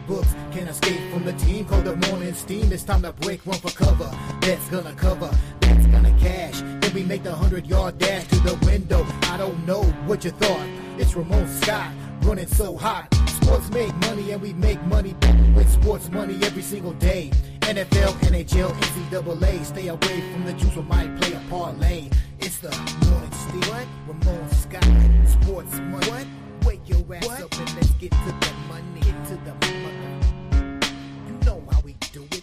books. Can't escape from the team, call the morning steam. It's time to break, run for cover. That's gonna cover, that's gonna cash. Then we make the 100-yard dash to the window. I don't know what you thought. It's Ramon Scott, running so hot. Sports make money and we make money with sports money every single day. NFL, NHL, NCAA. Stay away from the juice, we might play a parlay. It's the morning steam. What? Ramon Scott, sports money. What? Wake your ass up and let's get to the money. Get to the money. You know how we do it.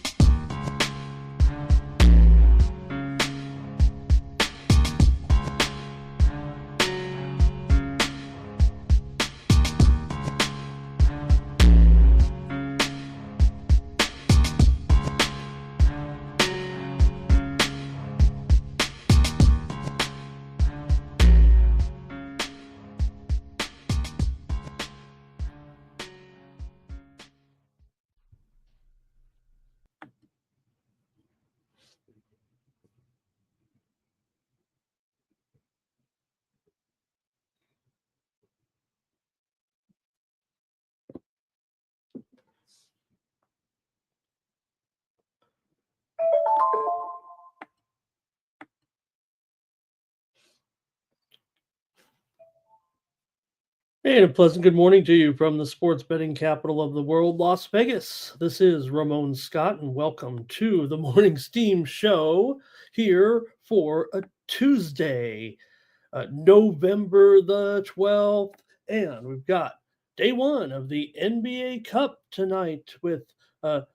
And a pleasant good morning to you from the sports betting capital of the world, Las Vegas. This is Ramon Scott, and welcome to the Morning Steam Show here for a Tuesday, November the 12th. And we've got day one of the NBA Cup tonight with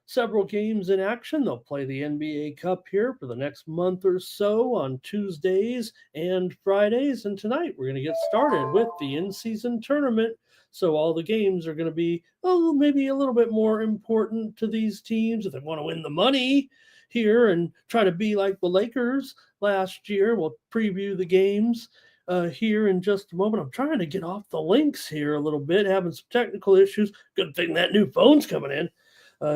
several games in action. They'll play the NBA Cup here for the next month or so on Tuesdays and Fridays. And tonight we're going to get started with the in-season tournament. So all the games are going to be maybe a little bit more important to these teams if they want to win the money here and try to be like the Lakers last year. We'll preview the games here in just a moment. I'm trying to get off the links here a little bit, having some technical issues. Good thing that new phone's coming in.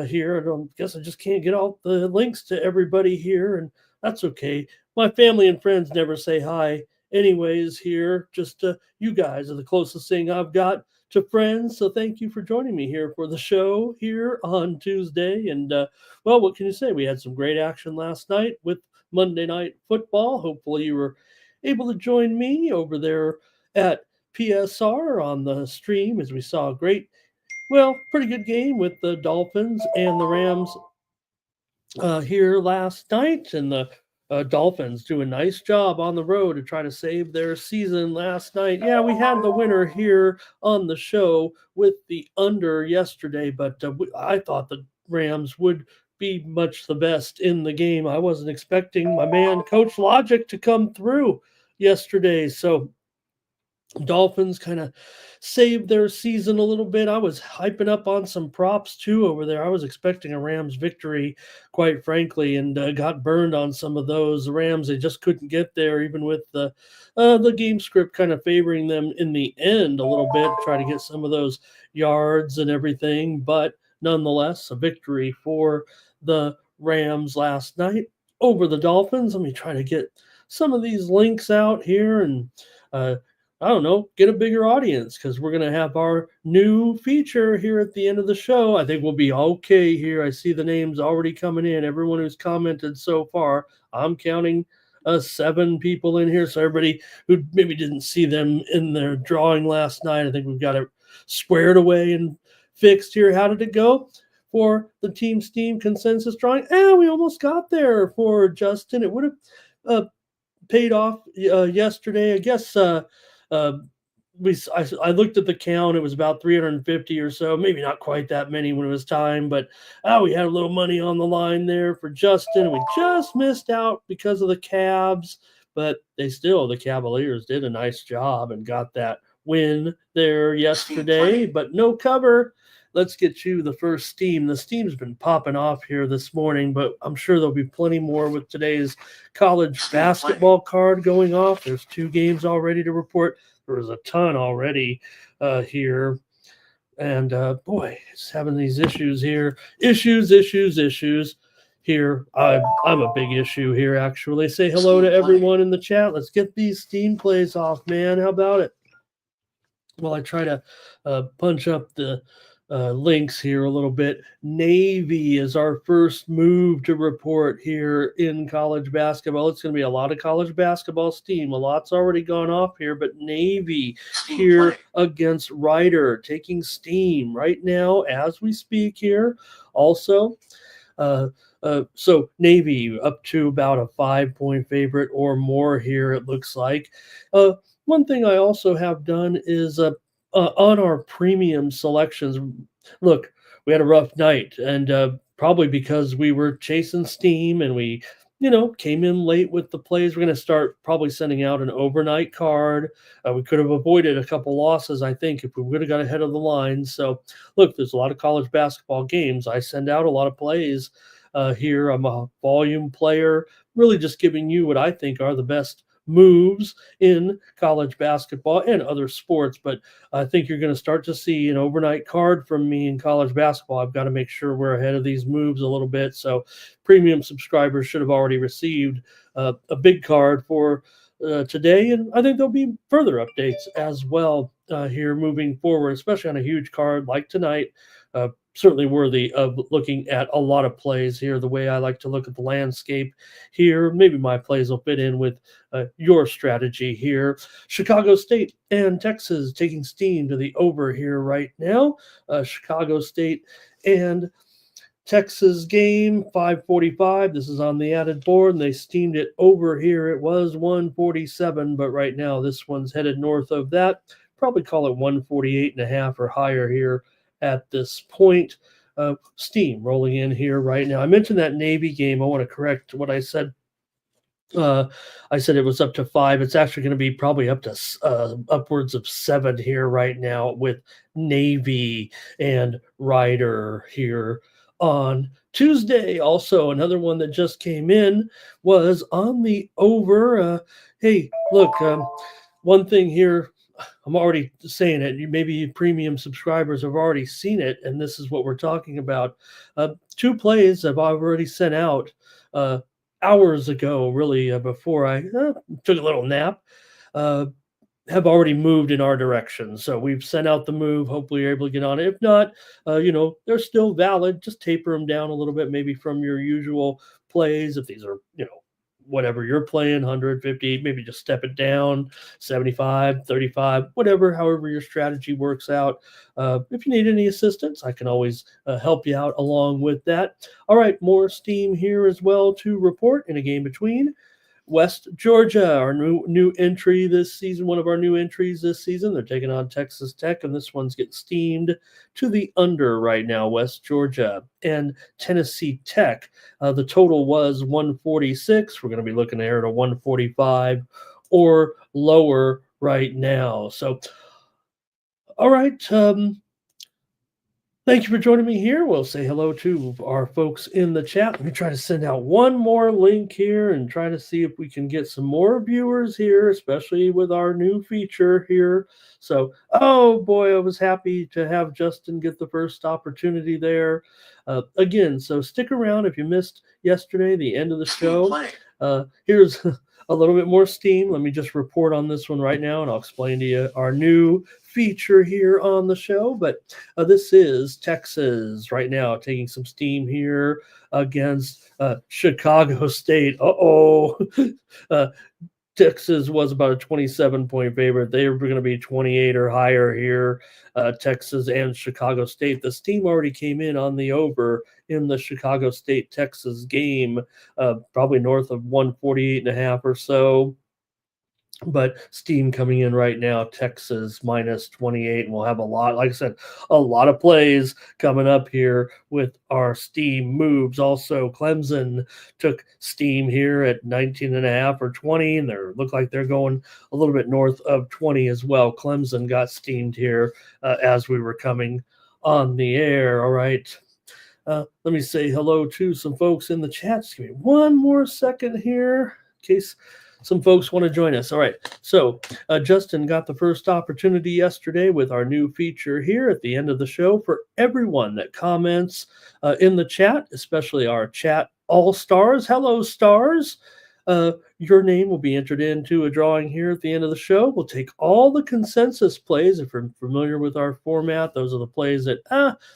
Here. I guess I just can't get all the links to everybody here, and that's okay. My family and friends never say hi anyways here. Just you guys are the closest thing I've got to friends, so thank you for joining me here for the show here on Tuesday. And, well, what can you say? We had some great action last night with Monday Night Football. Hopefully you were able to join me over there at PSR on the stream as we saw a pretty good game with the Dolphins and the Rams here last night. And the Dolphins do a nice job on the road to try to save their season last night. Yeah, we had the winner here on the show with the under yesterday, but I thought the Rams would be much the best in the game. I wasn't expecting my man, Coach Logic, to come through yesterday. So Dolphins kind of saved their season a little bit. I was hyping up on some props too over there. I was expecting a Rams victory, quite frankly, and got burned on some of those. The Rams, they just couldn't get there, even with the game script kind of favoring them in the end a little bit, try to get some of those yards and everything. But nonetheless, a victory for the Rams last night over the Dolphins. Let me try to get some of these links out here and I don't know, get a bigger audience, because we're going to have our new feature here at the end of the show. I think we'll be okay here. I see the names already coming in. Everyone who's commented so far, I'm counting 7 people in here. So everybody who maybe didn't see them in their drawing last night, I think we've got it squared away and fixed here. How did it go for the Team Steam consensus drawing? We almost got there for Justin. It would have paid off yesterday. I guess I looked at the count. It was about 350 or so, maybe not quite that many when it was time, but we had a little money on the line there for Justin. We just missed out because of the Cavs, but the Cavaliers did a nice job and got that win there yesterday, but no cover. Let's get you the first steam. The steam's been popping off here this morning, but I'm sure there'll be plenty more with today's college basketball card going off. There's 2 games already to report. There was a ton already here. And, boy, it's having these issues here. Issues here. I'm a big issue here, actually. Say hello to everyone in the chat. Let's get these steam plays off, man. How about it? Well, I try to punch up the links here a little bit. Navy is our first move to report here in college basketball. It's going to be a lot of college basketball steam. A lot's already gone off here, but Navy here against Rider taking steam right now as we speak here. Also, so Navy up to about a 5-point favorite or more here, it looks like. One thing I also have done is on our premium selections. Look, we had a rough night, and probably because we were chasing steam and we, came in late with the plays. We're going to start probably sending out an overnight card. We could have avoided a couple losses, I think, if we would have got ahead of the line. So, look, there's a lot of college basketball games. I send out a lot of plays here. I'm a volume player, really just giving you what I think are the best moves in college basketball and other sports. But I think you're going to start to see an overnight card from me in college basketball. I've got to make sure we're ahead of these moves a little bit. So premium subscribers should have already received a big card for today. And I think there'll be further updates as well here moving forward, especially on a huge card like tonight. Certainly worthy of looking at a lot of plays here, the way I like to look at the landscape here. Maybe my plays will fit in with your strategy here. Chicago State and Texas taking steam to the over here right now. Chicago State and Texas game, 5:45. This is on the added board, and they steamed it over here. It was 147, but right now this one's headed north of that. Probably call it 148.5 or higher here at this point. Steam rolling in here right now. I mentioned that Navy game. I want to correct what I said. I said it was up to 5. It's actually going to be probably up to upwards of 7 here right now with Navy and Rider here on Tuesday. Also, another one that just came in was on the over. Hey, look, one thing here. I'm already saying it. Maybe premium subscribers have already seen it, and this is what we're talking about. 2 plays I've already sent out hours ago, really, before I took a little nap, have already moved in our direction. So we've sent out the move. Hopefully you're able to get on it. If not, they're still valid. Just taper them down a little bit, maybe from your usual plays. If these are, whatever you're playing, 150, maybe just step it down, 75, 35, whatever, however your strategy works out. If you need any assistance, I can always help you out along with that. All right, more steam here as well to report in a game between West Georgia, our new entry this season, one of our new entries this season. They're taking on Texas Tech, and this one's getting steamed to the under right now, West Georgia and Tennessee Tech. The total was 146. We're going to be looking there at a 145 or lower right now. So, all right. Thank you for joining me here. We'll say hello to our folks in the chat. Let me try to send out one more link here and try to see if we can get some more viewers here, especially with our new feature here. So, oh boy, I was happy to have Justin get the first opportunity there. Again, so stick around if you missed yesterday, the end of the show. Here's a little bit more steam. Let me just report on this one right now, and I'll explain to you our new feature here on the show. But this is Texas right now taking some steam here against Chicago State. Texas was about a 27-point favorite. They were going to be 28 or higher here, Texas and Chicago State. This team already came in on the over in the Chicago State-Texas game, probably north of 148.5 or so. But steam coming in right now, Texas minus 28, and we'll have a lot, like I said, a lot of plays coming up here with our steam moves. Also, Clemson took steam here at 19.5 or 20, and they look like they're going a little bit north of 20 as well. Clemson got steamed here as we were coming on the air. All right. Let me say hello to some folks in the chat. Just give me one more second here in case some folks want to join us. All right. So Justin got the first opportunity yesterday with our new feature here at the end of the show for everyone that comments in the chat, especially our chat all-stars. Hello, stars. Your name will be entered into a drawing here at the end of the show. We'll take all the consensus plays. If you're familiar with our format, those are the plays that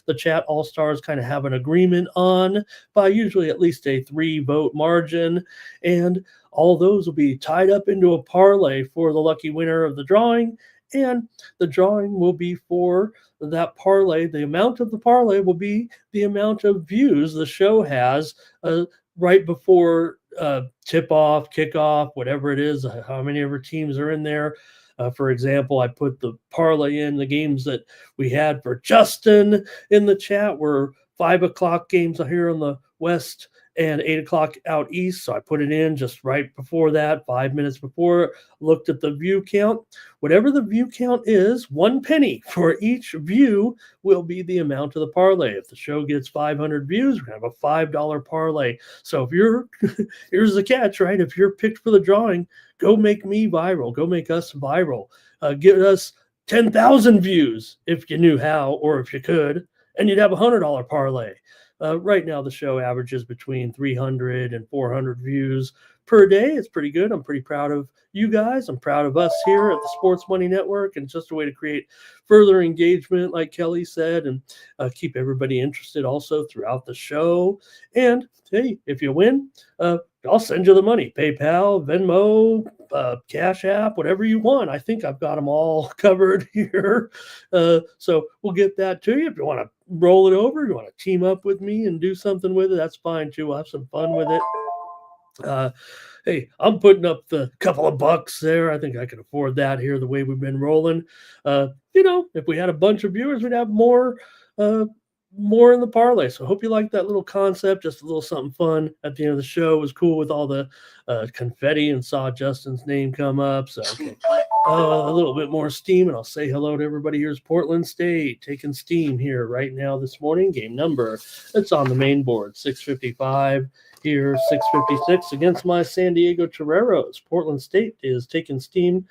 the chat all-stars kind of have an agreement on by usually at least a 3-vote margin. And all those will be tied up into a parlay for the lucky winner of the drawing. And the drawing will be for that parlay. The amount of the parlay will be the amount of views the show has right before tip-off, kickoff, whatever it is, how many of our teams are in there. For example, I put the parlay in the games that we had for Justin in the chat were 5 o'clock games here on the West and 8 o'clock out east. So I put it in just right before that, 5 minutes before, looked at the view count. Whatever the view count is, 1 penny for each view will be the amount of the parlay. If the show gets 500 views, we're going to have a $5 parlay. So if you're, here's the catch, right? If you're picked for the drawing, go make me viral. Go make us viral. Get us 10,000 views if you knew how or if you could, and you'd have a $100 parlay. Right now, the show averages between 300 and 400 views per day. It's pretty good. I'm pretty proud of you guys. I'm proud of us here at the Sports Money Network, and it's just a way to create further engagement, like Kelly said, and keep everybody interested also throughout the show. And hey, if you win, I'll send you the money. PayPal, Venmo, Cash App, whatever you want. I think I've got them all covered here. So we'll get that to you. If you want to roll it over, you want to team up with me and do something with it, that's fine too. We'll have some fun with it. Hey, I'm putting up the couple of bucks there. I think I can afford that here the way we've been rolling. If we had a bunch of viewers, we'd have more in the parlay. So I hope you like that little concept, just a little something fun at the end of the show. It was cool with all the confetti and saw Justin's name come up. So okay. A little bit more steam, and I'll say hello to everybody. Here's Portland State taking steam here right now this morning. Game number, it's on the main board, 655 here, 656 against my San Diego Toreros. Portland State is taking steam.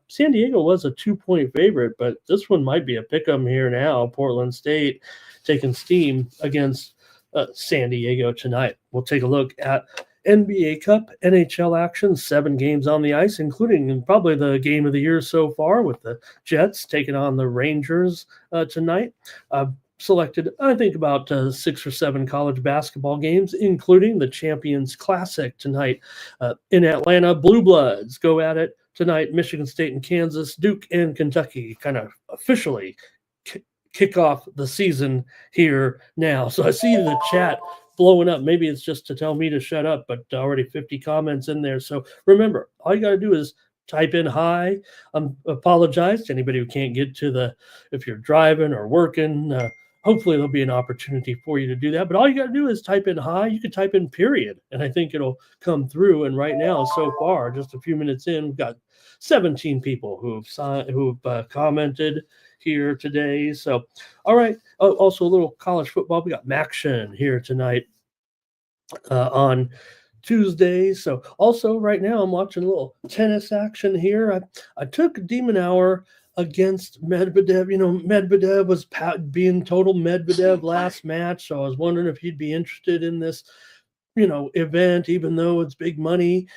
San Diego was a 2-point favorite, but this one might be a pick-em here now. Portland State taking steam against San Diego tonight. We'll take a look at NBA Cup, NHL action, 7 games on the ice, including probably the game of the year so far with the Jets taking on the Rangers tonight. Selected, I think, about 6 or 7 college basketball games, including the Champions Classic tonight in Atlanta. Blue Bloods go at it tonight. Michigan State and Kansas, Duke and Kentucky kind of officially kick off the season here now. So I see the chat blowing up. Maybe it's just to tell me to shut up, but already 50 comments in there. So remember, all you got to do is type in hi. Apologize to anybody who can't get to if you're driving or working. Hopefully there'll be an opportunity for you to do that. But all you got to do is type in hi. You can type in period, and I think it'll come through. And right now, so far, just a few minutes in, we've got 17 people who've commented here today. So, all right. Also, a little college football. We got Maction here tonight on Tuesday. So, also right now, I'm watching a little tennis action here. I took Demon Hour against Medvedev. Medvedev was being total Medvedev last match. So I was wondering if he'd be interested in this, event, even though it's big money.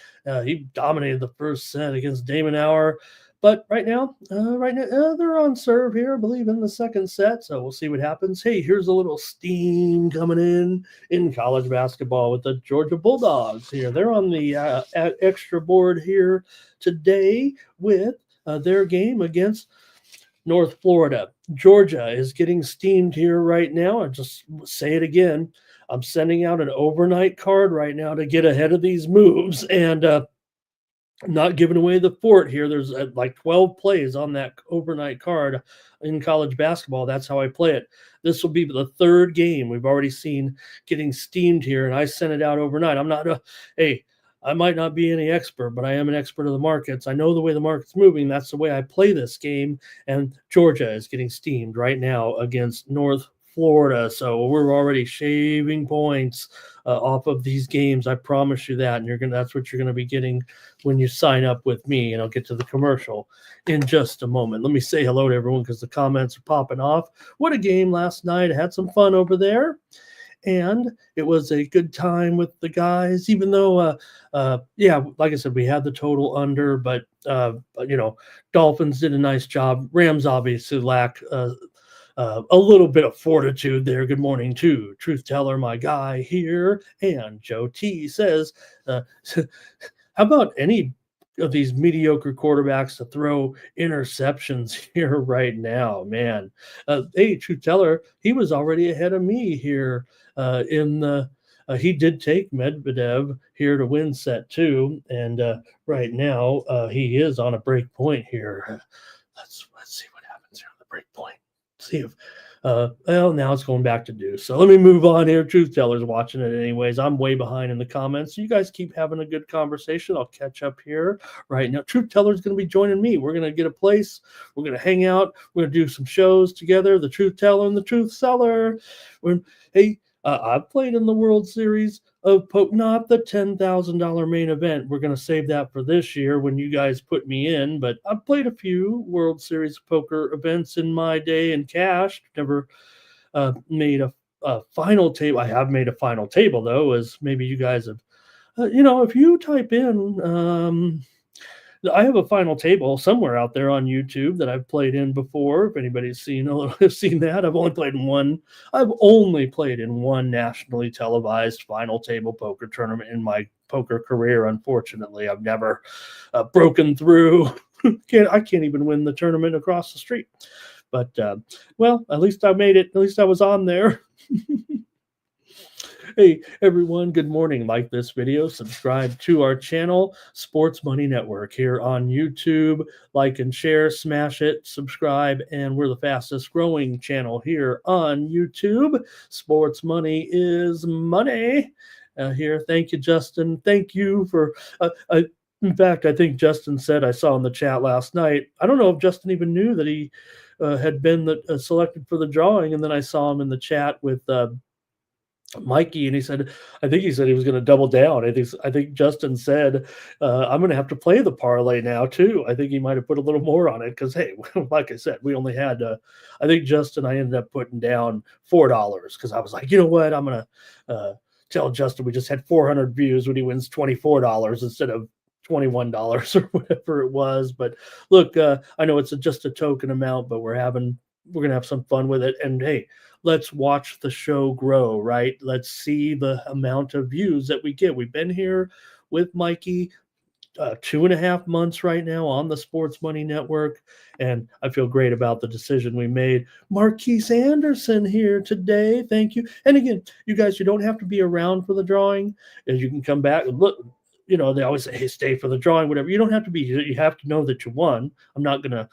He dominated the first set against Damon Hour. But right now, they're on serve here, I believe, in the second set. So we'll see what happens. Hey, here's a little steam coming in college basketball with the Georgia Bulldogs here. They're on the extra board here today with their game against North Florida. Georgia is getting steamed here right now. I just say it again. I'm sending out an overnight card right now to get ahead of these moves and not giving away the fort here. There's like 12 plays on that overnight card in college basketball. That's how I play it. This will be the third game we've already seen getting steamed here, and I sent it out overnight. I'm not I might not be any expert, but I am an expert of the markets. I know the way the market's moving. That's the way I play this game. And Georgia is getting steamed right now against North Florida. So we're already shaving points off of these games. I promise you that. And that's what you're going to be getting when you sign up with me. And I'll get to the commercial in just a moment. Let me say hello to everyone because the comments are popping off. What a game last night. I had some fun over there. and it was a good time with the guys, even though, like I said, we had the total under, but Dolphins did a nice job. Rams obviously lack a little bit of fortitude there. Good morning to Truth Teller, my guy here. And Joe T says, how about any of these mediocre quarterbacks to throw interceptions here right now, man? Hey, Truth Teller, he was already ahead of me here in the. He did take Medvedev here to win set 2, and right now he is on a break point here. Let's see what happens here on the break point. See if now it's going back to deuce. So let me move on here. Truth Teller's watching it anyways. I'm way behind in the comments. So you guys keep having a good conversation. I'll catch up here right now. Truth Teller's going to be joining me. We're going to get a place. We're going to hang out. We're going to do some shows together. The Truth Teller and the Truth Seller. I've played in the World Series of Poker, not the $10,000 main event. We're going to save that for this year when you guys put me in. But I've played a few World Series of Poker events in my day and cashed. Never made a final table. I have made a final table, though, as maybe you guys have. If you type in I have a final table somewhere out there on YouTube that I've played in before. If anybody's seen that, I've only played in one nationally televised final table poker tournament in my poker career. Unfortunately, I've never broken through. I can't even win the tournament across the street. But at least I made it. At least I was on there. Hey, everyone, good morning. Like this video, subscribe to our channel, Sports Money Network, here on YouTube. Like and share, smash it, subscribe, and we're the fastest growing channel here on YouTube. Sports Money is money. Here, thank you, Justin. Thank you for... in fact, I think Justin said, I saw in the chat last night, I don't know if Justin even knew that he had been selected for the drawing, and then I saw him in the chat with... Mikey, and I think he said he was going to double down. I think Justin said, I'm going to have to play the parlay now too. I think he might have put a little more on it because, hey, like I said, we only had, I think Justin, I ended up putting down $4 because I was like, you know what, I'm going to tell Justin we just had 400 views when he wins $24 instead of $21 or whatever it was. But look, I know it's just a token amount, but we're going to have some fun with it. And hey, let's watch the show grow, right? Let's see the amount of views that we get. We've been here with Mikey 2.5 months right now on the Sports Money Network, and I feel great about the decision we made. Marquise Anderson here today. Thank you. And again, you guys, you don't have to be around for the drawing, as you can come back and look. They always say, hey, stay for the drawing, whatever. You don't have to be. You have to know that you won. I'm not going to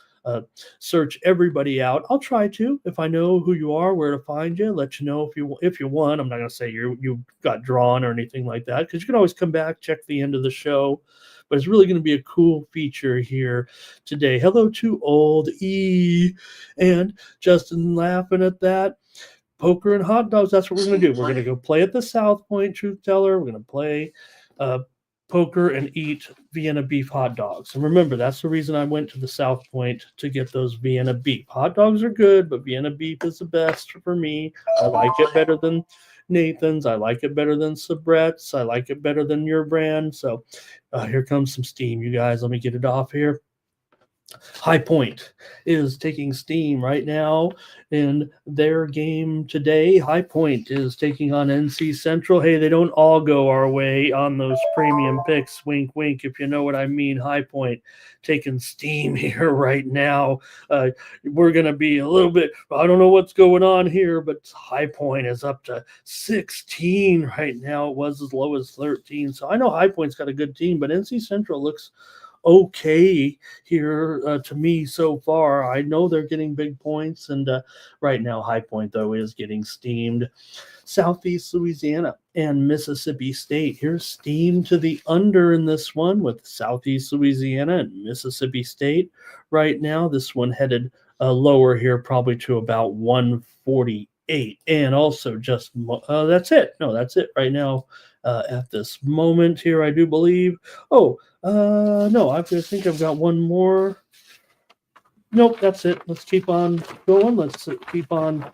search everybody out. I'll try to, if I know who you are, where to find you, let you know if you won. I'm not going to say you got drawn or anything like that, because you can always come back, check the end of the show. But it's really going to be a cool feature here today. Hello to Old E and Justin laughing at that. Poker and hot dogs. That's what we're going to do. We're going to go play at the South Point Truth Teller. We're going to play poker and eat Vienna beef hot dogs. And remember, that's the reason I went to the South Point, to get those Vienna beef. Hot dogs are good, but Vienna beef is the best for me. I like it better than Nathan's. I like it better than Sabret's. I like it better than your brand. So here comes some steam, you guys. Let me get it off here. High Point is taking steam right now in their game today. High Point is taking on NC Central. Hey, they don't all go our way on those premium picks. Wink, wink, if you know what I mean. High Point taking steam here right now. We're going to be a little bit, I don't know what's going on here, but High Point is up to 16 right now. It was as low as 13. So I know High Point's got a good team, but NC Central looks okay here to me so far. I know they're getting big points, and right now High Point, though, is getting steamed. Southeast Louisiana and Mississippi State. Here's steam to the under in this one with Southeast Louisiana and Mississippi State. Right now, this one headed lower here, probably to about 148. And also just, that's it. No, that's it right now at this moment here, I do believe. No, I think I've got one more. Nope, that's it. Let's keep on going. Let's keep on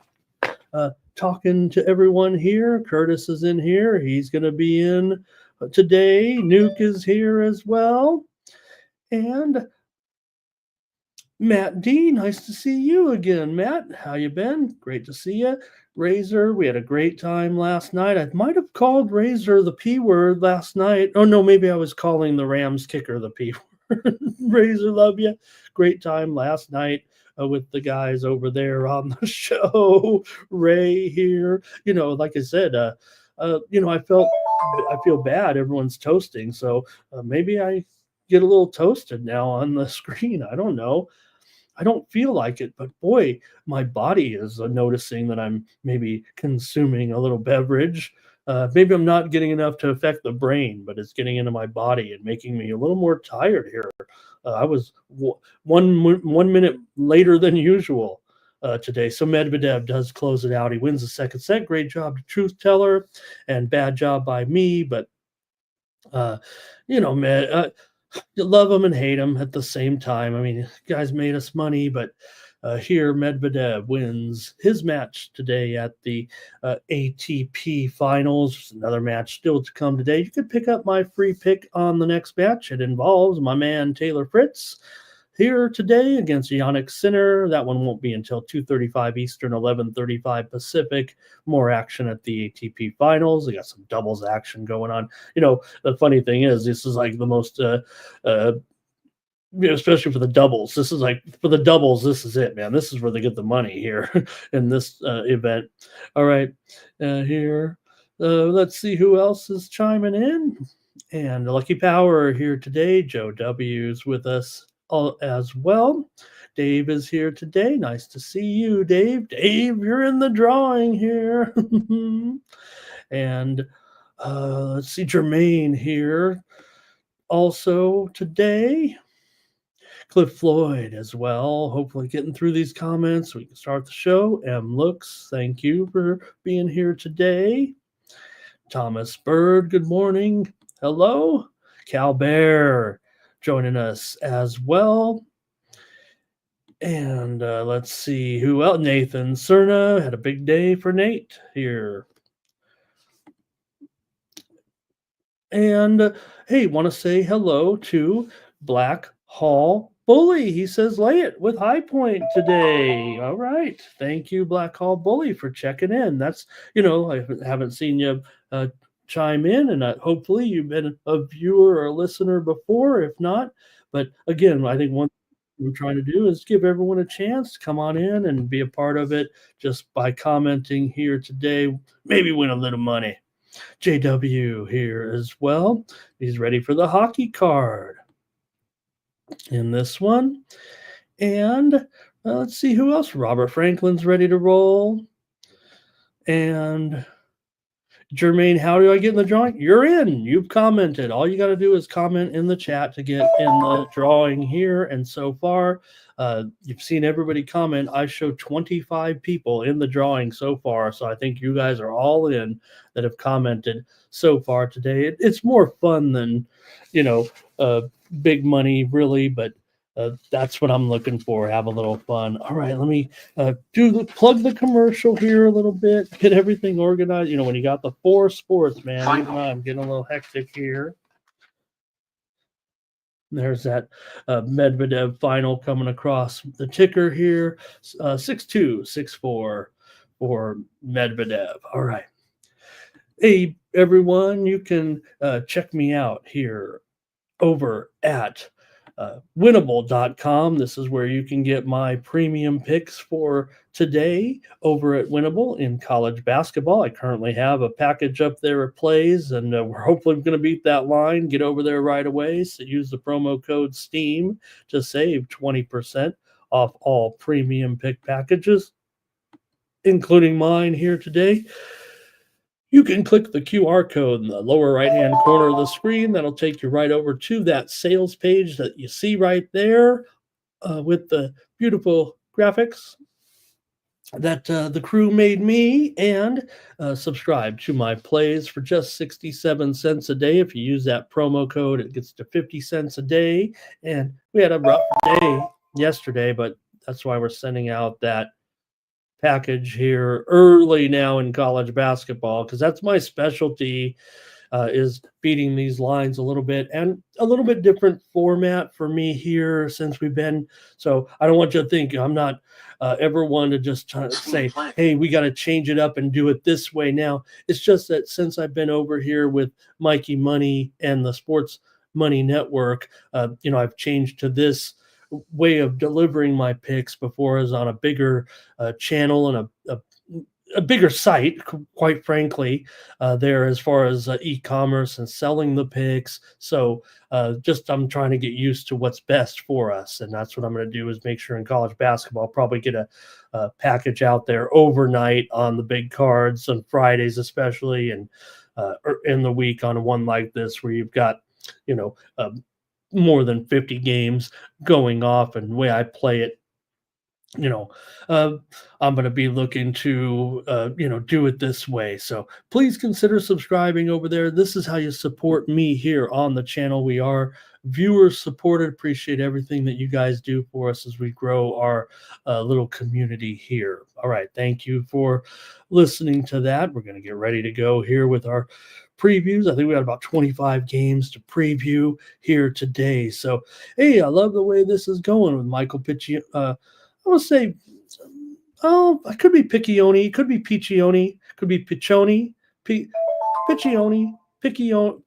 talking to everyone here. Curtis is in here. He's going to be in today. Nuke is here as well. And Matt D, nice to see you again. Matt, how you been? Great to see you. Razor, we had a great time last night. I might have called Razor the P word last night. Oh, no, maybe I was calling the Rams kicker the P word. Razor, love you. Great time last night with the guys over there on the show. Ray here. Like I said, I feel bad. Everyone's toasting. So maybe I get a little toasted now on the screen. I don't know. I don't feel like it, but boy, my body is noticing that I'm maybe consuming a little beverage. Maybe I'm not getting enough to affect the brain, but it's getting into my body and making me a little more tired here. I was 1 minute later than usual today. So Medvedev does close it out. He wins the second set. Great job to Truth Teller, and bad job by me. But you love them and hate them at the same time. I mean, guys made us money, but here Medvedev wins his match today at the ATP Finals. Another match still to come today. You could pick up my free pick on the next match. It involves my man Taylor Fritz here today against Yannick Sinner. That one won't be until 2:35 Eastern, 11:35 Pacific. More action at the ATP Finals. They got some doubles action going on. The funny thing is, this is like the most, especially for the doubles. This is like, for the doubles, this is it, man. This is where they get the money here in this event. All right, here. Let's see who else is chiming in. And Lucky Power here today. Joe W's with us as well. Dave is here today. Nice to see you, Dave. Dave, you're in the drawing here. And let's see, Jermaine here also today. Cliff Floyd as well. Hopefully getting through these comments. We can start the show. M. Looks, thank you for being here today. Thomas Bird, good morning. Hello. Cal Bear joining us as well. And let's see who else. Nathan Cerna had a big day for Nate here. And hey, want to say hello to Black Hall Bully. He says, lay it with High Point today. All right. Thank you, Black Hall Bully, for checking in. That's, I haven't seen you chime in, and hopefully you've been a viewer or a listener before. If not, but again, I think one thing we're trying to do is give everyone a chance to come on in and be a part of it just by commenting here today. Maybe win a little money. JW here as well. He's ready for the hockey card in this one. And let's see who else. Robert Franklin's ready to roll. And Jermaine, how do I get in the drawing? You're in. You've commented. All you got to do is comment in the chat to get in the drawing here. And so far, you've seen everybody comment. I showed 25 people in the drawing so far. So I think you guys are all in that have commented so far today. It's more fun than, big money, really. But that's what I'm looking for. Have a little fun. All right, let me plug the commercial here a little bit. Get everything organized. When you got the 4 sports, man. I'm getting a little hectic here. There's that Medvedev final coming across the ticker here. 6264 for Medvedev. All right. Hey, everyone, you can check me out here over at winnable.com. This is where you can get my premium picks for today over at Winnable in college basketball. I currently have a package up there at Plays, and we're hopefully going to beat that line. Get over there right away. So use the promo code STEAM to save 20% off all premium pick packages, including mine here today. You can click the QR code in the lower right-hand corner of the screen. That'll take you right over to that sales page that you see right there with the beautiful graphics that the crew made me, and subscribe to my plays for just 67 cents a day. If you use that promo code, it gets to 50 cents a day. And we had a rough day yesterday, but that's why we're sending out that package here early now in college basketball, because that's my specialty, is beating these lines a little bit, and a little bit different format for me here since we've been. So I don't want you to think I'm not ever one to just try to say, hey, we got to change it up and do it this way now. It's just that since I've been over here with Mikey Money and the Sports Money Network, I've changed to this way of delivering my picks. Before is on a bigger channel and a bigger site, quite frankly, there as far as e-commerce and selling the picks. So I'm trying to get used to what's best for us. And that's what I'm going to do, is make sure in college basketball, I'll probably get a package out there overnight on the big cards on Fridays, especially, and in the week on one like this, where you've got, more than 50 games going off. And the way I play it, I'm going to be looking to, do it this way. So please consider subscribing over there. This is how you support me here on the channel. We are viewer supported. Appreciate everything that you guys do for us as we grow our little community here. All right. Thank you for listening to that. We're going to get ready to go here with our previews. I think we got about 25 games to preview here today. So, hey, I love the way this is going with Michael Piccioni. I would say, it could be Piccioni, it could be Piccioni, could be Piccioni, Piccioni, Piccioni.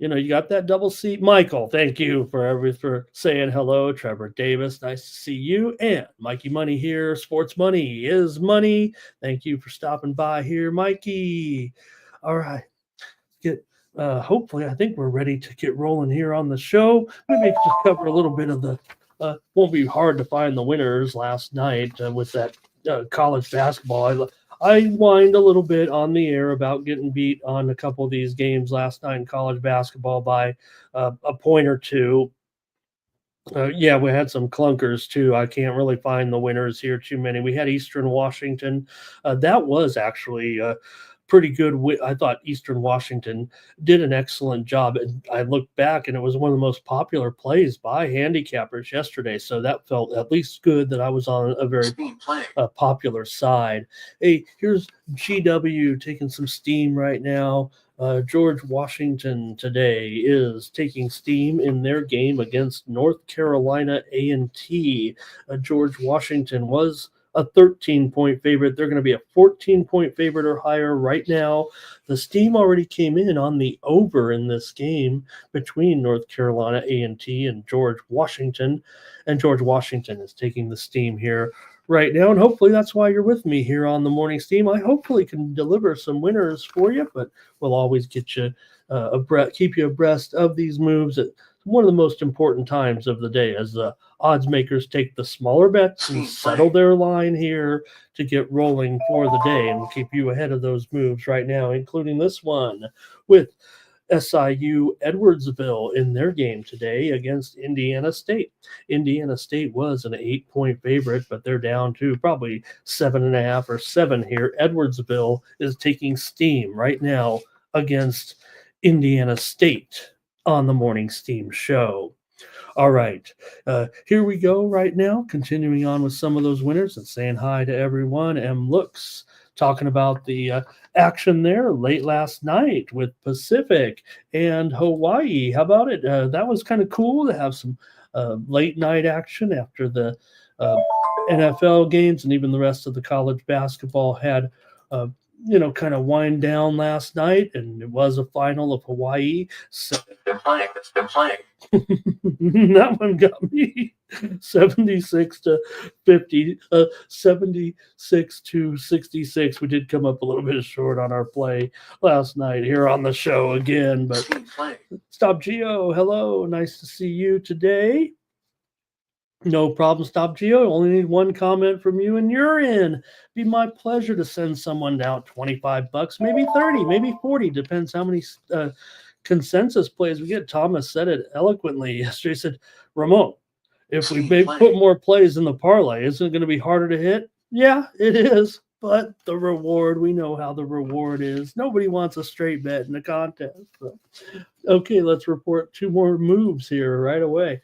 You got that double C. Michael, thank you for saying hello. Trevor Davis, nice to see you. And Mikey Money here. Sports Money is money. Thank you for stopping by here, Mikey. All right, hopefully, I think we're ready to get rolling here on the show. Maybe just cover a little bit of the. Won't be hard to find the winners last night with that college basketball. I whined a little bit on the air about getting beat on a couple of these games last night in college basketball by a point or two. We had some clunkers too. I can't really find the winners here too many. We had Eastern Washington. That was actually pretty good. I thought Eastern Washington did an excellent job. And I looked back, and it was one of the most popular plays by handicappers yesterday. So that felt at least good that I was on a very popular side. Hey, here's GW taking some steam right now. George Washington today is taking steam in their game against North Carolina A&T. George Washington was a 13-point favorite. They're going to be a 14-point favorite or higher right now. The steam already came in on the over in this game between North Carolina A&T and George Washington. And George Washington is taking the steam here right now. And hopefully that's why you're with me here on the Morning Steam. I hopefully can deliver some winners for you, but we'll always get you keep you abreast of these moves at one of the most important times of the day, as the odds makers take the smaller bets and settle their line here to get rolling for the day. And we'll keep you ahead of those moves right now, including this one with SIU Edwardsville in their game today against Indiana State. Indiana State was an 8-point favorite, but they're down to probably 7.5 or 7 here. Edwardsville is taking steam right now against Indiana State on the Morning Steam show. All right, here we go right now, continuing on with some of those winners and saying hi to everyone. M. Looks talking about the action there late last night with Pacific and Hawaii. How about it? That was kind of cool to have some late night action after the NFL games, and even the rest of the college basketball had kind of wind down last night, and it was a final of Hawaii. So, it's been playing. That one got me 76 to 50, 76 to 66. We did come up a little bit short on our play last night here on the show again, but Stop Geo, hello, nice to see you today. No problem, Stop Geo. Only need one comment from you and you're in. Be my pleasure to send someone down $25, maybe 30, maybe 40, depends how many consensus plays we get. Thomas said it eloquently yesterday. He said, Ramon, if we put more plays in the parlay, isn't it going to be harder to hit? Yeah, it is. But the reward, we know how the reward is. Nobody wants a straight bet in a contest. So. Okay, let's report 2 more moves here right away.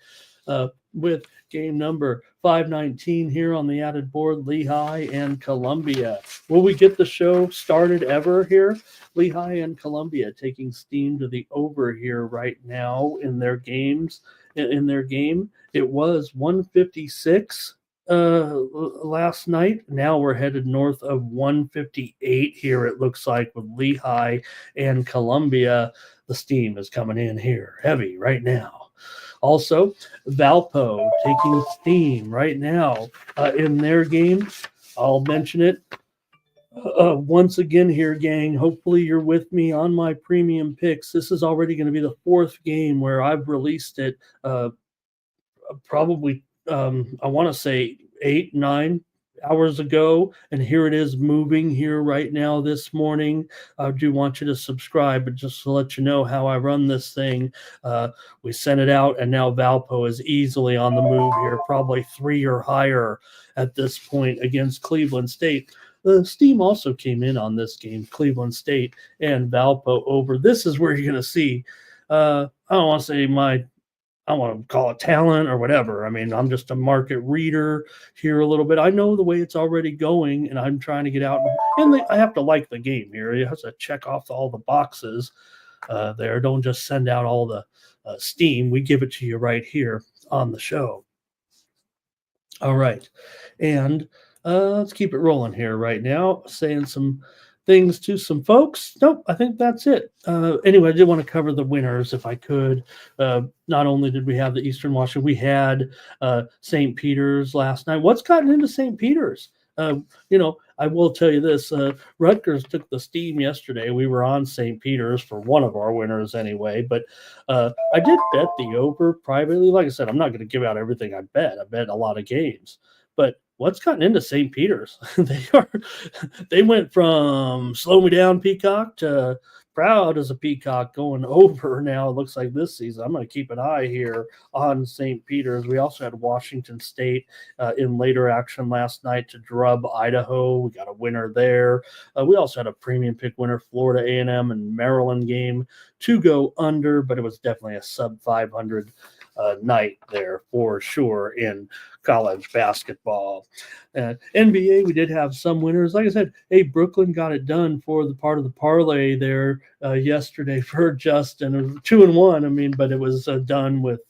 With Game number 519 here on the added board, Lehigh and Columbia. Will we get the show started ever here? Lehigh and Columbia taking steam to the over here right now in their games. In their game, it was 156 last night. Now we're headed north of 158 here, it looks like, with Lehigh and Columbia. The steam is coming in here heavy right now. Also, Valpo taking steam right now in their game. I'll mention it once again here, gang. Hopefully you're with me on my premium picks. This is already going to be the fourth game where I've released it probably, I want to say 8-9 hours ago, and here it is moving here right now this morning. I do want you to subscribe, but just to let you know how I run this thing, we sent it out, and now Valpo is easily on the move here, probably 3 or higher at this point against Cleveland State. The steam also came in on this game, Cleveland State and Valpo over. This is where you're going to see, I don't want to say I want to call it talent or whatever. I mean, I'm just a market reader here a little bit. I know the way it's already going, and I'm trying to get out. And I have to like the game here. You have to check off all the boxes there. Don't just send out all the steam. We give it to you right here on the show. All right. And let's keep it rolling here right now, saying some things to some folks. Nope, I think that's it. Anyway, I did want to cover the winners if I could. Not only did we have the Eastern Washington, we had St. Peter's last night. What's gotten into St. Peter's? I will tell you this. Rutgers took the steam yesterday. We were on St. Peter's for one of our winners anyway, but I did bet the over privately. Like I said, I'm not going to give out everything I bet. I bet a lot of games. But what's gotten into St. Peter's? They went from slow me down Peacock to proud as a Peacock going over now. It looks like this season. I'm going to keep an eye here on St. Peter's. We also had Washington State in later action last night to drub Idaho. We got a winner there. We also had a premium pick winner, Florida A&M and Maryland game to go under, but it was definitely a sub 500 night there for sure in college basketball. NBA, we did have some winners. Like I said, Brooklyn got it done for the part of the parlay there yesterday for Justin. It was 2-1. I mean, but it was done with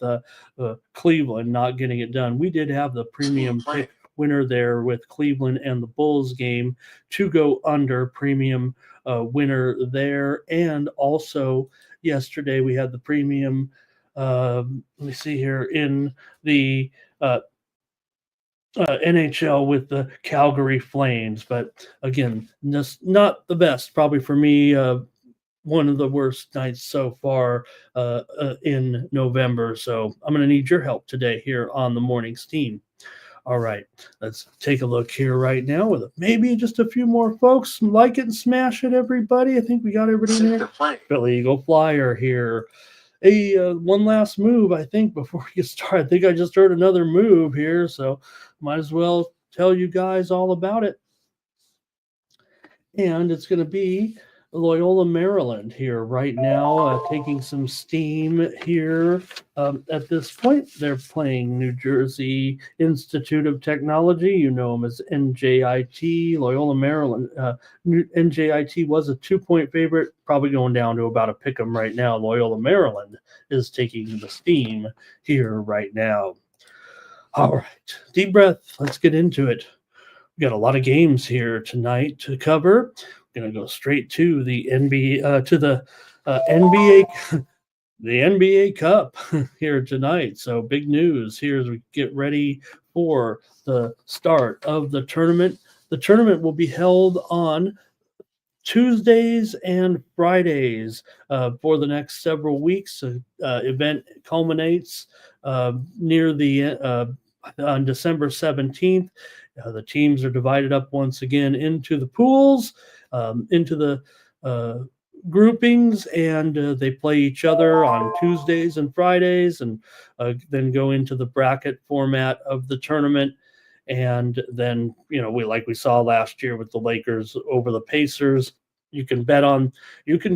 Cleveland not getting it done. We did have the premium pick winner there with Cleveland and the Bulls game to go under, premium winner there. And also yesterday we had the premium let me see here in the NHL with the Calgary Flames. But again, just not the best, probably for me. One of the worst nights so far in November. So I'm going to need your help today here on the Morning Steam. All right, let's take a look here right now with maybe just a few more folks. Like it and smash it, everybody. I think we got everybody in there. Philly Eagle Flyer here. One last move, I think, before we get started. I think I just heard another move here, so might as well tell you guys all about it. And it's going to be Loyola, Maryland here right now, taking some steam here at this point. They're playing New Jersey Institute of Technology. You know them as NJIT. Loyola, Maryland. NJIT was a 2-point favorite, probably going down to about a pick 'em right now. Loyola, Maryland is taking the steam here right now. All right, deep breath. Let's get into it. We got a lot of games here tonight to cover. Going to go straight to the NBA, the NBA Cup here tonight. So big news here as we get ready for the start of the tournament. The tournament will be held on Tuesdays and Fridays for the next several weeks. Event culminates near the on December 17th. The teams are divided up once again into the pools, into the groupings, and they play each other on Tuesdays and Fridays, and then go into the bracket format of the tournament. And then, we saw last year with the Lakers over the Pacers, You can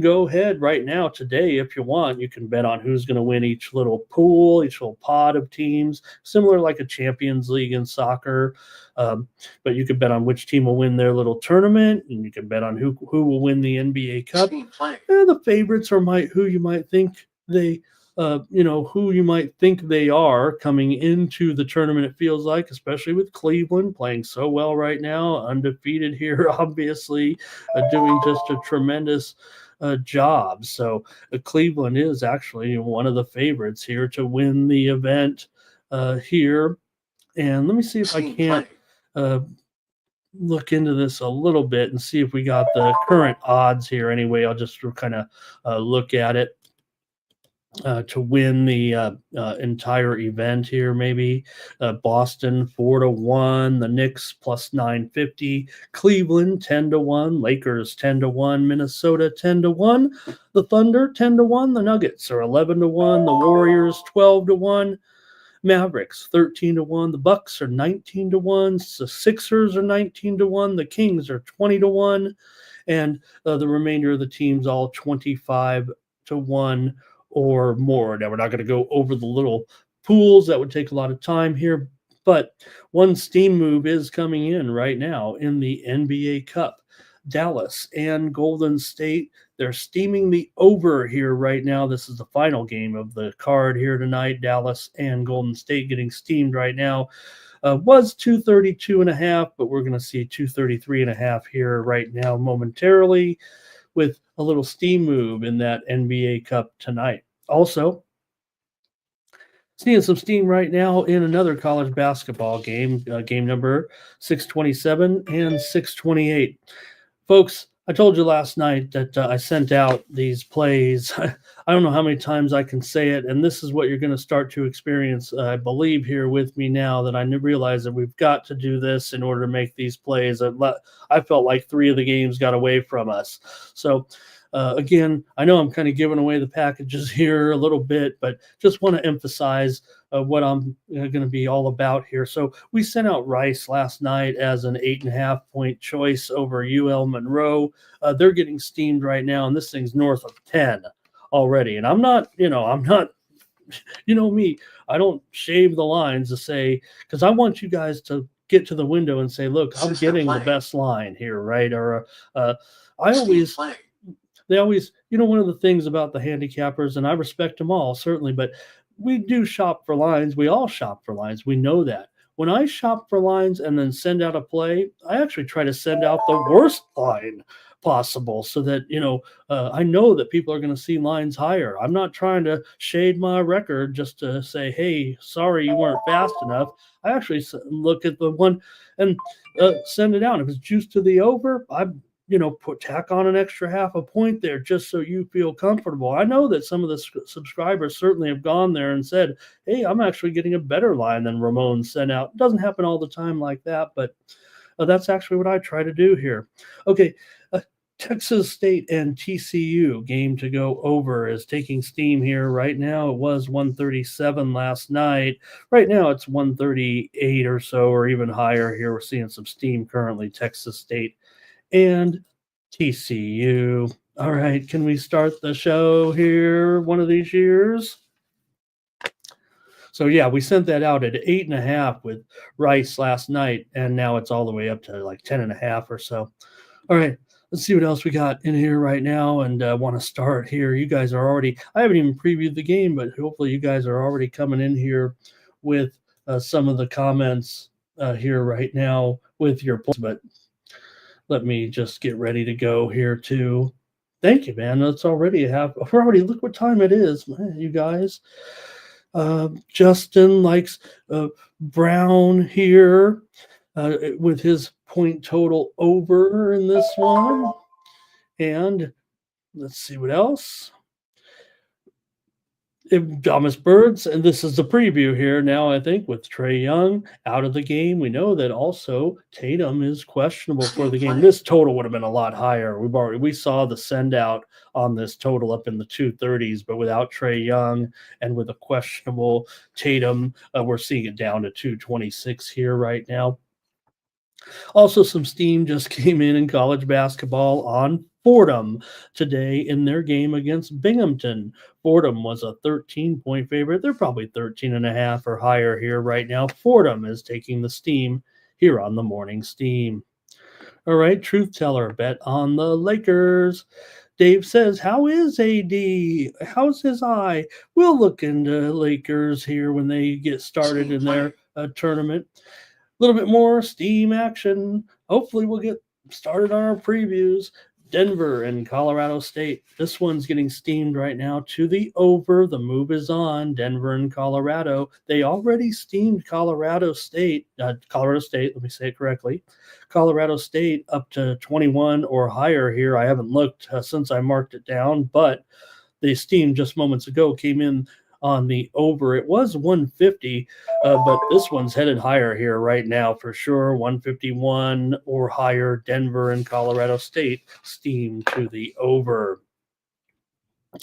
go ahead right now today if you want. You can bet on who's going to win each little pool, each little pod of teams, similar like a Champions League in soccer. But you can bet on which team will win their little tournament, and you can bet on who will win the NBA Cup. The favorites are who you might think who you might think they are coming into the tournament, it feels like, especially with Cleveland playing so well right now, undefeated here, obviously, doing just a tremendous job. So Cleveland is actually one of the favorites here to win the event here. And let me see if I can't look into this a little bit and see if we got the current odds here. Anyway, I'll just kind of look at it. To win the entire event here, maybe Boston 4-1, the Knicks plus 950, Cleveland 10-1, Lakers 10-1, Minnesota 10-1, the Thunder 10-1, the Nuggets are 11-1, the Warriors 12-1, Mavericks 13-1, the Bucks are 19-1, the Sixers are 19-1, the Kings are 20-1, and the remainder of the teams all 25-1 or more. Now, we're not going to go over the little pools. That would take a lot of time here. But one steam move is coming in right now in the NBA Cup. Dallas and Golden State, they're steaming the over here right now. This is the final game of the card here tonight. Dallas and Golden State getting steamed right now. Was 232.5, but we're going to see 233.5 here right now momentarily, with a little steam move in that NBA Cup tonight. Also, seeing some steam right now in another college basketball game, game number 627 and 628. Folks, I told you last night that I sent out these plays. I don't know how many times I can say it, and this is what you're going to start to experience, I believe, here with me now, that I realize that we've got to do this in order to make these plays. I felt like 3 of the games got away from us. So, again, I know I'm kind of giving away the packages here a little bit, but just want to emphasize what I'm going to be all about here. So we sent out Rice last night as an 8.5 point choice over UL Monroe. They're getting steamed right now, and this thing's north of 10 already. And I'm not, you know me, I don't shave the lines to say, because I want you guys to get to the window and say, look, I'm getting the best line here, right? Or they always, one of the things about the handicappers, and I respect them all, certainly, but we do shop for lines. We all shop for lines. We know that. When I shop for lines and then send out a play, I actually try to send out the worst line possible so that, I know that people are going to see lines higher. I'm not trying to shade my record just to say, hey, sorry, you weren't fast enough. I actually look at the one and send it out. If it's juiced to the over, tack on an extra half a point there just so you feel comfortable. I know that some of the subscribers certainly have gone there and said, hey, I'm actually getting a better line than Ramon sent out. It doesn't happen all the time like that, but that's actually what I try to do here. Okay, Texas State and TCU game to go over is taking steam here right now. It was 137 last night. Right now it's 138 or so, or even higher here. We're seeing some steam currently, Texas State and TCU. All right, can we start the show here one of these years? So, yeah, we sent that out at 8.5 with Rice last night, and now it's all the way up to like 10.5 or so. All right, let's see what else we got in here right now, and want to start here. You guys are already – I haven't even previewed the game, but hopefully you guys are already coming in here with some of the comments here right now with your – but let me just get ready to go here too. Thank you, man. That's already look what time it is, man, you guys. Justin likes Brown here with his point total over in this one. And let's see what else. Thomas Birds, and this is the preview here now, I think, with Trae Young out of the game. We know that also Tatum is questionable for the game. This total would have been a lot higher. We saw the send out on this total up in the 230s, but without Trae Young and with a questionable Tatum, we're seeing it down to 226 here right now. Also, some steam just came in college basketball on Fordham today in their game against Binghamton. Fordham was a 13-point favorite. They're probably 13.5 or higher here right now. Fordham is taking the steam here on the morning steam. All right, truth teller, bet on the Lakers. Dave says, how is AD? How's his eye? We'll look into Lakers here when they get started in their tournament. A little bit more steam action. Hopefully we'll get started on our previews. Denver and Colorado State. This one's getting steamed right now to the over. The move is on. Denver and Colorado. They already steamed Colorado State. Let me say it correctly. Colorado State up to 21 or higher here. I haven't looked since I marked it down, but they steamed just moments ago, came in on the over. It was 150, but this one's headed higher here right now for sure. 151 or higher. Denver and Colorado State steam to the over.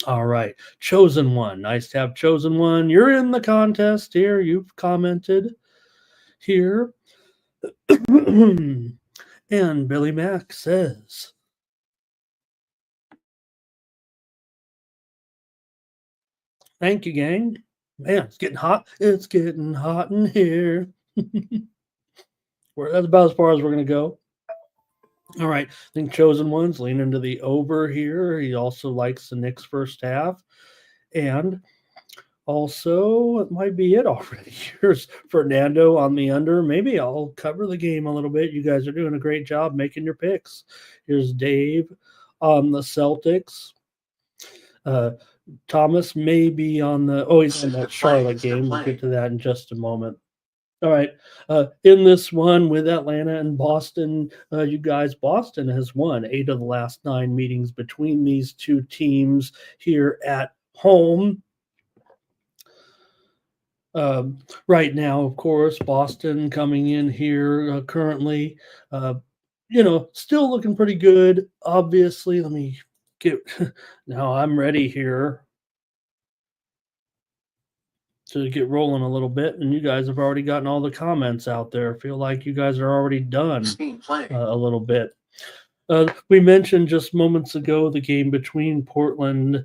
All right. Chosen One. Nice to have Chosen One. You're in the contest here. You've commented here. And Billy Mack says, thank you, gang. Man, it's getting hot. It's getting hot in here. That's about as far as we're going to go. All right. I think Chosen One's leaning to the over here. He also likes the Knicks first half. And also, it might be it already. Here's Fernando on the under. Maybe I'll cover the game a little bit. You guys are doing a great job making your picks. Here's Dave on the Celtics. Thomas may be on he's in that Charlotte game. We'll get to that in just a moment. All right. In this one with Atlanta and Boston, you guys, Boston has won 8 of the last 9 meetings between these two teams here at home. Right now, of course, Boston coming in here currently, still looking pretty good. Obviously, let me now I'm ready here to get rolling a little bit, and you guys have already gotten all the comments out there. I feel like you guys are already done a little bit. We mentioned just moments ago the game between Portland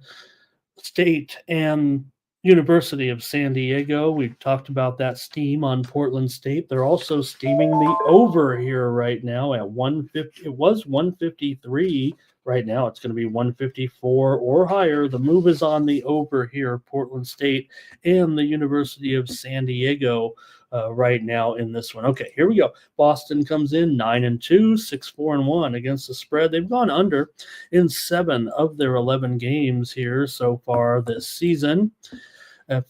State and University of San Diego. We've talked about that steam on Portland State. They're also steaming the over here right now at 150. It was 153. Right now, it's going to be 154 or higher. The move is on the over here, Portland State and the University of San Diego right now in this one. Okay, here we go. Boston comes in 9-2, 6-4-1 against the spread. They've gone under in 7 of their 11 games here so far this season.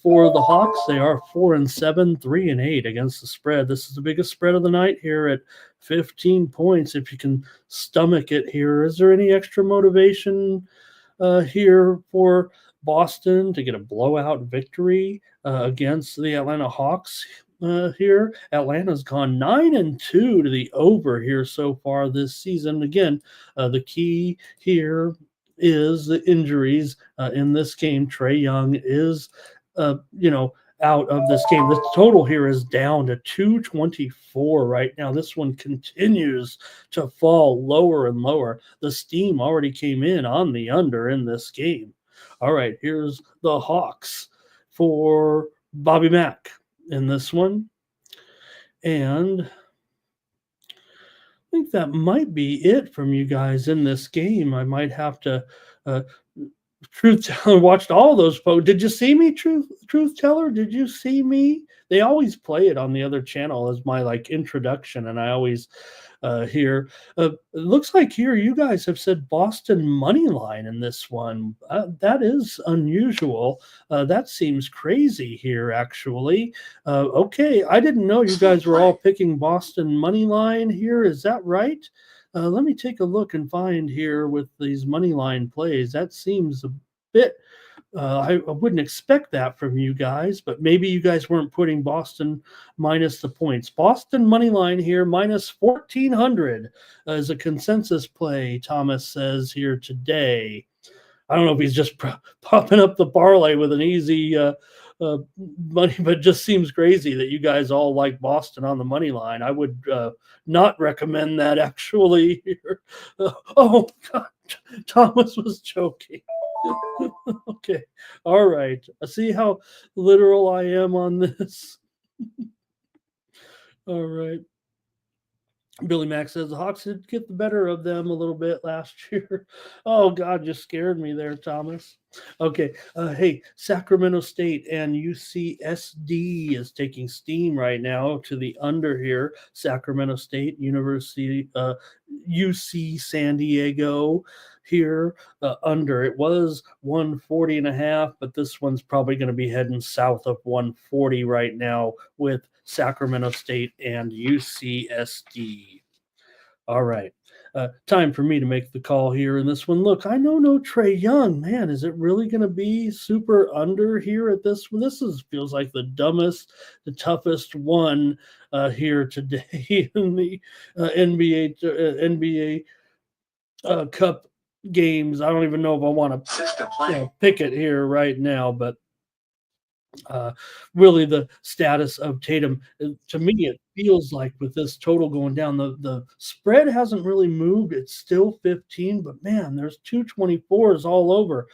For the Hawks, they are 4-7, 3-8 against the spread. This is the biggest spread of the night here at 15 points. If you can stomach it here, is there any extra motivation here for Boston to get a blowout victory against the Atlanta Hawks here? Atlanta's gone 9-2 to the over here so far this season. Again, the key here is the injuries in this game. Trae Young is out of this game. The total here is down to 224 right now. This one continues to fall lower and lower. The steam already came in on the under in this game. All right, here's the Hawks for Bobby Mack in this one. And I think that might be it from you guys in this game. I might have to Truth Teller watched all those posts. Did you see me, Truth Teller? Did you see me? They always play it on the other channel as my introduction, and I always hear. It looks like here you guys have said Boston money line in this one. That is unusual. That seems crazy here, actually. Okay, I didn't know you guys were all picking Boston money line here. Is that right? Let me take a look and find here with these money line plays. That seems a bit, I wouldn't expect that from you guys, but maybe you guys weren't putting Boston minus the points. Boston money line here, minus 1,400 is a consensus play, Thomas says here today. I don't know if he's just popping up the parlay with an easy money, but it just seems crazy that you guys all like Boston on the money line. I would not recommend that actually here. Oh, God, Thomas was joking. Okay, all right. See how literal I am on this. All right. Billy Mack says the Hawks did get the better of them a little bit last year. Oh God, you scared me there, Thomas. Okay, hey, Sacramento State and UCSD is taking steam right now to the under here. Sacramento State University, UC San Diego here under. It was 140.5, but this one's probably going to be heading south of 140 right now with Sacramento State and UCSD. All right. Time for me to make the call here in this one. Look, I know no Trae Young. Man, is it really going to be super under here at this one? This feels like the dumbest, the toughest one here today in the NBA Cup games. I don't even know if I want to pick it here right now, but really the status of Tatum. To me, it feels like with this total going down, the spread hasn't really moved. It's still 15, but man, there's 224s all over.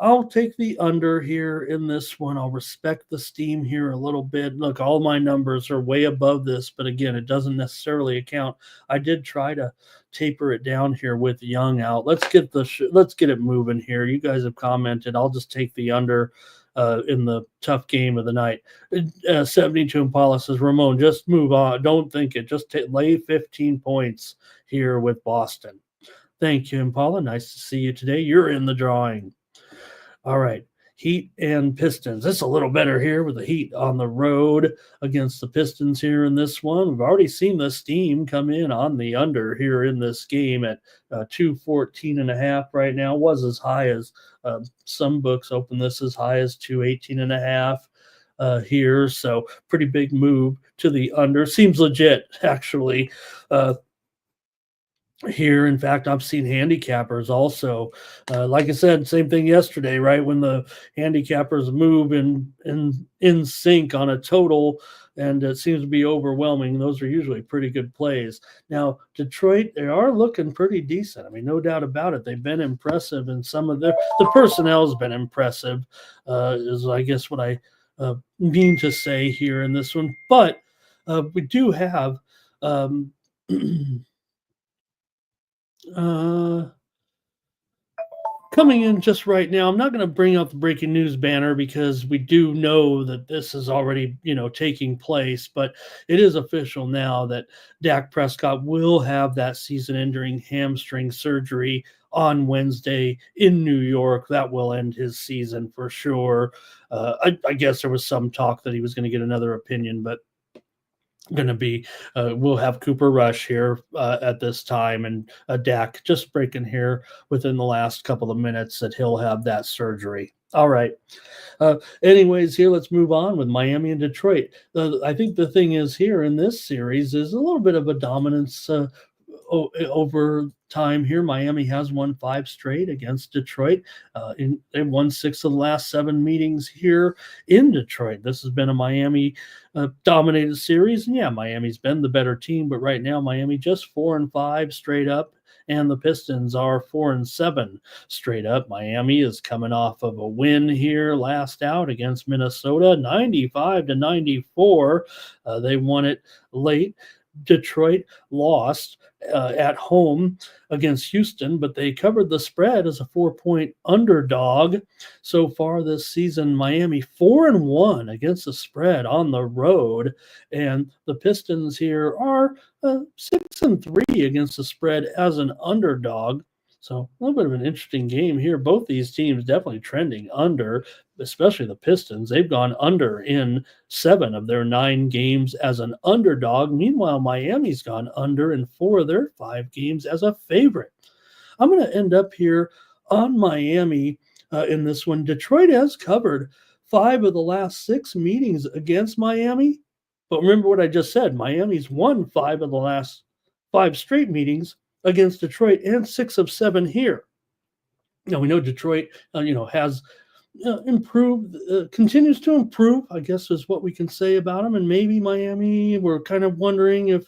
I'll take the under here in this one. I'll respect the steam here a little bit. Look, all my numbers are way above this, but again, it doesn't necessarily account. I did try to taper it down here with Young out. Let's get it moving here. You guys have commented. I'll just take the under in the tough game of the night. 72 Impala says, Ramon, just move on. Don't think it. Just lay 15 points here with Boston. Thank you, Impala. Nice to see you today. You're in the drawing. All right. Heat and Pistons. This is a little better here with the Heat on the road against the Pistons here in this one. We've already seen the steam come in on the under here in this game at 214.5 right now. Was as high as some books open this as high as 218.5 here. So pretty big move to the under. Seems legit, actually. Here, in fact, I've seen handicappers also. Like I said, same thing yesterday, right? When the handicappers move in sync on a total, and it seems to be overwhelming. Those are usually pretty good plays. Now, Detroit, they are looking pretty decent. I mean, no doubt about it. They've been impressive, and some of the personnel has been impressive. Is I guess what I mean to say here in this one. But we do have. Coming in just right now, I'm not going to bring up the breaking news banner because we do know that this is already, taking place, but it is official now that Dak Prescott will have that season-ending hamstring surgery on Wednesday in New York. That will end his season for sure. I guess there was some talk that he was going to get another opinion, but going to be we'll have Cooper Rush here at this time, and Dak just breaking here within the last couple of minutes that he'll have that surgery. All right. Anyways, here let's move on with Miami and Detroit. I think the thing is here in this series is a little bit of a dominance over time here. Miami has won 5 straight against Detroit. They've won 6 of the last 7 meetings here in Detroit. This has been a Miami dominated series, and yeah, Miami's been the better team, but right now Miami just 4-5 straight up, and the Pistons are 4-7 straight up. Miami is coming off of a win here last out against Minnesota, 95-94. They won it late. Detroit lost at home against Houston, but they covered the spread as a 4-point underdog so far this season. Miami 4-1 against the spread on the road, and the Pistons here are 6-3 against the spread as an underdog. So a little bit of an interesting game here. Both these teams definitely trending under, especially the Pistons. They've gone under in 7 of their 9 games as an underdog. Meanwhile, Miami's gone under in 4 of their 5 games as a favorite. I'm going to end up here on Miami in this one. Detroit has covered 5 of the last 6 meetings against Miami. But remember what I just said. Miami's won 5 of the last 5 straight meetings against Detroit, and 6 of 7 here. Now we know Detroit, has improved, continues to improve, I guess is what we can say about him. And maybe Miami, we're kind of wondering if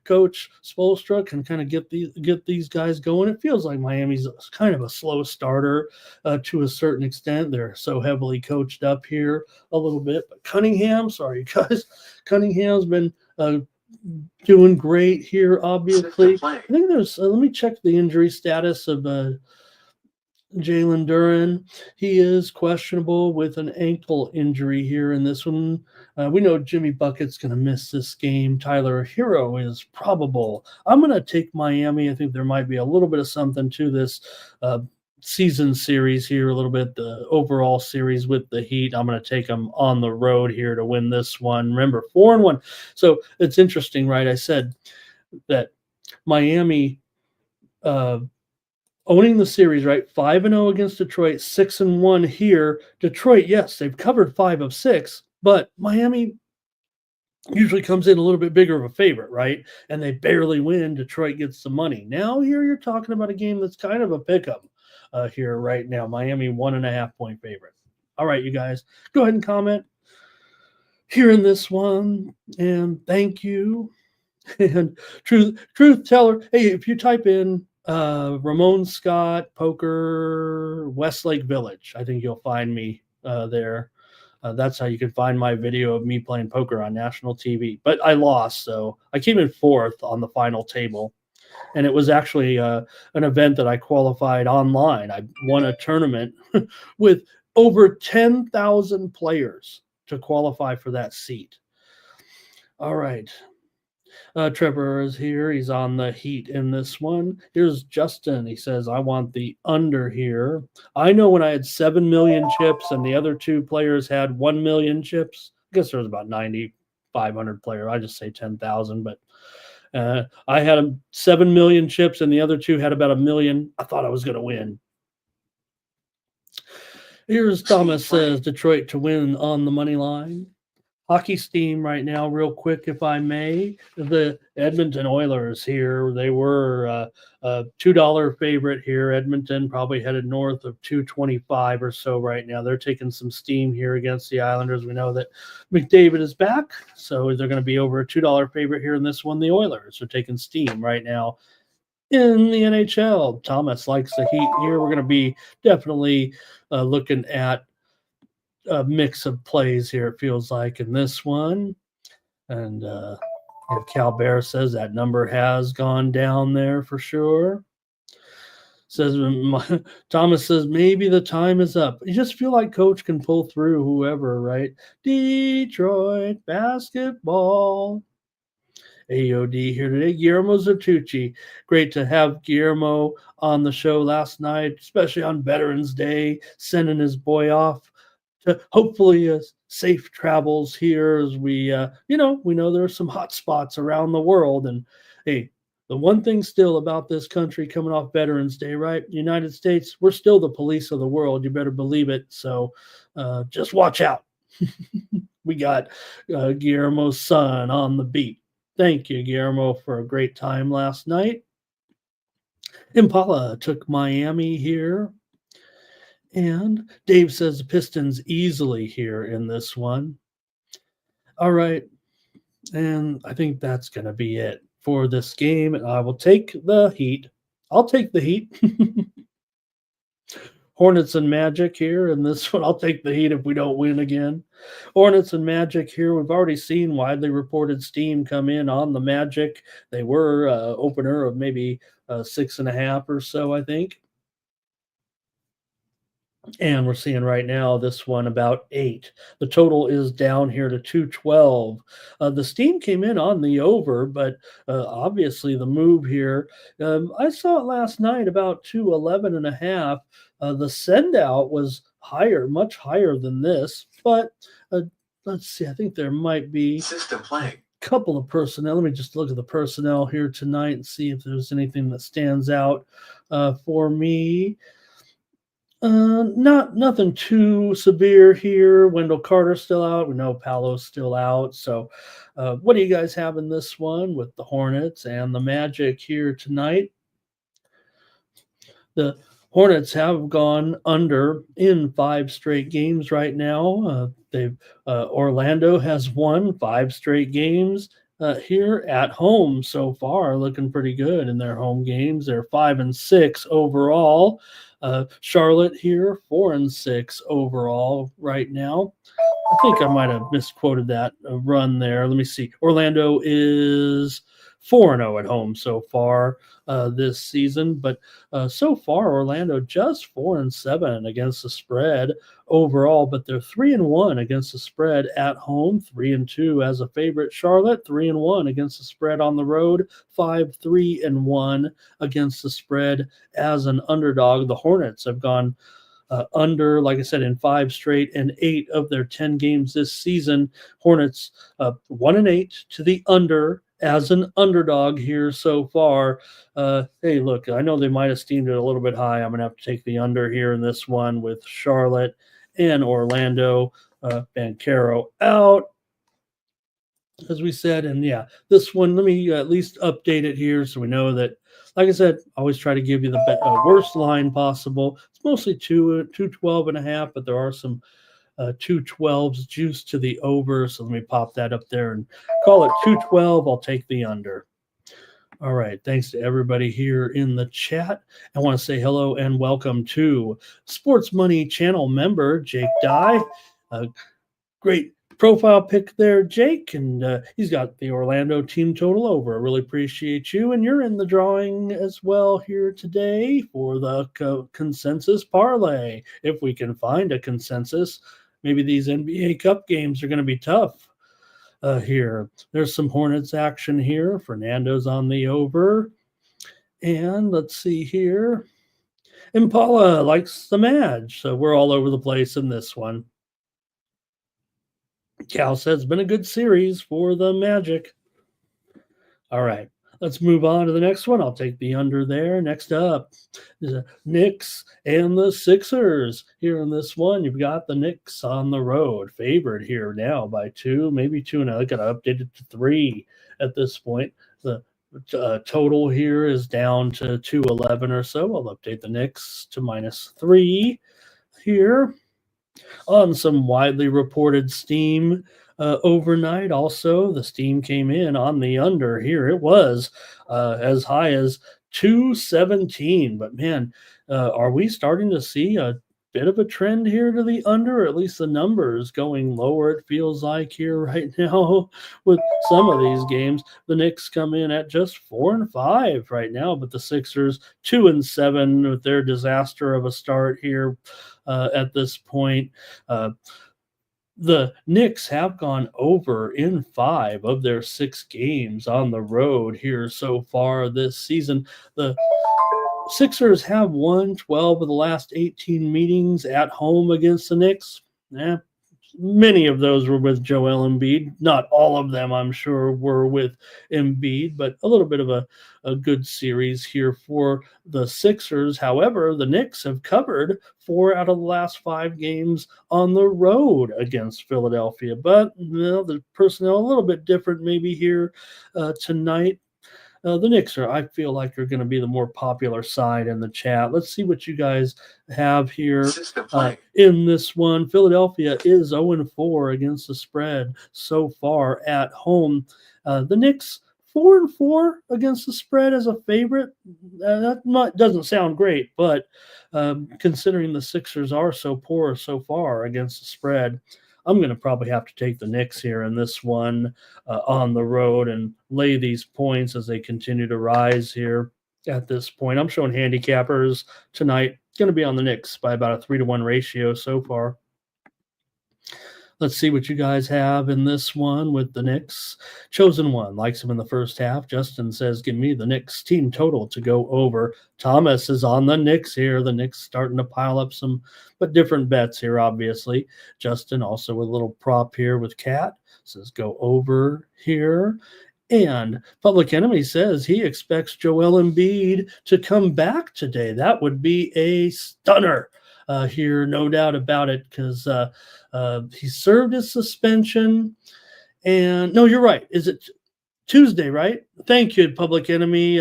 Coach Spoelstra can kind of get these guys going. It feels like Miami's kind of a slow starter to a certain extent. They're so heavily coached up here a little bit. But Cunningham, sorry guys, Cunningham's been doing great here, obviously. I think there's, let me check the injury status of Jalen Duren. He is questionable with an ankle injury here in this one. We know Jimmy Bucket's going to miss this game. Tyler Hero is probable. I'm going to take Miami. I think there might be a little bit of something to this season series here, a little bit, the overall series with the Heat. I'm going to take them on the road here to win this one. Remember, 4-1. So it's interesting, right? I said that Miami owning the series, right? 5-0 against Detroit, 6-1 here. Detroit, yes, they've covered 5 of 6, but Miami usually comes in a little bit bigger of a favorite, right? And they barely win. Detroit gets the money. Now here you're talking about a game that's kind of a pickup here right now. Miami 1.5 point favorite. All right, you guys, go ahead and comment here in this one, and thank you. And truth teller, hey, if you type in Ramon Scott Poker Westlake Village, I think you'll find me there. That's how you can find my video of me playing poker on national TV. But I lost, so I came in 4th on the final table. And it was actually an event that I qualified online. I won a tournament with over 10,000 players to qualify for that seat. All right. Trevor is here. He's on the Heat in this one. Here's Justin. He says, I want the under here. I know when I had 7 million chips and the other 2 players had 1 million chips, I guess there was about 9,500 players. I just say 10,000, but I had 7 million chips and the other 2 had about 1 million. I thought I was going to win. Here's Thomas says Detroit to win on the money line. Hockey Steam right now, real quick, if I may. The Edmonton Oilers here, they were a $2 favorite here. Edmonton probably headed north of 225 or so right now. They're taking some steam here against the Islanders. We know that McDavid is back, so they're going to be over a $2 favorite here in this one. The Oilers are taking steam right now in the NHL. Thomas likes the Heat here. We're going to be definitely looking at a mix of plays here, it feels like, in this one. And if Cal Bear says that number has gone down there for sure. Says Thomas says maybe the time is up. You just feel like Coach can pull through whoever, right? Detroit basketball. AOD here today. Guillermo Zertucci. Great to have Guillermo on the show last night, especially on Veterans Day, sending his boy off to hopefully safe travels here as we know there are some hot spots around the world. And hey, the one thing still about this country coming off Veterans Day, right? United States, we're still the police of the world. You better believe it. So just watch out. We got Guillermo's son on the beat. Thank you, Guillermo, for a great time last night. Impala took Miami here. And Dave says the Pistons easily here in this one. All right. And I think that's going to be it for this game. And I will take the Heat. I'll take the Heat. Hornets and Magic here in this one. I'll take the Heat if we don't win again. Hornets and Magic here. We've already seen widely reported steam come in on the Magic. They were opener of maybe 6.5 or so, I think. And we're seeing right now this one about 8. The total is down here to 212. The steam came in on the over, but obviously the move here, I saw it last night about 211.5. The send out was higher, much higher than this, but let's see. I think there might be system playing. Couple of personnel. Let me just look at the personnel here tonight and see if there's anything that stands out for me. Nothing too severe here. Wendell Carter's still out. We know Paolo's still out. So what do you guys have in this one with the Hornets and the Magic here tonight? The Hornets have gone under in 5 straight games right now. Orlando has won 5 straight games here at home so far, looking pretty good in their home games. They're 5-6 overall. Charlotte here 4-6 overall right now. I think I might have misquoted that run there. Let me see. Orlando is 4-0 at home so far this season, but so far Orlando just 4-7 against the spread overall, but they're 3-1 against the spread at home, 3-2 as a favorite. Charlotte 3-1 against the spread on the road, 5-3-1 against the spread as an underdog. The Hornets have gone under, like I said, in 5 straight and 8 of their 10 games this season. Hornets 1-8 to the under as an underdog here so far. Hey, look, I know they might have steamed it a little bit high. I'm going to have to take the under here in this one with Charlotte and Orlando. Banchero out, as we said. And yeah, this one, let me at least update it here so we know that, like I said, always try to give you the worst line possible. It's mostly 212.5, but there are some 212s juice to the over. So let me pop that up there and call it 212. I'll take the under. All right. Thanks to everybody here in the chat. I want to say hello and welcome to Sports Money Channel member Jake Dye. Great profile pick there, Jake, and he's got the Orlando team total over. I really appreciate you, and you're in the drawing as well here today for the consensus parlay. If we can find a consensus, maybe these NBA Cup games are going to be tough here. There's some Hornets action here. Fernando's on the over, and let's see here. Impala likes the Madge, so we're all over the place in this one. Cal says it's been a good series for the Magic. All right, let's move on to the next one. I'll take the under there. Next up, the Knicks and the Sixers. Here in this one, you've got the Knicks on the road, favored here now by 2, maybe 2.5. I got to update it to 3 at this point. The total here is down to 211 or so. I'll update the Knicks to -3 here. On some widely reported steam overnight. Also, the steam came in on the under here. It was as high as 217. But man, are we starting to see a bit of a trend here to the under? Or at least the numbers going lower, it feels like here right now with some of these games. The Knicks come in at just 4-5 right now, but the Sixers 2-7 with their disaster of a start here at this point. The Knicks have gone over in 5 of their 6 games on the road here so far this season. The Sixers have won 12 of the last 18 meetings at home against the Knicks. Many of those were with Joel Embiid. Not all of them, I'm sure, were with Embiid, but a little bit of a good series here for the Sixers. However, the Knicks have covered 4 out of the last 5 games on the road against Philadelphia. But the personnel a little bit different maybe here tonight. The Knicks I feel like, are going to be the more popular side in the chat. Let's see what you guys have here in this one. Philadelphia is 0-4 against the spread so far at home. The Knicks 4-4 against the spread as a favorite. That doesn't sound great, but considering the Sixers are so poor so far against the spread, I'm going to probably have to take the Knicks here in this one on the road and lay these points as they continue to rise here at this point. I'm showing handicappers tonight. Going to be on the Knicks by about a 3-to-1 ratio so far. Let's see what you guys have in this one with the Knicks. Chosen one likes him in the first half. Justin says, give me the Knicks team total to go over. Thomas is on the Knicks here. The Knicks starting to pile up some, but different bets here, obviously. Justin also with a little prop here with Cat. Says go over here. And Public Enemy says he expects Joel Embiid to come back today. That would be a stunner. Here, no doubt about it, because he served his suspension. And no, you're right. Is it Tuesday, right? Thank you, Public Enemy.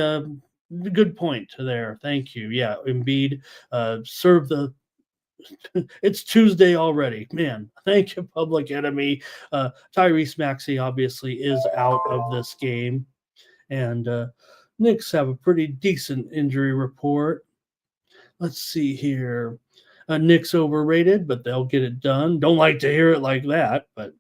Good point there. Thank you. Yeah, Embiid serve the. It's Tuesday already, man. Thank you, Public Enemy. Tyrese Maxey obviously is out of this game, and Knicks have a pretty decent injury report. Let's see here. Knicks overrated, but they'll get it done. Don't like to hear it like that, but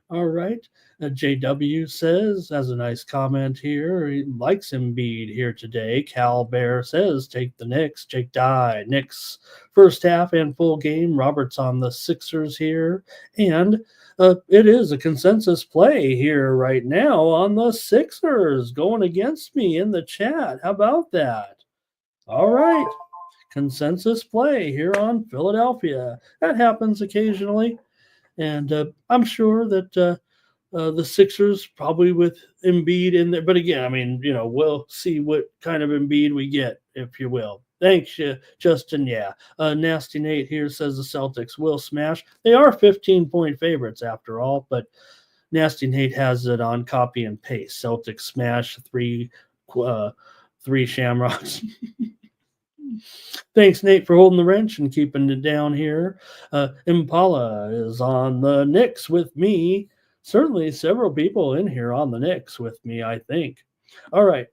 all right. JW says, has a nice comment here. He likes Embiid here today. Cal Bear says, take the Knicks. Jake Dye, Knicks first half and full game. Robert's on the Sixers here. And it is a consensus play here right now on the Sixers going against me in the chat. How about that? All right. Consensus play here on Philadelphia. That happens occasionally. And I'm sure that the Sixers probably with Embiid in there. But again, I mean, we'll see what kind of Embiid we get, if you will. Thanks, Justin. Yeah. Nasty Nate here says the Celtics will smash. They are 15-point favorites after all, but Nasty Nate has it on copy and paste. Celtics smash three Shamrocks. Thanks, Nate, for holding the wrench and keeping it down here. Impala is on the Knicks with me. Certainly several people in here on the Knicks with me, I think. All right.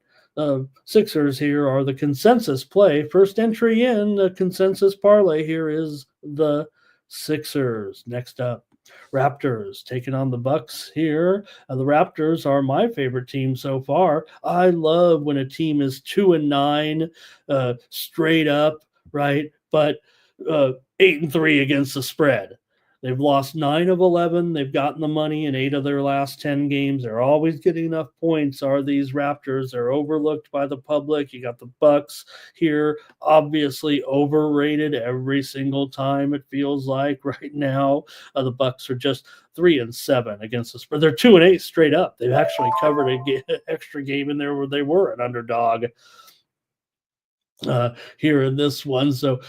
Sixers here are the consensus play. First entry in the consensus parlay here is the Sixers. Next up, Raptors taking on the Bucks here. The Raptors are my favorite team so far. I love when a team is 2-9 straight up, right? But 8-3 against the spread. They've lost 9 of 11. They've gotten the money in 8 of their last 10 games. They're always getting enough points, are these Raptors. They're overlooked by the public. You got the Bucks here, obviously overrated every single time, it feels like right now. The Bucks are just 3-7 against the spread. They're 2-8 straight up. They've actually covered an extra game in there where they were an underdog here in this one. So,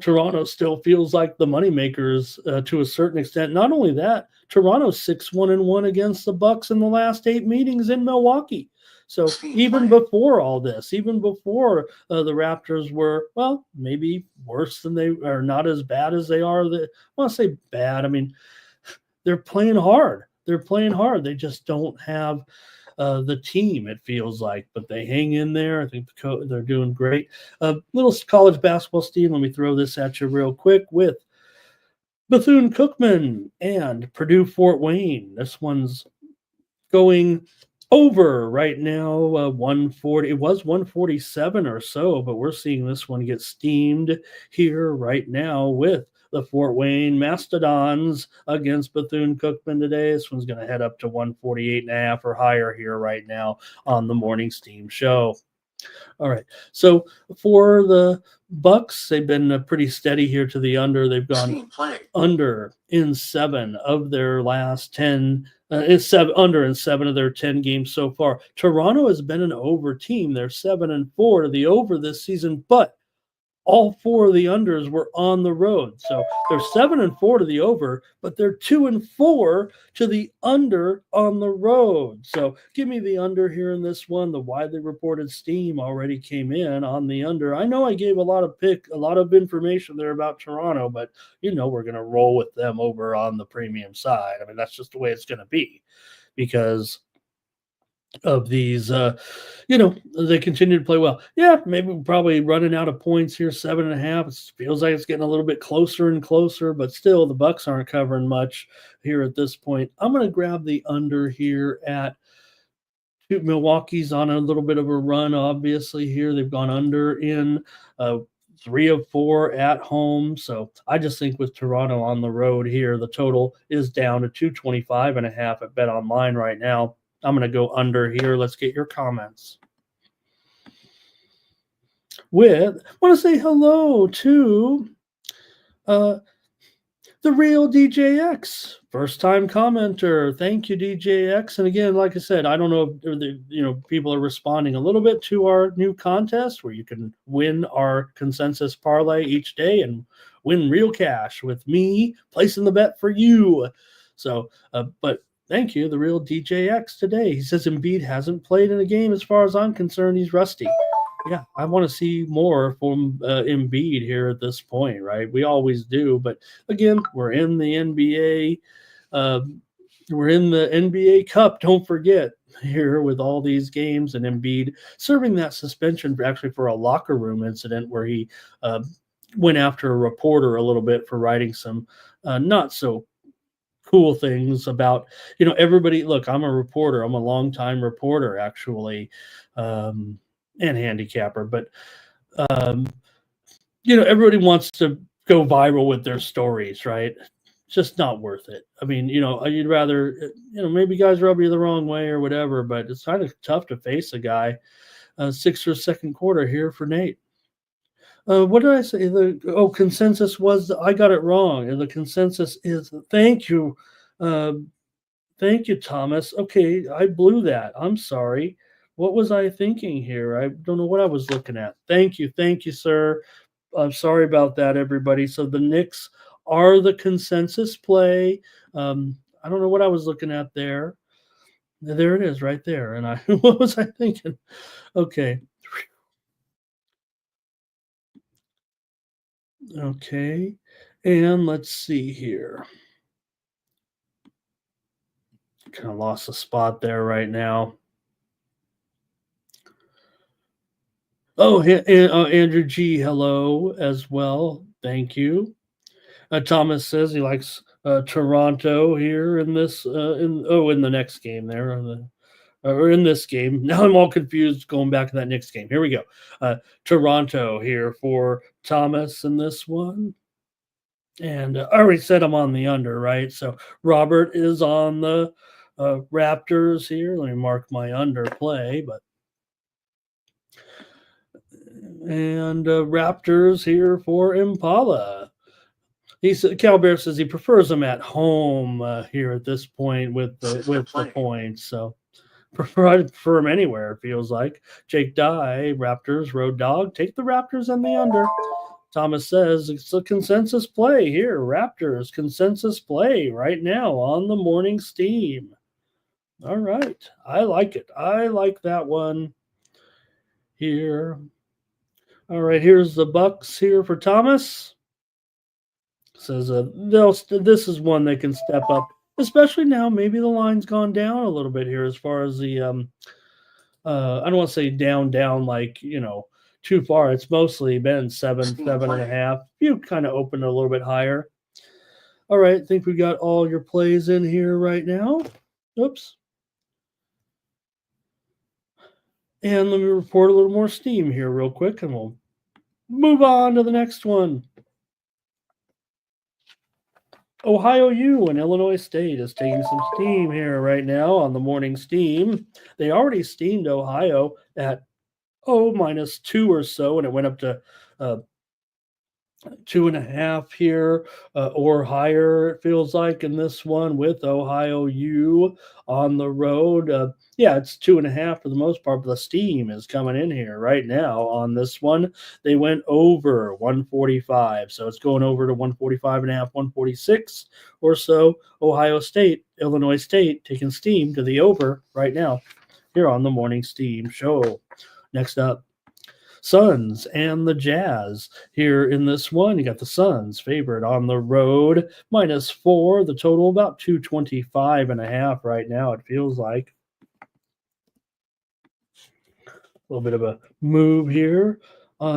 Toronto still feels like the moneymakers to a certain extent. Not only that, Toronto's 6-1-1 against the Bucks in the last 8 meetings in Milwaukee. So even before all this, even before the Raptors were, well, maybe worse than they are, not as bad as they are. I want to say bad. I mean, they're playing hard. They're playing hard. They just don't have the team, it feels like, but they hang in there. I think they're doing great. Little college basketball, Steve. Let me throw this at you real quick with Bethune-Cookman and Purdue-Fort Wayne. This one's going over right now, 140. It was 147 or so, but we're seeing this one get steamed here right now with the Fort Wayne Mastodons against Bethune-Cookman today. This one's going to head up to 148.5 or higher here right now on the Morning Steam Show. All right. So for the Bucks, they've been pretty steady here to the under. They've gone under in 7 of their last 10. It's under in 7 of their 10 games so far. Toronto has been an over team. They're 7-4 to the over this season, but all 4 of the unders were on the road. So they're 7-4 to the over, but they're 2-4 to the under on the road. So give me the under here in this one. The widely reported steam already came in on the under. I know I gave a lot of information there about Toronto, but we're going to roll with them over on the premium side. I mean, that's just the way it's going to be because of these, they continue to play well. Yeah, maybe we're probably running out of points here, 7.5. It feels like it's getting a little bit closer and closer, but still the Bucks aren't covering much here at this point. I'm going to grab the under here at Milwaukee's on a little bit of a run, obviously, here. They've gone under in 3 of 4 at home. So I just think with Toronto on the road here, the total is down to 225.5 at Bet Online right now. I'm going to go under here. Let's get your comments. I want to say hello to the real DJX, first-time commenter. Thank you, DJX. And again, like I said, I don't know if people are responding a little bit to our new contest where you can win our consensus parlay each day and win real cash with me placing the bet for you. So, but Thank you, the real DJX today. He says Embiid hasn't played in a game as far as I'm concerned. He's rusty. Yeah, I want to see more from Embiid here at this point, right? We always do. But again, we're in the NBA. We're in the NBA Cup, don't forget, here with all these games, and Embiid serving that suspension actually for a locker room incident where he went after a reporter a little bit for writing some not so cool things about, everybody. Look, I'm a reporter. I'm a longtime reporter, actually, and handicapper. But, um, everybody wants to go viral with their stories, right? Just not worth it. I mean, you'd rather, maybe guys rub you the wrong way or whatever, but it's kind of tough to face a guy. Sixers second quarter here for Nate. What did I say? Consensus was, I got it wrong. And the consensus is, thank you. Thank you, Thomas. Okay, I blew that. I'm sorry. What was I thinking here? I don't know what I was looking at. Thank you, sir. I'm sorry about that, everybody. So the Knicks are the consensus play. I don't know what I was looking at there. There it is, right there. And what was I thinking? Okay. Okay. And let's see here. Kind of lost a spot there right now. Oh, Andrew G, hello as well. Thank you. Thomas says he likes Toronto here in this in the next game there, or in this game. Now I'm all confused going back to that Knicks game. Here we go. Toronto here for Thomas in this one. And I already said I'm on the under, right? So Robert is on the Raptors here. Let me mark my under play, and Raptors here for Impala. Cal Bear says he prefers them at home here at this point with the points. So I prefer them anywhere, it feels like. Jake Dye, Raptors, Road Dog. Take the Raptors and the under. Thomas says it's a consensus play here. Raptors, consensus play right now on the morning steam. All right. I like it. I like that one here. All right. Here's the Bucks here for Thomas. Says this is one they can step up, especially now. Maybe the line's gone down a little bit here as far as the I don't want to say down like too far. It's mostly been 7.5. You kind of opened a little bit higher. All right, I think we got all your plays in here right now. Oops. And let me report a little more steam here real quick, and we'll move on to the next one. Ohio U and Illinois State is taking some steam here right now on the morning steam. They already steamed Ohio at -2 or so, and it went up to 2.5 here or higher, it feels like, in this one with Ohio U on the road. Yeah, it's 2.5 for the most part, but the steam is coming in here right now on this one. They went over 145, so it's going over to 145.5, 146 or so. Ohio State, Illinois State taking steam to the over right now here on the morning steam show. Next up, Suns and the Jazz here in this one. You got the Suns favorite on the road, -4. The total about 225.5 right now, it feels like. A little bit of a move here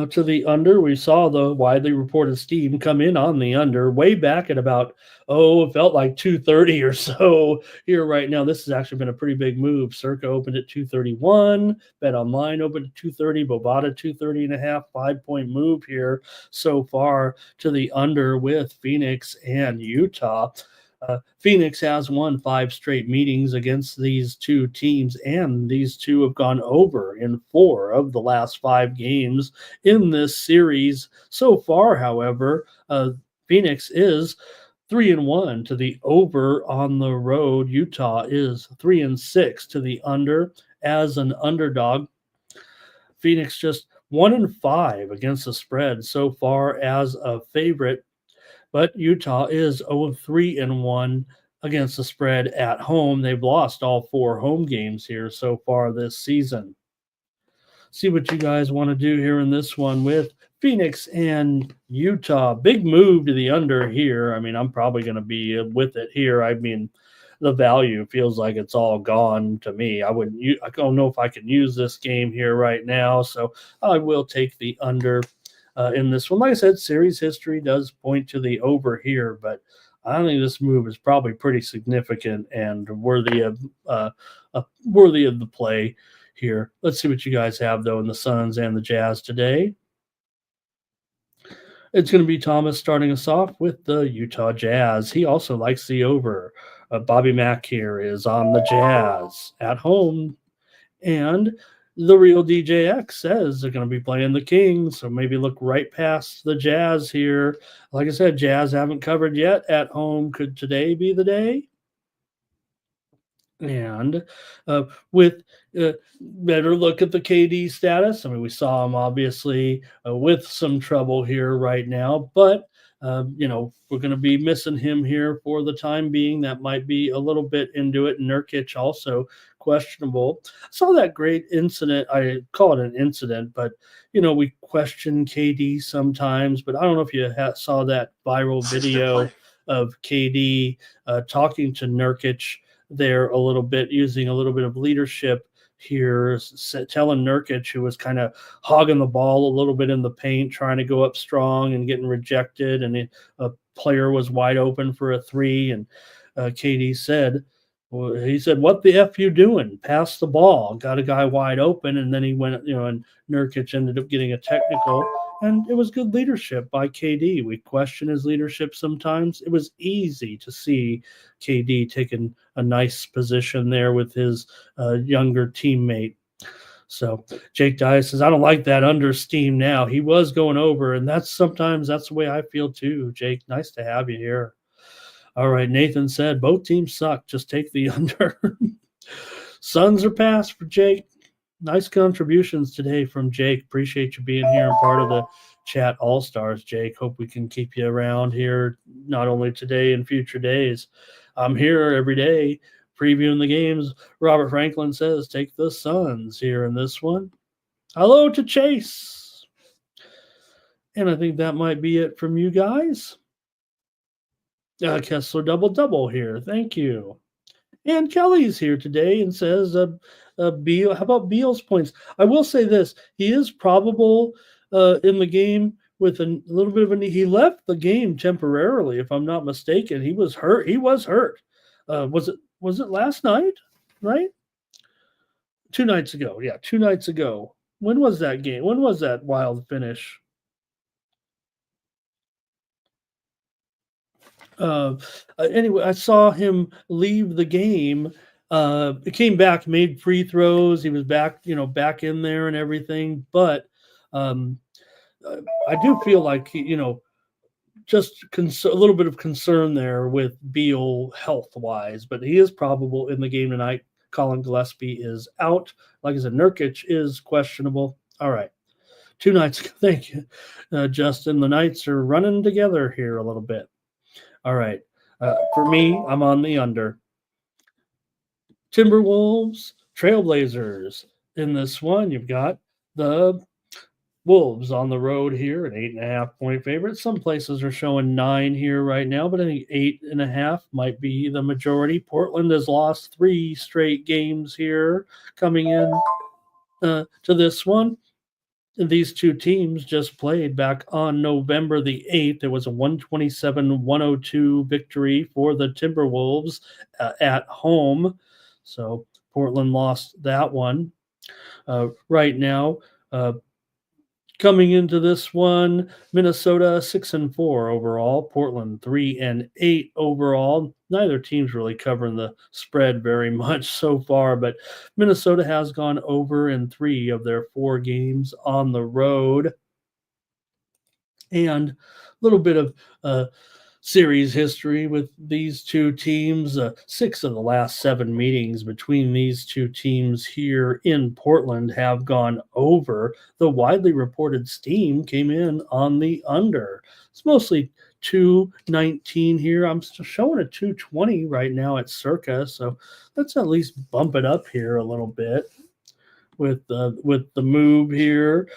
to the under. We saw the widely reported steam come in on the under way back at about, it felt like 230 or so here right now. This has actually been a pretty big move. Circa opened at 231. Bet Online opened at 230. Bovada 230.5. 5-point move here so far to the under with Phoenix and Utah. Phoenix has won 5 straight meetings against these two teams, and these two have gone over in 4 of the last 5 games in this series. So far, however, Phoenix is 3-1 to the over on the road. Utah is 3-6 to the under as an underdog. Phoenix just 1-5 against the spread so far as a favorite. But Utah is 0-3-1 against the spread at home. They've lost all 4 home games here so far this season. See what you guys want to do here in this one with Phoenix and Utah. Big move to the under here. I mean, I'm probably going to be with it here. I mean, the value feels like it's all gone to me. I don't know if I can use this game here right now, so I will take the under in this one. Like I said, series history does point to the over here, but I think this move is probably pretty significant and worthy of the play here. Let's see what you guys have, though, in the Suns and the Jazz today. It's going to be Thomas starting us off with the Utah Jazz. He also likes the over. Bobby Mack here is on the Jazz at home. And the real DJX says they're going to be playing the Kings, so maybe look right past the Jazz here. Like I said, Jazz haven't covered yet at home. Could today be the day? And with better look at the KD status. I mean, we saw him obviously with some trouble here right now, but we're going to be missing him here for the time being. That might be a little bit into it. Nurkic also questionable. I saw that great incident. I call it an incident, but we question KD sometimes. But I don't know if you saw that viral video of KD talking to Nurkic there a little bit, using a little bit of leadership here, telling Nurkic, who was kind of hogging the ball a little bit in the paint, trying to go up strong and getting rejected, and a player was wide open for a 3, and KD said, "What the F you doing? Pass the ball." Got a guy wide open, and then he went, and Nurkic ended up getting a technical. And it was good leadership by KD. We question his leadership sometimes. It was easy to see KD taking a nice position there with his younger teammate. So Jake Dye says, I don't like that under steam now. He was going over, and that's the way I feel too. Jake, nice to have you here. All right, Nathan said, both teams suck. Just take the under. Suns are passed for Jake. Nice contributions today from Jake. Appreciate you being here and part of the chat all-stars, Jake. Hope we can keep you around here, not only today and future days. I'm here every day previewing the games. Robert Franklin says, take the Suns here in this one. Hello to Chase. And I think that might be it from you guys. Kessler double-double here. Thank you. And Kelly's here today and says, Beal, how about Beal's points? I will say this. He is probable in the game with a little bit of a knee. He left the game temporarily, if I'm not mistaken. He was hurt. Was it last night, right? 2 nights ago. Yeah, 2 nights ago. When was that game? When was that wild finish? Anyway, I saw him leave the game. He came back, made free throws. He was back, back in there and everything. But I do feel like just a little bit of concern there with Beal health-wise. But he is probable in the game tonight. Colin Gillespie is out. Like I said, Nurkic is questionable. All right. 2 nights ago. Thank you, Justin. The Knights are running together here a little bit. All right. For me, I'm on the under. Timberwolves, Trailblazers. In this one, you've got the Wolves on the road here, an 8.5-point favorite. Some places are showing 9 here right now, but I think 8.5 might be the majority. Portland has lost 3 straight games here coming in to this one. These 2 teams just played back on November the 8th. It was a 127-102 victory for the Timberwolves at home. So Portland lost that one. Right now, coming into this one, Minnesota 6-4 overall, Portland 3-8 overall. Neither team's really covering the spread very much so far, but Minnesota has gone over in 3 of their 4 games on the road. And a little bit of series history with these 2 teams. 6 of the last 7 meetings between these 2 teams here in Portland have gone over. The widely reported steam came in on the under. It's mostly 219 here. I'm still showing a 220 right now at Circa, so let's at least bump it up here a little bit with the move here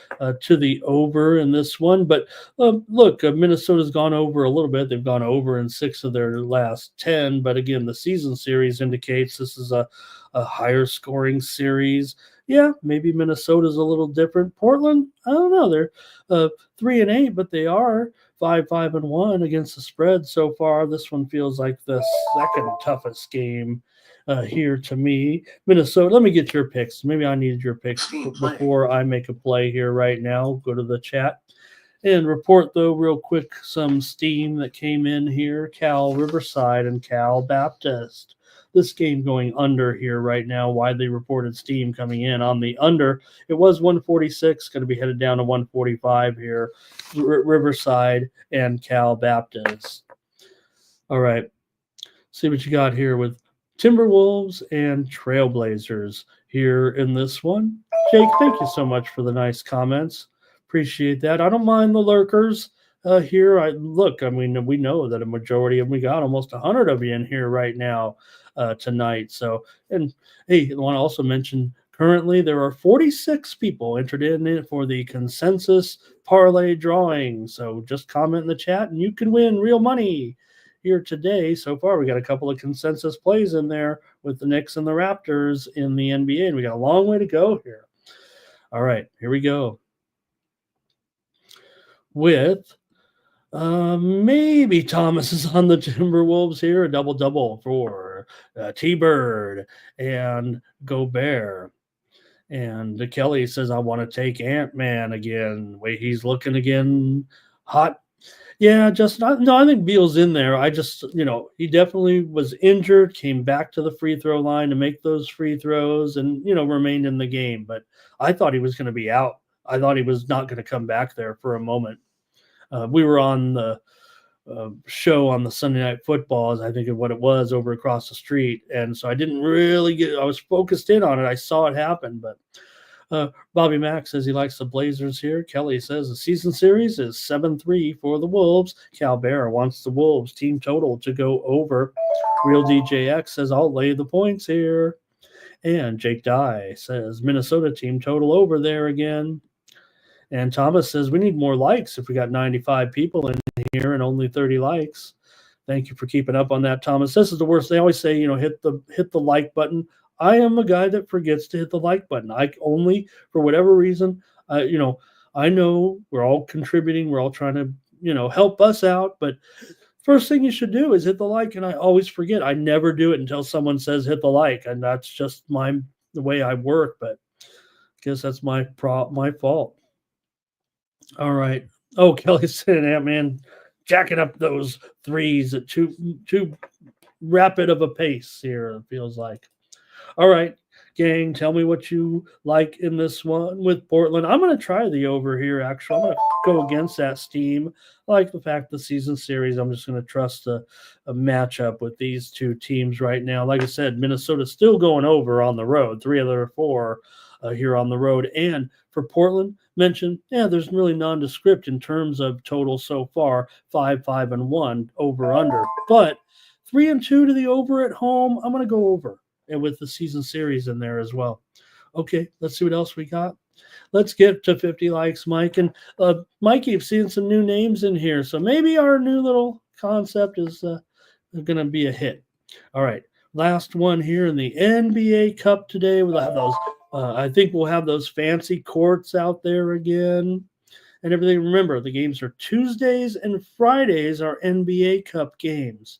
to the over in this one. But look, Minnesota's gone over a little bit. They've gone over in 6 of their last 10. But again, the season series indicates this is a higher scoring series. Yeah, maybe Minnesota's a little different. Portland, I don't know. They're 3-8, but they are 5-1 against the spread so far. This one feels like the second toughest game here to me. Minnesota, let me get your picks. Maybe I needed your picks before I make a play here right now. Go to the chat and report, though, real quick, some steam that came in here. Cal Riverside and Cal Baptist. This game going under here right now. Widely reported steam coming in on the under. It was 146, going to be headed down to 145 here. Riverside and Cal Baptist. All right. See what you got here with Timberwolves and Trailblazers here in this one. Jake, thank you so much for the nice comments. Appreciate that. I don't mind the lurkers here. I mean, we know that a majority of them, we got almost 100 of you in here right now tonight. So, and hey, I want to also mention currently there are 46 people entered in for the consensus parlay drawing. So just comment in the chat and you can win real money here today. So far, we got a couple of consensus plays in there with the Knicks and the Raptors in the NBA, and we got a long way to go here. All right, here we go. With maybe Thomas is on the Timberwolves here, a double-double for T-Bird and Gobert. And Kelly says, I want to take Ant-Man again. Wait, he's looking again hot. Yeah, Justin. I think Beal's in there. I just, he definitely was injured, came back to the free throw line to make those free throws and, remained in the game. But I thought he was going to be out. I thought he was not going to come back there for a moment. We were on the show on the Sunday Night Football, as I think of what it was, over across the street. And so I didn't really I was focused in on it. I saw it happen, but Bobby Mack says he likes the Blazers here. Kelly says the season series is 7-3 for the Wolves. Cal Bear wants the Wolves team total to go over. Real DJX says I'll lay the points here. And Jake Dye says Minnesota team total over there again. And Thomas says we need more likes if we got 95 people in here and only 30 likes. Thank you for keeping up on that, Thomas. This is the worst. They always say, hit the like button. I am a guy that forgets to hit the like button. I only, for whatever reason, I know we're all contributing. We're all trying to, help us out. But first thing you should do is hit the like. And I always forget. I never do it until someone says hit the like. And that's just the way I work. But I guess that's my fault. All right. Oh, Kelly said Ant-Man jacking up those threes at too rapid of a pace here, it feels like. All right, gang, tell me what you like in this one with Portland. I'm going to try the over here, actually. I'm going to go against that steam. I like the fact the season series, I'm just going to trust a matchup with these two teams right now. Like I said, Minnesota's still going over on the road, 3 of their 4 here on the road. And for Portland, mentioned, there's really nondescript in terms of total so far, 5-1 over under. But 3-2 to the over at home, I'm going to go over. And with the season series in there as well. Okay, let's see what else we got. Let's get to 50 likes, Mike. And Mikey, I've seen some new names in here. So maybe our new little concept is going to be a hit. All right, last one here in the NBA Cup today. We'll have those. I think we'll have those fancy courts out there again and everything. Remember, the games are Tuesdays and Fridays are NBA Cup games.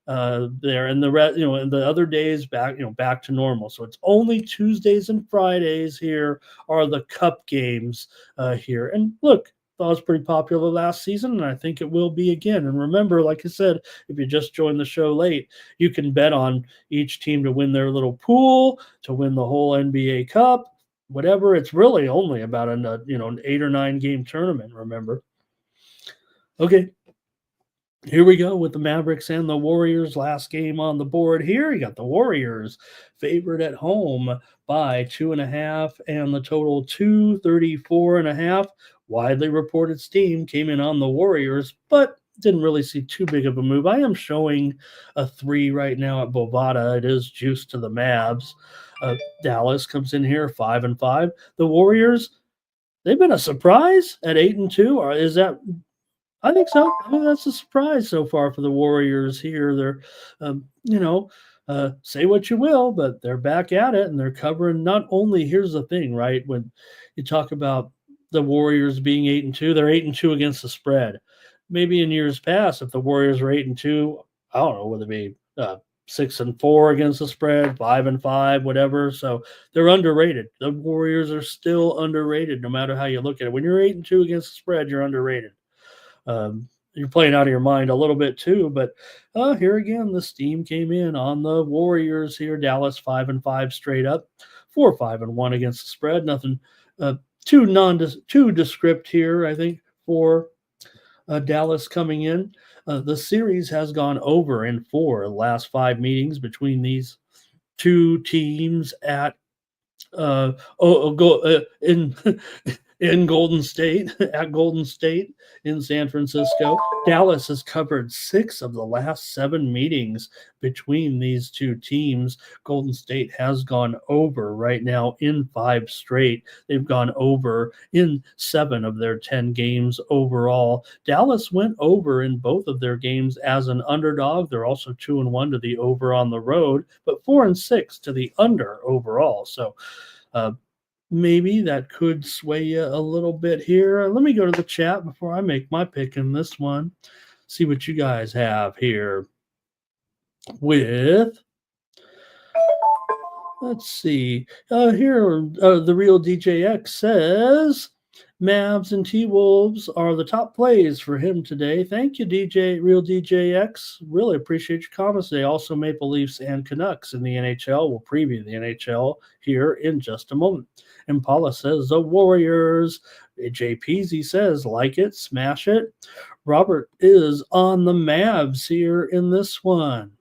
There and and the other days back to normal. So it's only Tuesdays and Fridays here are the cup games here. And look, that was pretty popular last season, and I think it will be again. And remember, like I said, if you just joined the show late, you can bet on each team to win their little pool, to win the whole NBA Cup, whatever. It's really only about an 8 or 9 game tournament. Remember. Okay. Here we go with the Mavericks and the Warriors. Last game on the board here. You got the Warriors favored at home by 2.5 and the total 234.5. Widely reported steam came in on the Warriors, but didn't really see too big of a move. I am showing a 3 right now at Bovada. It is juice to the Mavs. Dallas comes in here 5-5. The Warriors, they've been a surprise at 8-2. Or is that? I think so. I mean, that's a surprise so far for the Warriors here. They're, say what you will, but they're back at it and they're covering. Not only, here's the thing, right? When you talk about the Warriors being 8-2, they're 8-2 against the spread. Maybe in years past, if the Warriors were 8-2, I don't know, would it be 6-4 against the spread, 5-5, whatever. So they're underrated. The Warriors are still underrated, no matter how you look at it. When you're 8-2 against the spread, you're underrated. You're playing out of your mind a little bit too, but here again, the steam came in on the Warriors here. Dallas 5-5 straight up, 4-5-1 against the spread. Nothing too descript here, I think, for Dallas coming in. The series has gone over in 4 the last 5 meetings between these two teams at in Golden State, at Golden State in San Francisco. Dallas has covered 6 of the last 7 meetings between these two teams. Golden State has gone over right now in 5 straight. They've gone over in 7 of their 10 games overall. Dallas went over in both of their games as an underdog. They're also 2-1 to the over on the road, but 4-6 to the under overall. So, maybe that could sway you a little bit here. Let me go to the chat before I make my pick in this one. See what you guys have here with, let's see. Here, the real DJX says, Mavs and T-Wolves are the top plays for him today. Thank you, Real DJX. Really appreciate your comments today. Also, Maple Leafs and Canucks in the NHL. We'll preview the NHL here in just a moment. And Paula says, the Warriors. JPZ says, like it, smash it. Robert is on the Mavs here in this one.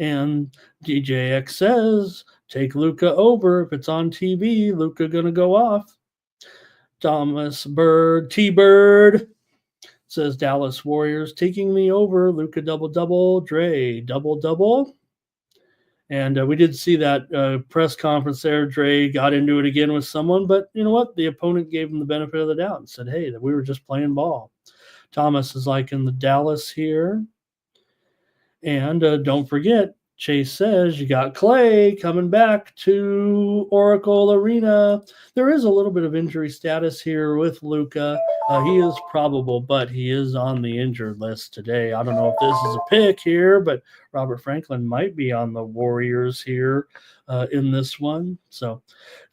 And DJX says, take Luka over. If it's on TV, Luka going to go off. Thomas Bird, T-Bird says Dallas Warriors taking me over. Luka double-double, Dre double-double. And we did see that press conference there. Dre got into it again with someone, but you know what? The opponent gave him the benefit of the doubt and said, hey, that we were just playing ball. Thomas is liking the Dallas here. And don't forget, Chase says you got Clay coming back to Oracle Arena. There is a little bit of injury status here with Luka. He is probable, but he is on the injured list today. I don't know if this is a pick here, but Robert Franklin might be on the Warriors here in this one. So,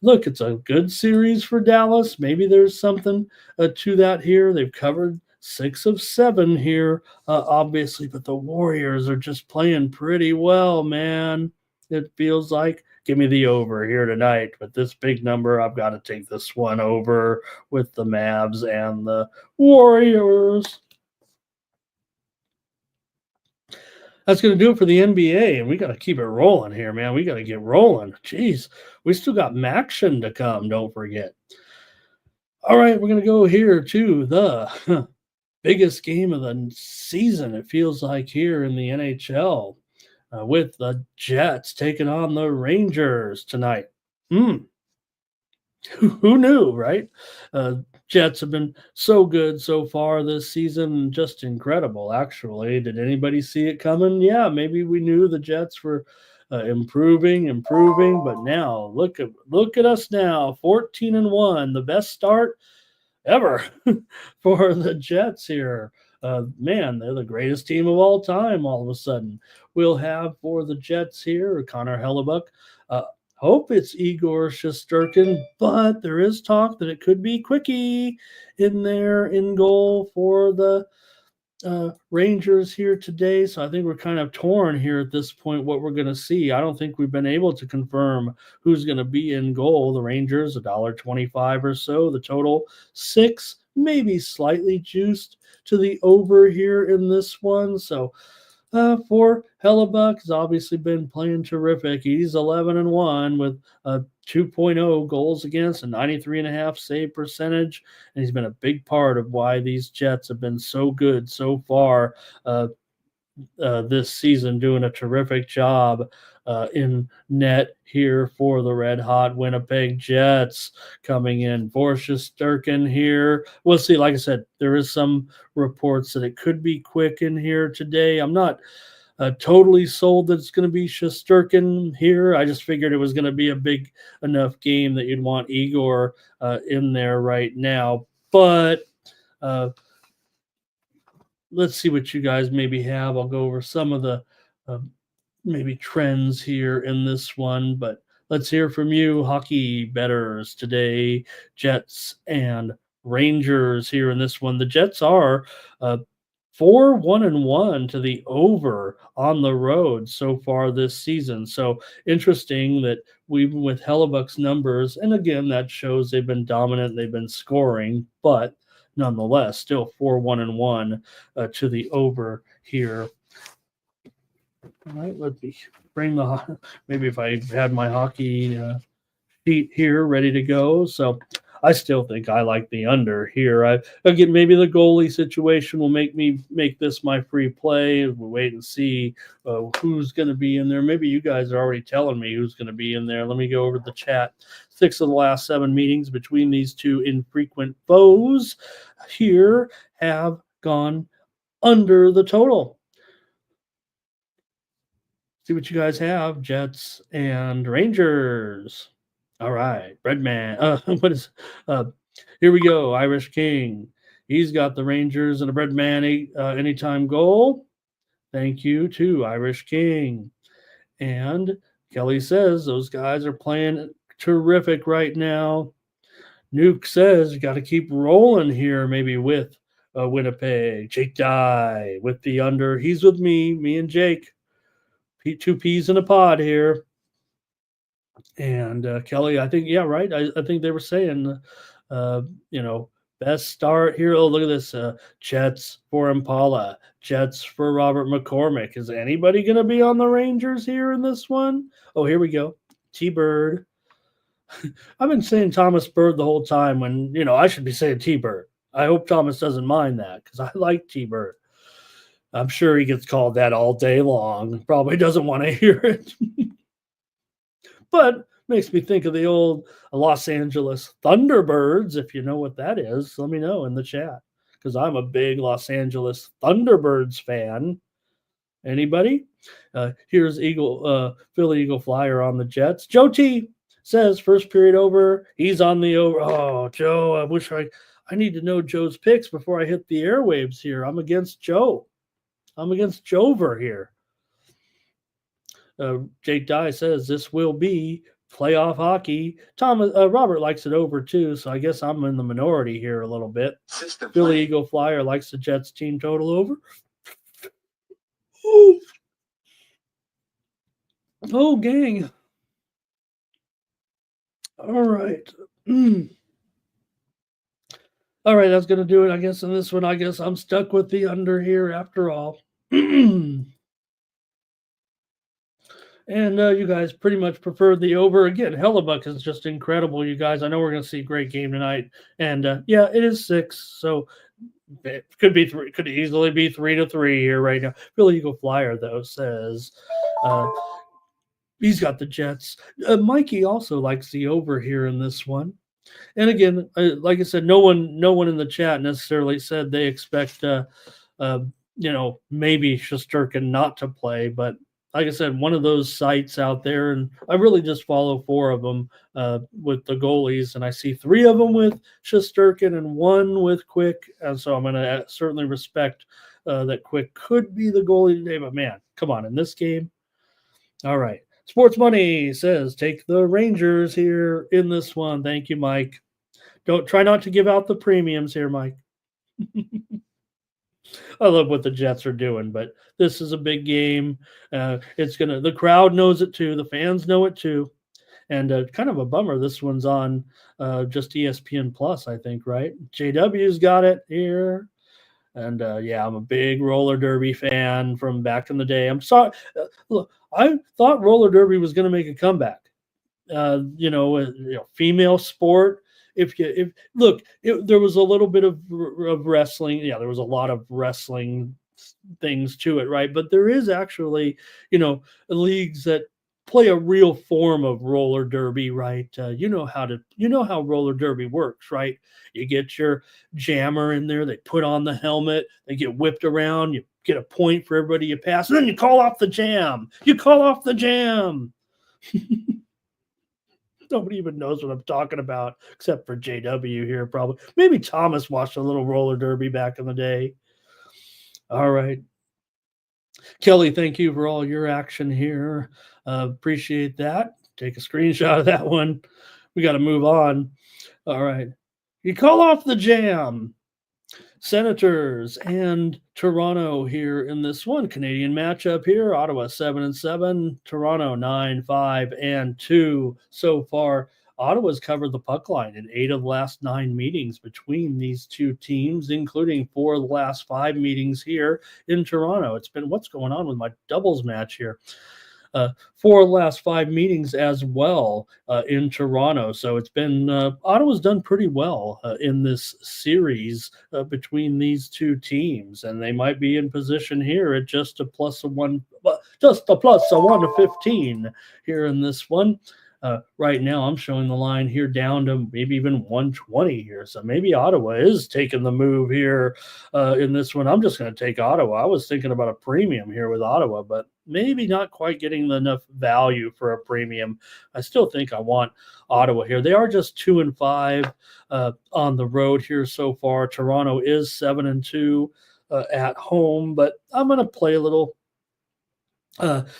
look, it's a good series for Dallas. Maybe there's something to that here. They've covered 6 of 7 here, obviously, but the Warriors are just playing pretty well, man. It feels like. Give me the over here tonight. With this big number, I've got to take this one over with the Mavs and the Warriors. That's going to do it for the NBA, and we got to keep it rolling here, man. We got to get rolling. Jeez, we still got Maction to come, don't forget. All right, we're going to go here to the biggest game of the season, it feels like, here in the NHL, with the Jets taking on the Rangers tonight. Who knew, right? Jets have been so good so far this season, just incredible, actually. Did anybody see it coming? Yeah, maybe we knew the Jets were improving, but now look at us now, 14-1, the best start ever for the Jets here. Man, they're the greatest team of all time all of a sudden. We'll have for the Jets here Connor Hellebuck. Hope it's Igor Shesterkin, but there is talk that it could be Quickie in there in goal for the Rangers here today. So I think we're kind of torn here at this point what we're going to see. I don't think we've been able to confirm who's going to be in goal. The Rangers, $1.25 or so. The total 6, maybe slightly juiced to the over here in this one. So for Hellebuck, has obviously been playing terrific. He's 11-1 with 2.0 goals against, a 93.5 save percentage, and he's been a big part of why these Jets have been so good so far this season, doing a terrific job in net here for the red hot Winnipeg Jets. Coming in for Shesterkin here. We'll see. Like I said, there is some reports that it could be Quick in here today. I'm not totally sold that it's going to be Shesterkin here. I just figured it was going to be a big enough game that you'd want Igor in there right now. But let's see what you guys maybe have. I'll go over some of the maybe trends here in this one, but let's hear from you, hockey bettors today. Jets and Rangers here in this one. The Jets are 4-1-1 to the over on the road so far this season. So interesting that even with Hellebuck's numbers, and again, that shows they've been dominant, they've been scoring, but nonetheless, still 4-1-1 to the over here. All right, let me bring maybe if I had my hockey sheet here ready to go. So I still think I like the under here. Again, maybe the goalie situation will make me make this my free play. We'll wait and see who's going to be in there. Maybe you guys are already telling me who's going to be in there. Let me go over the chat. 6 of the last 7 meetings between these two infrequent foes here have gone under the total. See what you guys have. Jets and Rangers. All right, Breadman. What is? Here we go. Irish King. He's got the Rangers and a Breadman anytime goal. Thank you to Irish King. And Kelly says those guys are playing terrific right now. Nuke says you got to keep rolling here, maybe with Winnipeg. Jake Dye with the under. He's with me and Jake. 2 peas in a pod here. And Kelly, I think, yeah, right. I think they were saying, best start here. Oh, look at this. Jets for Impala. Jets for Robert McCormick. Is anybody going to be on the Rangers here in this one? Oh, here we go. T-Bird. I've been saying Thomas Bird the whole time when, I should be saying T-Bird. I hope Thomas doesn't mind that because I like T-Bird. I'm sure he gets called that all day long. Probably doesn't want to hear it. But makes me think of the old Los Angeles Thunderbirds. If you know what that is, let me know in the chat because I'm a big Los Angeles Thunderbirds fan. Anybody? Here's Philly Eagle Flyer on the Jets. Joe T says first period over. He's on the over. Oh, Joe, I wish I need to know Joe's picks before I hit the airwaves here. I'm against Joe. I'm against Jover here. Jake Dye says this will be playoff hockey. Robert likes it over too, so I guess I'm in the minority here a little bit. Philly Eagle Flyer likes the Jets team total over. Oh, gang. All right. All right, that's going to do it, I guess, in this one. I guess I'm stuck with the under here after all. And you guys pretty much preferred the over. Again, Hellebuck is just incredible, you guys. I know we're going to see a great game tonight. And, yeah, it is 6. So it could be 3. Could easily be 3-3 here right now. Philly Eagle Flyer, though, says he's got the Jets. Mikey also likes the over here in this one. And again, like I said, no one in the chat necessarily said they expect, maybe Shesterkin not to play. But like I said, one of those sites out there, and I really just follow 4 of them with the goalies, and I see 3 of them with Shesterkin and 1 with Quick. And so I'm going to certainly respect that Quick could be the goalie today. But, man, come on, in this game. All right. Sports Money says take the Rangers here in this one. Thank you, Mike. Don't try not to give out the premiums here, Mike. I love what the Jets are doing, but this is a big game. The crowd knows it too. The fans know it too. And kind of a bummer. This one's on just ESPN Plus, I think, right? JW's got it here. And I'm a big roller derby fan from back in the day. I'm sorry. Look, I thought roller derby was going to make a comeback. female sport. If look, there was a little bit of wrestling. Yeah, there was a lot of wrestling things to it, right? But there is actually, leagues that play a real form of roller derby, right? You know how roller derby works, right? You get your jammer in there, they put on the helmet, they get whipped around, you get a point for everybody you pass, and then you call off the jam. You call off the jam. Nobody even knows what I'm talking about, except for JW here, probably. Maybe Thomas watched a little roller derby back in the day. All right. Kelly, thank you for all your action here. Appreciate that. Take a screenshot of that one. We got to move on. All right. You call off the jam. Senators and Toronto here in this one Canadian matchup here. Ottawa 7-7, Toronto 9-5-2 so far. Ottawa's covered the puck line in 8 of the last 9 meetings between these two teams, including 4 of the last 5 meetings here in Toronto. It's been what's going on with my doubles match here. 4 of the last 5 meetings as well in Toronto. So it's been Ottawa's done pretty well in this series between these two teams, and they might be in position here at just a plus of 1 to 15 here in this one. Right now, I'm showing the line here down to maybe even 120 here. So maybe Ottawa is taking the move here in this one. I'm just going to take Ottawa. I was thinking about a premium here with Ottawa, but maybe not quite getting enough value for a premium. I still think I want Ottawa here. They are just 2-5 on the road here so far. Toronto is 7-2 at home, but I'm going to play a little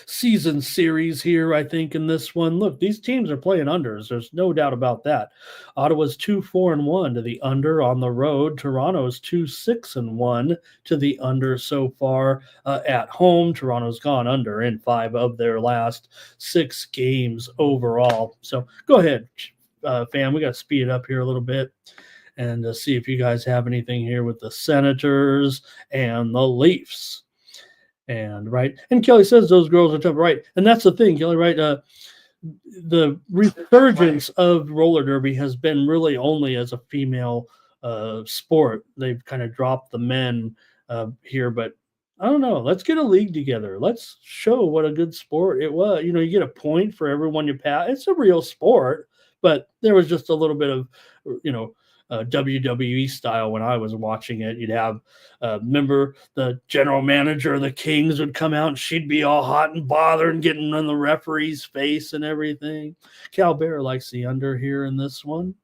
season series here, I think, in this one. Look, these teams are playing unders. There's no doubt about that. Ottawa's 2-4-1 to the under on the road. Toronto's 2-6-1 to the under so far at home. Toronto's gone under in 5 of their last 6 games overall. So go ahead, fam. We got to speed it up here a little bit and see if you guys have anything here with the Senators and the Leafs. And Kelly says those girls are tough, right? And that's the thing, Kelly, right? The resurgence of roller derby has been really only as a female sport. They've kind of dropped the men here, but I don't know. Let's get a league together. Let's show what a good sport it was. You get a point for everyone you pass. It's a real sport, but there was just a little bit of, WWE style when I was watching it. You'd have, remember the general manager of the Kings would come out and she'd be all hot and bothered and getting on the referee's face and everything. Cal Bear likes the under here in this one.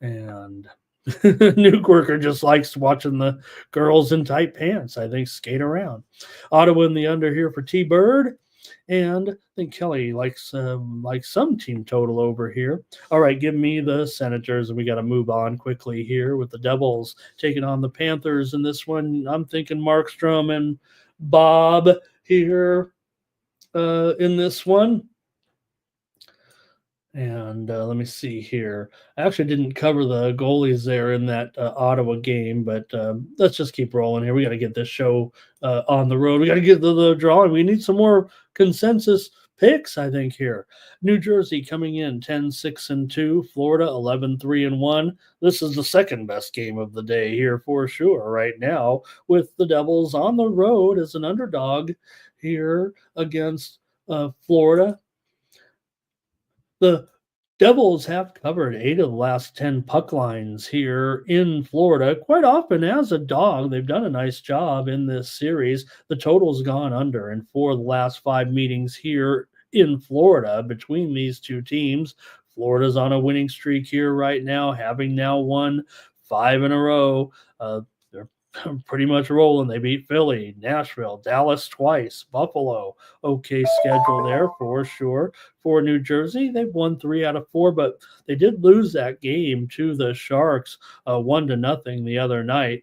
And Nuke Worker just likes watching the girls in tight pants, I think, skate around. Ottawa in the under here for T-Bird. And I think Kelly likes some team total over here. All right, give me the Senators, and we got to move on quickly here with the Devils taking on the Panthers in this one. I'm thinking Markstrom and Bob here in this one. And let me see here. I actually didn't cover the goalies there in that Ottawa game, but let's just keep rolling here. We got to get this show on the road. We got to get the drawing. We need some more consensus picks, I think, here. New Jersey coming in 10-6-2. Florida 11-3-1. This is the second best game of the day here for sure right now, with the Devils on the road as an underdog here against Florida. The Devils have covered 8 of the last 10 puck lines here in Florida, quite often as a dog. They've done a nice job in this series. The total's gone under in 4 of the last 5 meetings here in Florida between these two teams. Florida's on a winning streak here right now, having now won 5 in a row. They're pretty much rolling. They beat Philly, Nashville, Dallas twice, Buffalo. Okay schedule there for sure. For New Jersey, they've won 3 out of 4, but they did lose that game to the Sharks 1-0 the other night.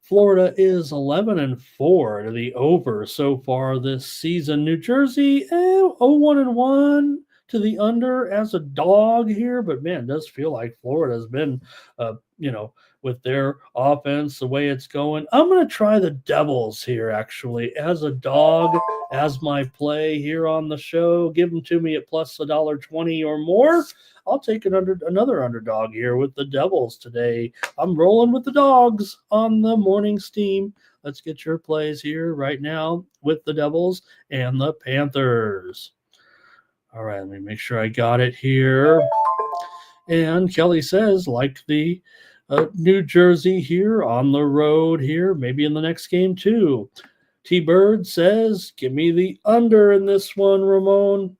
Florida is 11-4 to the over so far this season. New Jersey, 0-1-1. to the under as a dog here, but man, it does feel like Florida's been, with their offense, the way it's going. I'm going to try the Devils here, actually, as a dog, as my play here on the show. Give them to me at plus $1.20 or more. I'll take another underdog here with the Devils today. I'm rolling with the dogs on the morning steam. Let's get your plays here right now with the Devils and the Panthers. All right, let me make sure I got it here. And Kelly says, like the New Jersey here on the road here, maybe in the next game too. T-Bird says, give me the under in this one, Ramon.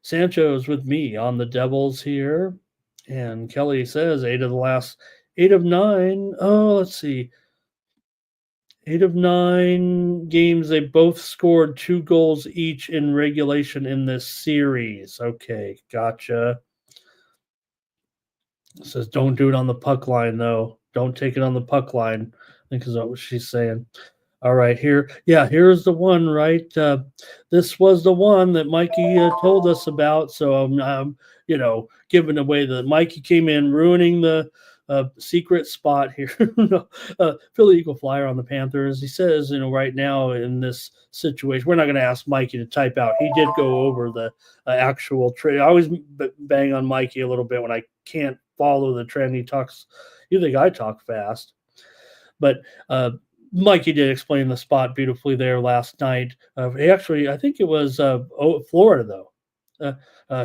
Sancho's with me on the Devils here. And Kelly says 8 of 9. Oh, let's see. 8 of 9 games, they both scored 2 goals each in regulation in this series. Okay, gotcha. It says don't do it on the puck line, though. Don't take it on the puck line, I think is what she's saying. All right, here. Yeah, here's the one, right? This was the one that Mikey told us about. So I'm giving away Mikey came in, ruining the secret spot here. Philly Eagle Flyer on the Panthers. He says, right now in this situation, we're not going to ask Mikey to type out. He did go over the actual trade. I always bang on Mikey a little bit when I can't follow the trend. You think I talk fast, but Mikey did explain the spot beautifully there last night. I think it was Florida though,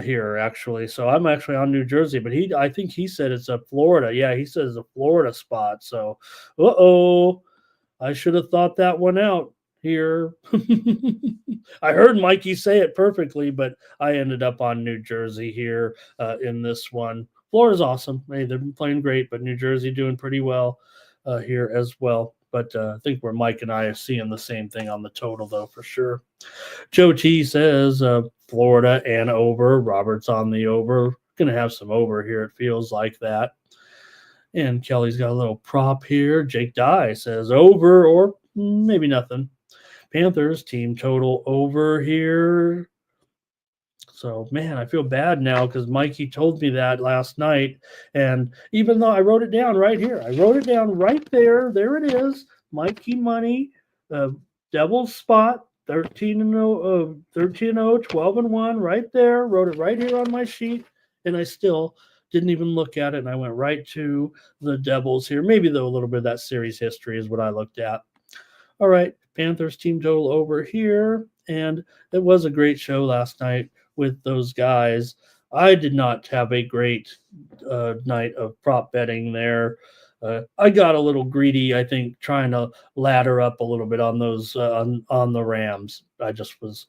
here actually. So I'm actually on New Jersey, but I think he said it's a Florida. Yeah, he says a Florida spot. So, I should have thought that one out here. I heard Mikey say it perfectly, but I ended up on New Jersey here in this one. Florida's awesome. Hey, they've been playing great, but New Jersey doing pretty well here as well. But I think where Mike and I are seeing the same thing on the total, though, for sure. Joe T says Florida and over. Robert's on the over. Going to have some over here, it feels like that. And Kelly's got a little prop here. Jake Dye says over or maybe nothing. Panthers team total over here. So, man, I feel bad now because Mikey told me that last night. And even though I wrote it down right here, I wrote it down right there. There it is. Mikey money, Devil's spot, 13-0, 12-1 right there. Wrote it right here on my sheet. And I still didn't even look at it. And I went right to the Devils here. Maybe, though, a little bit of that series history is what I looked at. All right, Panthers team total over here. And it was a great show last night with those guys. I did not have a great night of prop betting there. I got a little greedy, I think, trying to ladder up a little bit on those on the Rams. I just was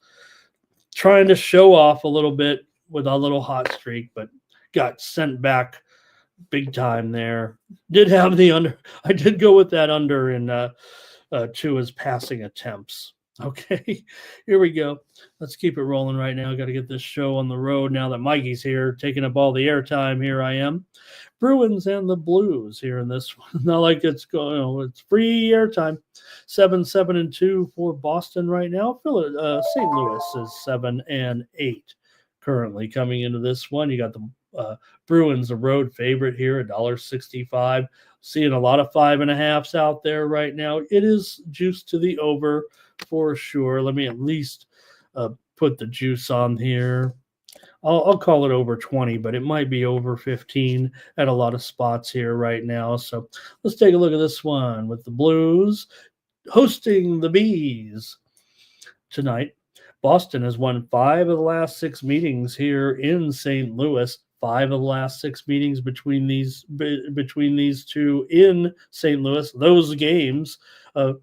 trying to show off a little bit with a little hot streak, but got sent back big time there. Did have the under. I did go with that under in Tua's passing attempts. Okay, here we go. Let's keep it rolling right now. Got to get this show on the road now that Mikey's here, taking up all the airtime. Here I am. Bruins and the Blues here in this one. Not like it's going, it's free airtime. 7-2 for Boston right now. St. Louis is 7-8 currently coming into this one. You got the Bruins, a road favorite here, $1.65. Seeing a lot of 5.5s out there right now. It is juice to the over for sure. Let me at least put the juice on here. I'll call it over 20, but it might be over 15 at a lot of spots here right now. So let's take a look at this one with the Blues hosting the Bees tonight. Boston has won 5 of the last 6 meetings here in St. Louis. 5 of the last 6 meetings between these two in St. Louis. Those games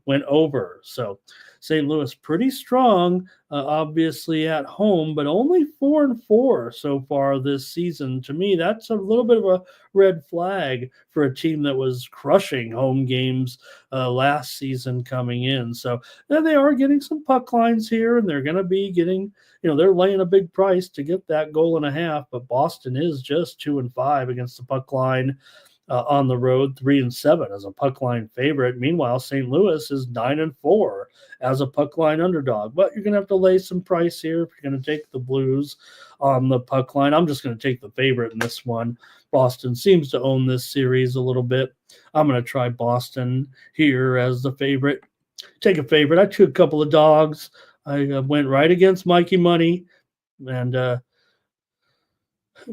went over. So St. Louis pretty strong, obviously at home, but only 4-4 so far this season. To me, that's a little bit of a red flag for a team that was crushing home games last season coming in. So they are getting some puck lines here, and they're going to be getting, they're laying a big price to get that 1.5 goals, but Boston is just 2-5 against the puck line. on the road, 3-7 as a puck line favorite. Meanwhile, St. Louis is 9-4 as a puck line underdog. But you're going to have to lay some price here if you're going to take the Blues on the puck line. I'm just going to take the favorite in this one. Boston seems to own this series a little bit. I'm going to try Boston here as the favorite. Take a favorite. I took a couple of dogs. I went right against Mikey Money. And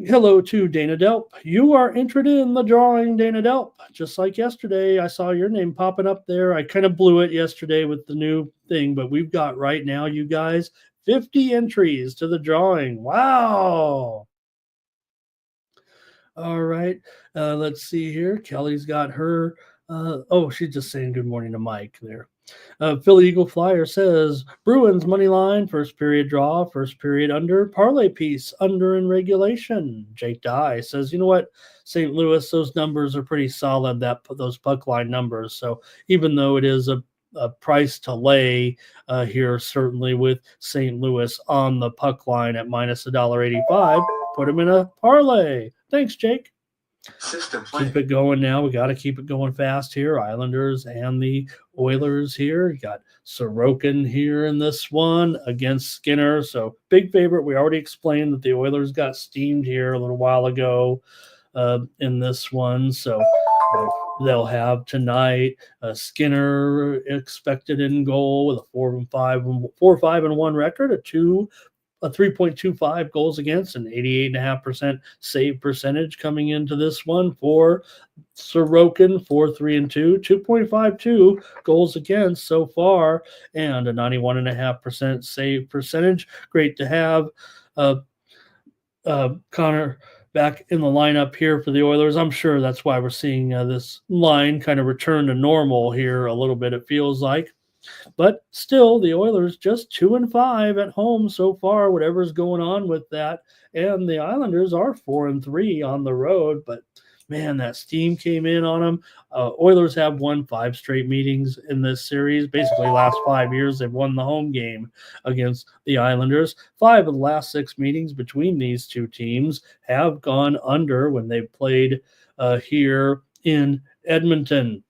hello to Dana Delp. You are entered in the drawing, Dana Delp. Just like yesterday, I saw your name popping up there. I kind of blew it yesterday with the new thing, but we've got right now, you guys, 50 entries to the drawing. Wow. All right. Let's see here. Kelly's got her. She's just saying good morning to Mike there. Philly Eagle Flyer says Bruins money line, first period draw, first period under, parlay piece under in regulation. Jake Dye says, you know what, St. Louis, those numbers are pretty solid, those puck line numbers. So even though it is a price to lay here, certainly with St. Louis on the puck line at minus $1.85, put him in a parlay. Thanks, Jake. Keep it going now. We got to keep it going fast here. Islanders and the Oilers here. You got Sorokin here in this one against Skinner. So big favorite. We already explained that the Oilers got steamed here a little while ago in this one. So they'll have tonight Skinner expected in goal with a 4-5-1 record, a 3.25 goals against, an 88.5% save percentage coming into this one for Sorokin, 4-3-2, 2.52 goals against so far, and a 91.5% save percentage. Great to have Connor back in the lineup here for the Oilers. I'm sure that's why we're seeing this line kind of return to normal here a little bit, it feels like. But still, the Oilers just 2-5 at home so far, whatever's going on with that. And the Islanders are 4-3 on the road. But, man, that steam came in on them. Oilers have won 5 straight meetings in this series. Basically, last 5 years, they've won the home game against the Islanders. 5 of the last 6 meetings between these two teams have gone under when they've played here in Edmonton.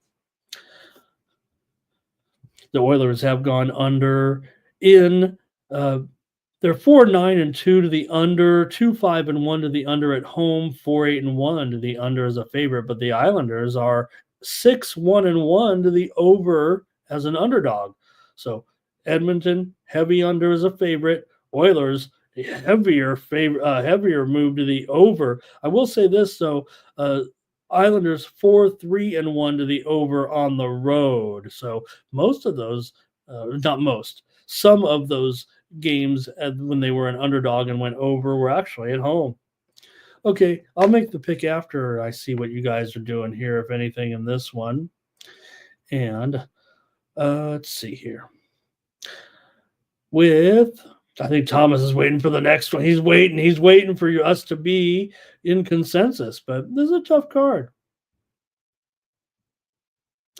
The Oilers have gone under in they're 4-9-2 to the under, 2-5-1 to the under at home, 4-8-1 to the under as a favorite. But the Islanders are 6-1-1 to the over as an underdog. So Edmonton heavy under as a favorite. Oilers heavier move to the over. I will say this though. Islanders 4-3-1 to the over on the road. So most of those, some of those games when they were an underdog and went over were actually at home. Okay, I'll make the pick after I see what you guys are doing here, if anything, in this one. And let's see here. I think Thomas is waiting for the next one. He's waiting for us to be in consensus, but this is a tough card.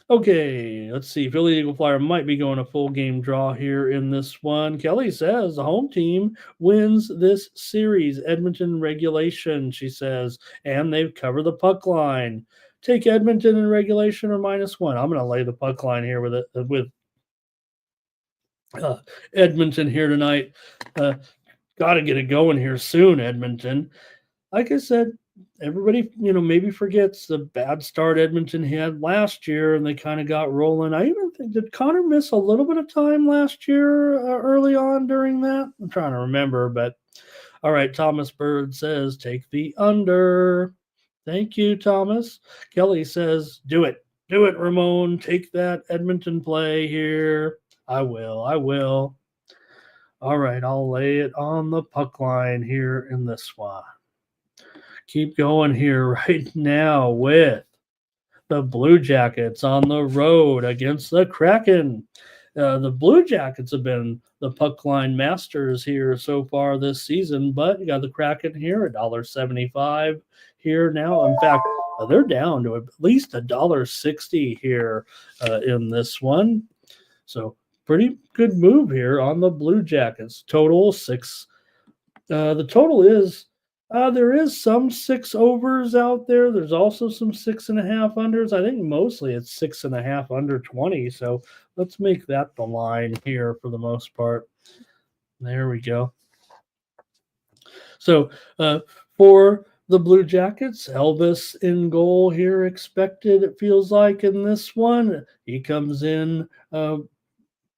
Okay, let's see. Philly Eagle Flyer might be going a full game draw here in this one. Kelly says the home team wins this series. Edmonton regulation, she says, and they've covered the puck line. Take Edmonton in regulation or -1. I'm going to lay the puck line here with Edmonton here tonight. Got to get it going here soon, Edmonton. Like I said, everybody, maybe forgets the bad start Edmonton had last year, and they kind of got rolling. I even think, did Connor miss a little bit of time last year early on during that? I'm trying to remember, but all right, Thomas Bird says, take the under. Thank you, Thomas. Kelly says, do it. Do it, Ramon. Take that Edmonton play here. I will. All right, I'll lay it on the puck line here in this one. Keep going here right now with the Blue Jackets on the road against the Kraken. The Blue Jackets have been the puck line masters here so far this season, but you got the Kraken here, $1.75 here now. In fact, they're down to at least $1.60 here in this one. So pretty good move here on the Blue Jackets. Total 6. The total is There is some 6 overs out there. There's also some 6.5 unders. I think mostly it's 6.5 under 20. So let's make that the line here for the most part. There we go. So for the Blue Jackets, Elvis in goal here expected, it feels like, in this one. He comes in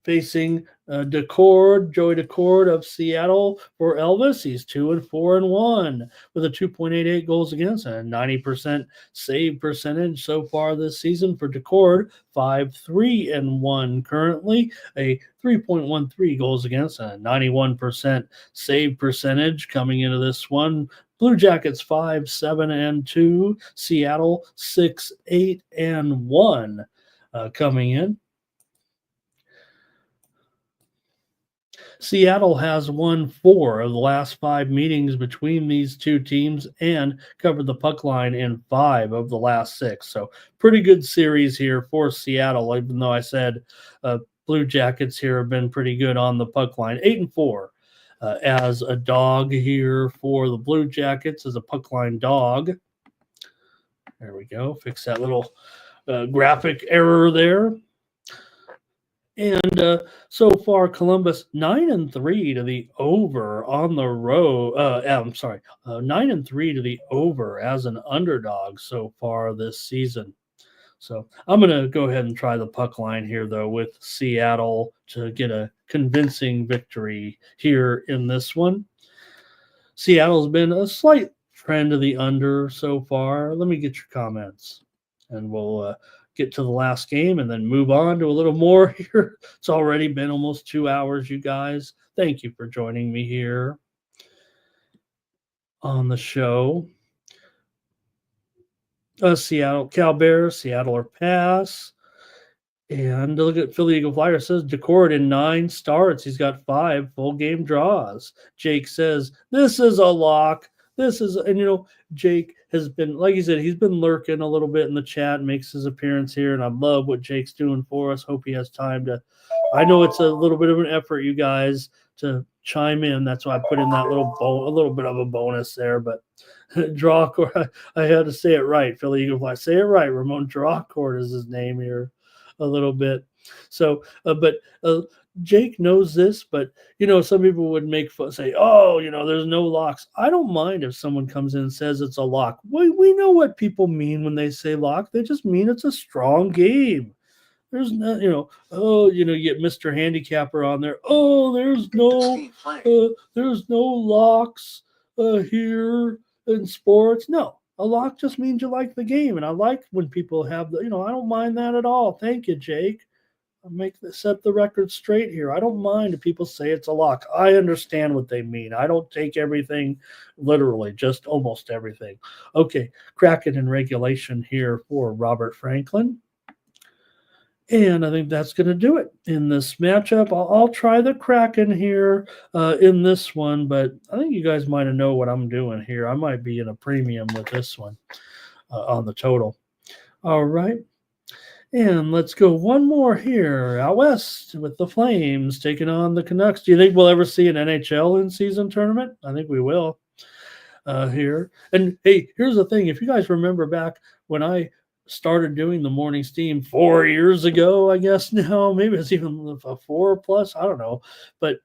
facing Joey Decord of Seattle for Elvis. He's 2-4-1 with a 2.88 goals against and a 90% save percentage so far this season for Decord. 5-3-1 currently, a 3.13 goals against and a 91% save percentage coming into this one. Blue Jackets 5-7-2, Seattle 6-8-1 coming in. Seattle has won 4 of the last 5 meetings between these two teams and covered the puck line in 5 of the last 6. So pretty good series here for Seattle, even though I said Blue Jackets here have been pretty good on the puck line. 8-4 as a dog here for the Blue Jackets as a puck line dog. There we go. Fix that little graphic error there. And so far, Columbus 9-3 to the over on the road. 9-3 to the over as an underdog so far this season. So I'm going to go ahead and try the puck line here, though, with Seattle to get a convincing victory here in this one. Seattle's been a slight trend of the under so far. Let me get your comments, and we'll get to the last game and then move on to a little more here. It's already been almost 2 hours, you guys. Thank you for joining me here on the show. Seattle Cal Bears, Seattle or pass. And look at Philly Eagle Flyer says Decord in 9 starts. He's got 5 full game draws. Jake says, this is a lock. And Jake has been, like he said, he's been lurking a little bit in the chat, makes his appearance here, and I love what Jake's doing for us. Hope he has time to, I know it's a little bit of an effort, you guys, to chime in. That's why I put in that a little bit of a bonus there, but Drawcourt, I had to say it right. Philly Eagle Fly, say it right. Ramon Drawcourt is his name here a little bit. So, but Jake knows this, but some people would say, "Oh, there's no locks." I don't mind if someone comes in and says it's a lock. We know what people mean when they say lock. They just mean it's a strong game. There's no, you get Mr. Handicapper on there. Oh, there's no locks here in sports. No, a lock just means you like the game, and I like when people have I don't mind that at all. Thank you, Jake. Set the record straight here. I don't mind if people say it's a lock. I understand what they mean. I don't take everything literally, just almost everything. Okay, Kraken in regulation here for Robert Franklin. And I think that's going to do it in this matchup. I'll try the Kraken here in this one, but I think you guys might know what I'm doing here. I might be in a premium with this one on the total. All right. And let's go one more here out west with the Flames taking on the Canucks. Do you think we'll ever see an NHL in-season tournament? I think we will here. And, hey, here's the thing. If you guys remember back when I started doing the morning steam 4 years ago, I guess now, maybe it's even a 4 plus, I don't know. But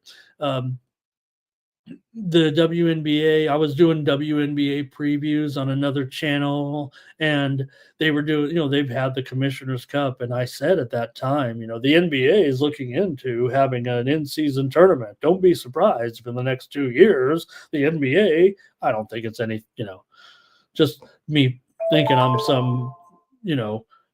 the WNBA, I was doing WNBA previews on another channel, and they were doing, they've had the Commissioner's Cup. And I said at that time, the NBA is looking into having an in-season tournament. Don't be surprised if in the next 2 years, the NBA, I don't think it's any, just me thinking I'm some,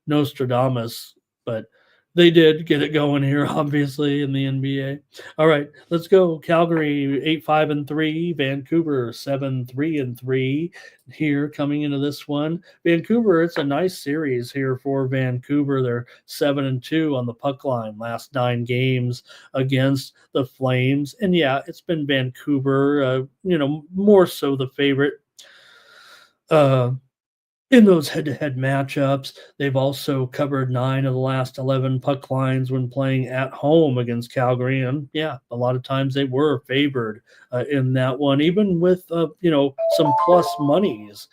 Nostradamus, but they did get it going here, obviously, in the NBA. All right, let's go. Calgary 8-5-3, Vancouver 7-3-3 here coming into this one. Vancouver, it's a nice series here for Vancouver. They're 7-2 on the puck line last 9 games against the Flames. And yeah, it's been Vancouver, more so the favorite. in those head-to-head matchups. They've also covered 9 of the last 11 puck lines when playing at home against Calgary. And yeah, a lot of times they were favored in that one, even with, some plus monies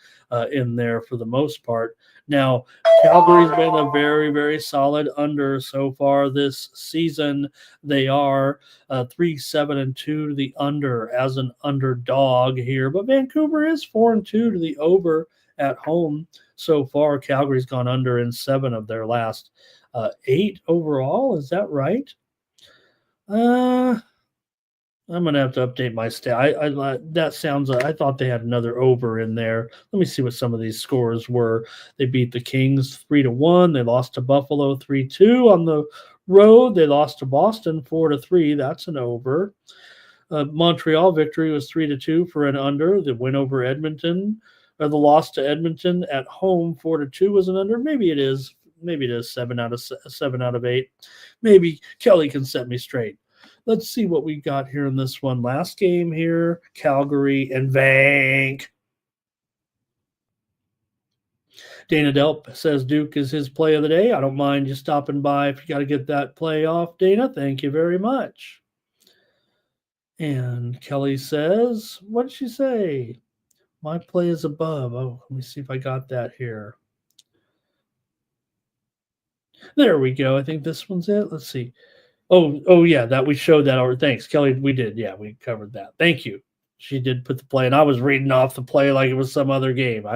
in there for the most part. Now, Calgary's been a very, very solid under so far this season. They are 3-7-2 to the under as an underdog here, but Vancouver is 4-2 to the over at home so far. Calgary's gone under in 7 of their last 8 overall. Is that right? I'm gonna have to update my stat. That sounds. I thought they had another over in there. Let me see what some of these scores were. They beat the Kings 3-1. They lost to Buffalo 3-2 on the road. They lost to Boston 4-3. That's an over. Montreal victory was 3-2 for an under. The win over Edmonton, or the loss to Edmonton at home 4-2 was an under. Maybe it is. Maybe it is 7 out of 8. Maybe Kelly can set me straight. Let's see what we got here in this one. Last game here, Calgary and Vank. Dana Delp says Duke is his play of the day. I don't mind you stopping by if you got to get that play off, Dana. Thank you very much. And Kelly says, what did she say? My play is above. Oh, let me see if I got that here. There we go. I think this one's it. Let's see. Oh yeah, that we showed that over. Thanks, Kelly. We did. Yeah, we covered that. Thank you. She did put the play, and I was reading off the play like it was some other game.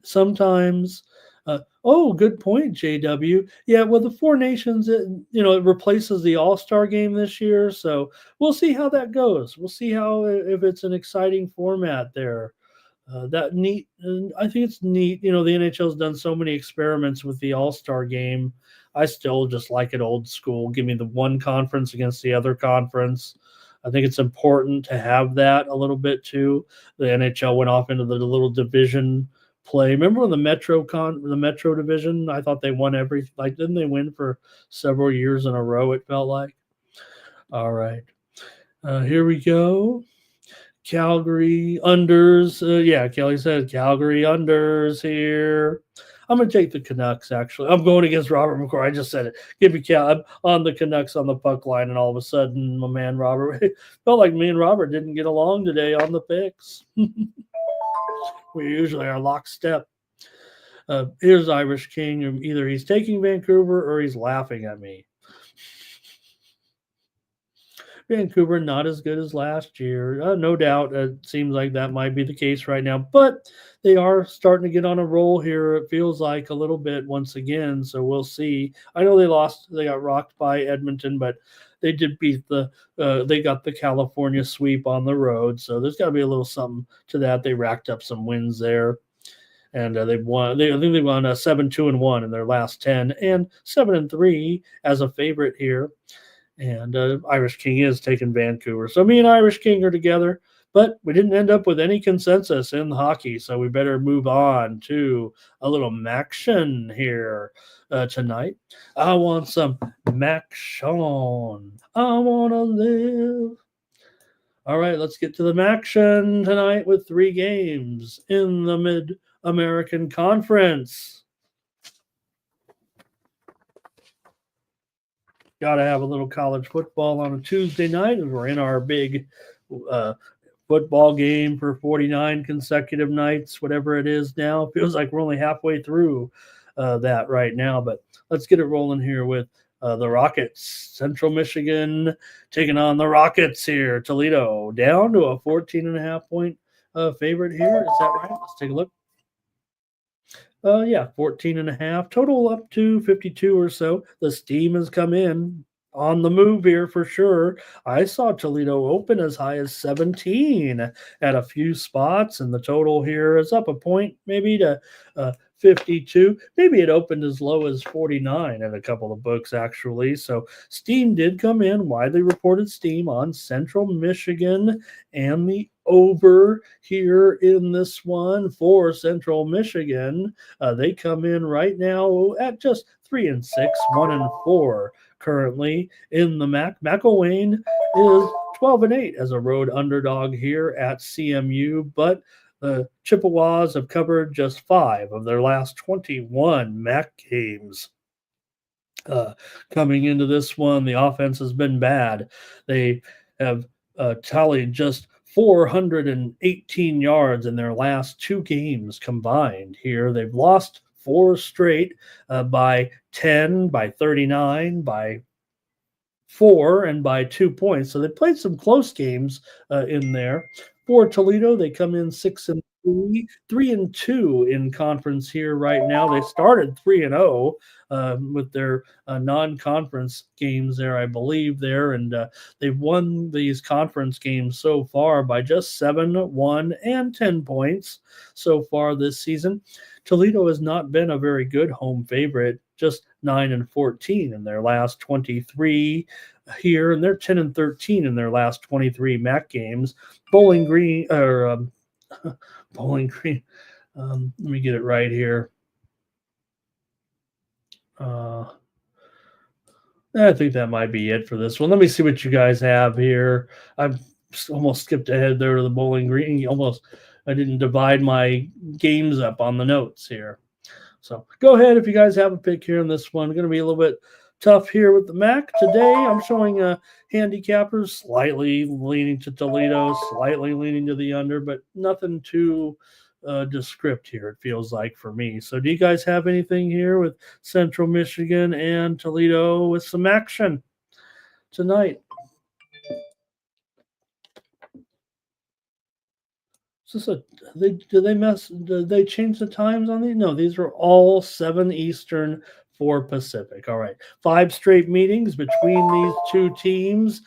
Sometimes. Good point, JW. Yeah, well, the Four Nations, it replaces the All-Star game this year, so we'll see how that goes. We'll see if it's an exciting format there. That neat. I think it's neat. The NHL's done so many experiments with the All-Star game. I still just like it old school. Give me the one conference against the other conference. I think it's important to have that a little bit too. The NHL went off into the little division play. Remember when the Metro division? I thought they won didn't they win for several years in a row? It felt like. All right, here we go. Calgary unders. Kelly said Calgary unders here. I'm going to take the Canucks, actually. I'm going against Robert McCord. I just said it. Give me Cal on the Canucks on the puck line, and all of a sudden, my man Robert, felt like me and Robert didn't get along today on the picks. We usually are lockstep. Here's Irish King. Either he's taking Vancouver or he's laughing at me. Vancouver not as good as last year. No doubt. It seems like that might be the case right now, but they are starting to get on a roll here. It feels like a little bit once again. So we'll see. I know they lost. They got rocked by Edmonton, but they did beat they got the California sweep on the road. So there's got to be a little something to that. They racked up some wins there. And they've won. I think they won 7-2-1 in their last 10, and 7-3 as a favorite here. And Irish King is taking Vancouver. So me and Irish King are together, but we didn't end up with any consensus in hockey. So we better move on to a little Maction here tonight. I want some Maction. I want to live. All right, let's get to the Maction tonight with 3 games in the Mid-American Conference. Got to have a little college football on a Tuesday night. We're in our big football game for 49 consecutive nights, whatever it is now. It feels like we're only halfway through that right now, but let's get it rolling here with the Rockets. Central Michigan taking on the Rockets here. Toledo down to a 14.5-point favorite here. Is that right? Let's take a look. 14.5. Total up to 52 or so. The steam has come in on the move here for sure. I saw Toledo open as high as 17 at a few spots, and the total here is up a point maybe to 52. Maybe it opened as low as 49 in a couple of books, actually. So steam did come in. Widely reported steam on Central Michigan, and the over here in this one for Central Michigan. They come in right now at just 3-6, 1-4 currently in the MAC. McElwain is 12-8 as a road underdog here at CMU, but The Chippewas have covered just 5 of their last 21 MAC games. Coming into this one, the offense has been bad. They have tallied just 418 yards in their last 2 games combined here. They've lost 4 straight by 10, by 39, by 4, and by 2 points. So they played some close games in there. For Toledo, they come in 6-3, 3-2 in conference here right now. They started 3-0 with their non-conference games there, I believe there, and they've won these conference games so far by just 7, 1, and 10 points so far this season. Toledo has not been a very good home favorite, just 9-14 in their last 23 here, and they're 10-13 in their last 23 MAC games. Bowling Green. Let me get it right here. I think that might be it for this one. Let me see what you guys have here. I've almost skipped ahead there to the Bowling Green. I didn't divide my games up on the notes here. So go ahead if you guys have a pick here in this one. Going to be a little bit tough here with the MAC. Today I'm showing handicappers slightly leaning to Toledo, slightly leaning to the under, but nothing too descript here, it feels like for me. So do you guys have anything here with Central Michigan and Toledo with some action tonight? Did they change the times on these? No, these are all 7 Eastern, 4 Pacific. All right. 5 straight meetings between these two teams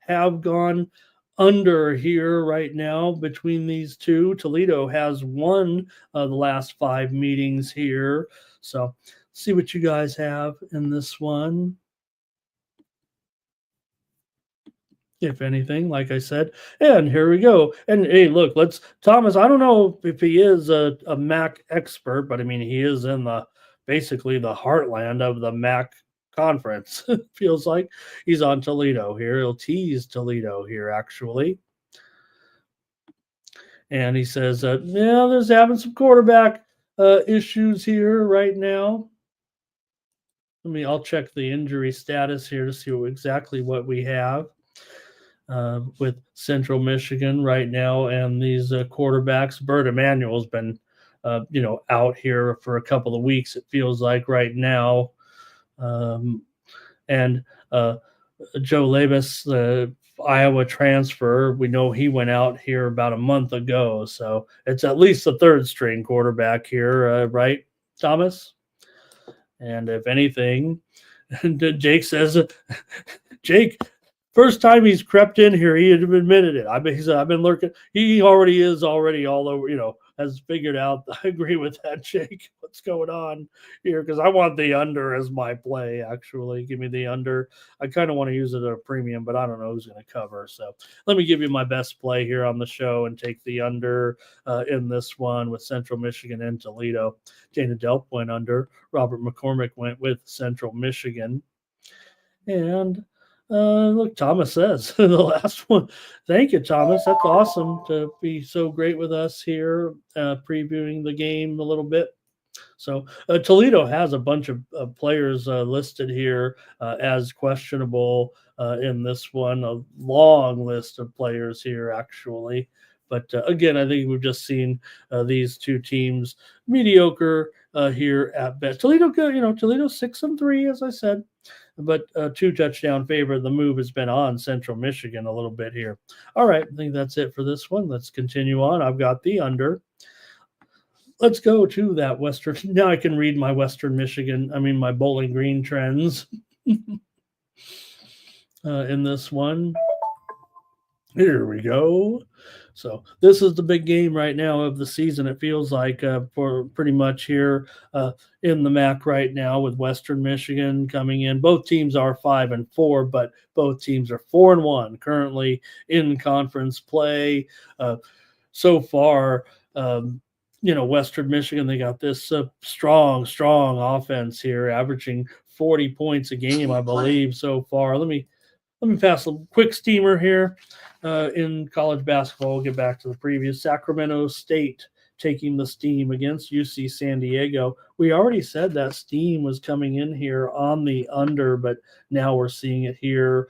have gone under here right now between these two. Toledo has won the last 5 meetings here. So see what you guys have in this one. If anything, like I said. And here we go. And hey, look, Thomas, I don't know if he is a MAC expert, but I mean, he is in basically the heartland of the MAC conference. Feels like he's on Toledo here. He'll tease Toledo here, actually. And he says, there's having some quarterback issues here right now. I'll check the injury status here to see exactly what we have. With Central Michigan right now and these quarterbacks. Bert Emanuel's been, out here for a couple of weeks, it feels like right now. And Joe Labus, the Iowa transfer, we know he went out here about a month ago. So it's at least the 3rd string quarterback here, right, Thomas? And if anything, Jake says, Jake, first time he's crept in here, he had admitted it. He said, I've been lurking. He already is all over, has figured out. I agree with that, Jake. What's going on here? Because I want the under as my play, actually. Give me the under. I kind of want to use it at a premium, but I don't know who's going to cover. So let me give you my best play here on the show and take the under in this one with Central Michigan and Toledo. Dana Delp went under. Robert McCormick went with Central Michigan. And look, Thomas says the last one. Thank you, Thomas. That's awesome to be so great with us here, previewing the game a little bit. So Toledo has a bunch of players listed here as questionable in this one, a long list of players here, actually. But again, I think we've just seen these two teams mediocre here at best. Toledo 6-3, as I said. But 2 touchdown favorite. The move has been on Central Michigan a little bit here. All right, I think that's it for this one. Let's continue on. I've got the under. Let's go to that Western. Now I can read my my Bowling Green trends in this one. Here we go. So this is the big game right now of the season. It feels like for pretty much here in the MAC right now with Western Michigan coming in. Both teams are 5-4, but both teams are 4-1 currently in conference play. So far, Western Michigan, they got this strong offense here, averaging 40 points a game, I believe, so far. Let me let me pass a quick steamer here in college basketball. We'll get back to the previous. Sacramento State taking the steam against UC San Diego. We already said that steam was coming in here on the under, but now we're seeing it here.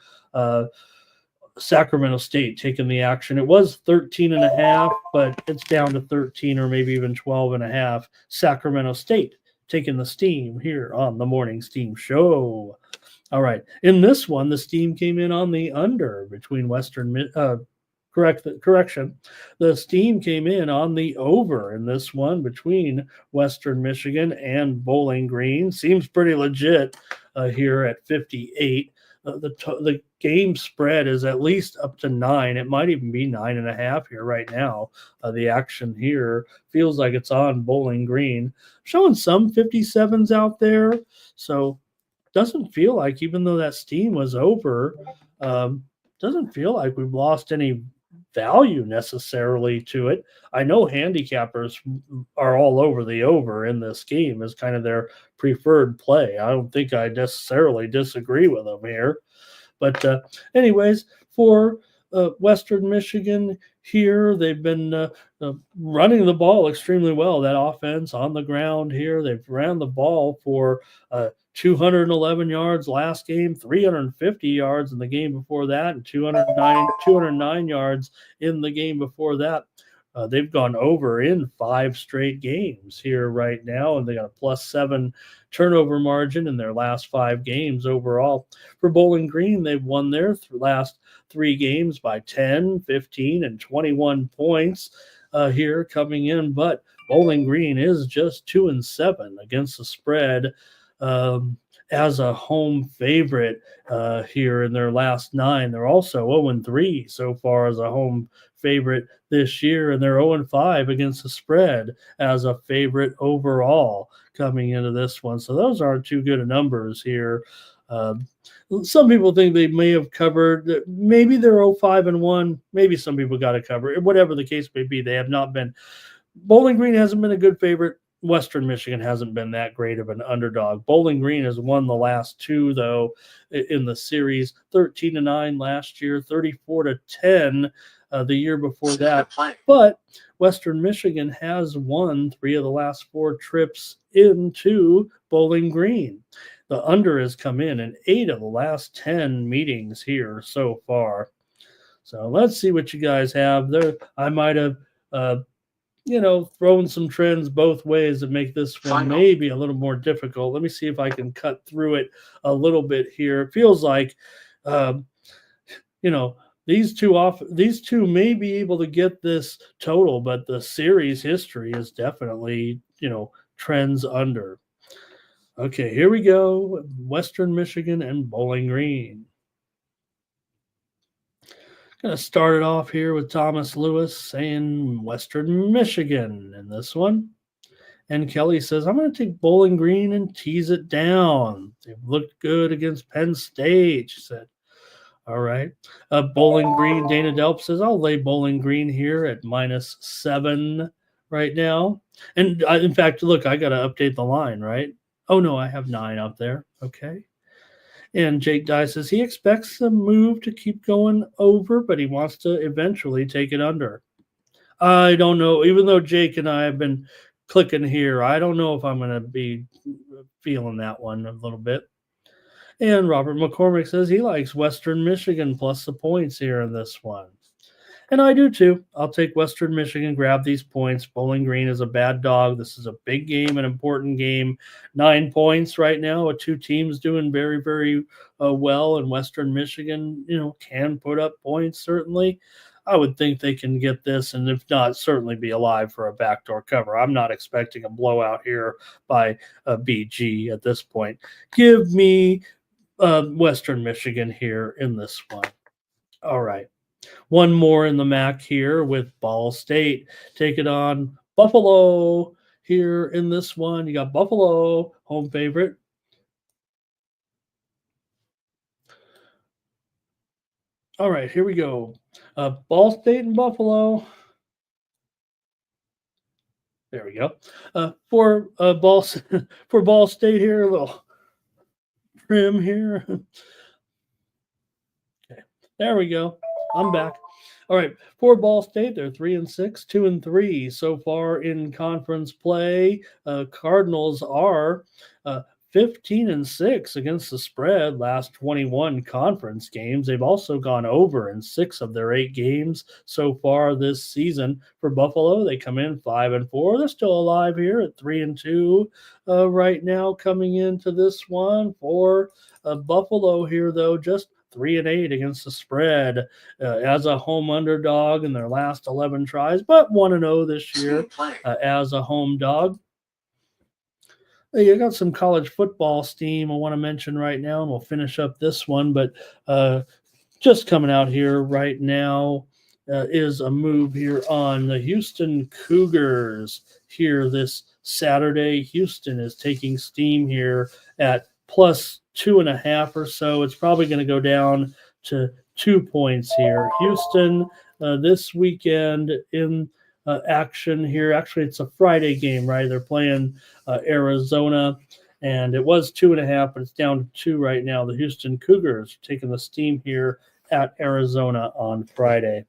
Sacramento State taking the action. It was 13.5, but it's down to 13 or maybe even 12.5. Sacramento State taking the steam here on the Morning Steam Show. All right. In this one, the steam came in on the under between correction. The steam came in on the over in this one between Western Michigan and Bowling Green. Seems pretty legit here at 58. The game spread is at least up to 9. It might even be 9.5 here right now. The action here feels like it's on Bowling Green. Showing some 57s out there. So doesn't feel like, even though that steam was over, doesn't feel like we've lost any value necessarily to it. I know handicappers are all over the over in this game as kind of their preferred play. I don't think I necessarily disagree with them here. But anyways, for Western Michigan here, they've been running the ball extremely well. That offense on the ground here, they've ran the ball for 211 yards last game, 350 yards in the game before that, and 209 yards in the game before that. They've gone over in 5 straight games here right now, and they got a +7 turnover margin in their last 5 games overall. For Bowling Green, they've won their last 3 games by 10, 15, and 21 points here coming in, but Bowling Green is just 2-7 against the spread as a home favorite here in their last 9. They're also 0-3 so far as a home favorite this year, and they're 0-5 against the spread as a favorite overall coming into this one. So those aren't too good of numbers here. Some people think they may have covered. Maybe they're 0-5-1. Maybe some people got to cover. Whatever the case may be, they have not been. Bowling Green hasn't been a good favorite. Western Michigan hasn't been that great of an underdog. Bowling Green has won the last 2, though, in the series. 13-9 last year, 34-10 the year before that. But Western Michigan has won 3 of the last 4 trips into Bowling Green. The under has come in 8 of the last 10 meetings here so far. So let's see what you guys have there. I might have thrown some trends both ways and make this one maybe a little more difficult. Let me see if I can cut through it a little bit here. It feels like, these two may be able to get this total, but the series history is definitely, trends under. Okay, here we go. Western Michigan and Bowling Green. Going to start it off here with Thomas Lewis saying Western Michigan in this one. And Kelly says, I'm going to take Bowling Green and tease it down. They've looked good against Penn State, she said. All right. Bowling Green, Dana Delp says, I'll lay Bowling Green here at -7 right now. And in fact, look, I got to update the line, right? Oh, no, I have 9 up there. Okay. And Jake Dye says he expects the move to keep going over, but he wants to eventually take it under. I don't know. Even though Jake and I have been clicking here, I don't know if I'm going to be feeling that one a little bit. And Robert McCormick says he likes Western Michigan plus the points here in this one. And I do too. I'll take Western Michigan, grab these points. Bowling Green is a bad dog. This is a big game, an important game. 9 points right now with 2 teams doing very, very well. And Western Michigan, can put up points, certainly. I would think they can get this, and if not, certainly be alive for a backdoor cover. I'm not expecting a blowout here by BG at this point. Give me Western Michigan here in this one. All right. One more in the MAC here with Ball State. Take it on Buffalo here in this one. You got Buffalo, home favorite. All right, here we go. Ball State and Buffalo. There we go. For Ball State here, a little trim here. There we go. I'm back. All right, for Ball State, they're 3-6, 2-3 so far in conference play. Cardinals are 15-6 against the spread last 21 conference games. They've also gone over in 6 of their 8 games so far this season. For Buffalo, they come in 5-4. They're still alive here at 3-2 right now coming into this one. For Buffalo here, though, just 3-8 against the spread as a home underdog in their last 11 tries, but 1-0 this year as a home dog. You got some college football steam I want to mention right now, and we'll finish up this one. But just coming out here right now is a move here on the Houston Cougars here this Saturday. Houston is taking steam here at plus 2.5 or so. It's probably going to go down to 2 points here. Houston this weekend in action here. Actually, it's a Friday game, right? They're playing Arizona, and it was 2.5, but it's down to 2 right now. The Houston Cougars taking the steam here at Arizona on Friday.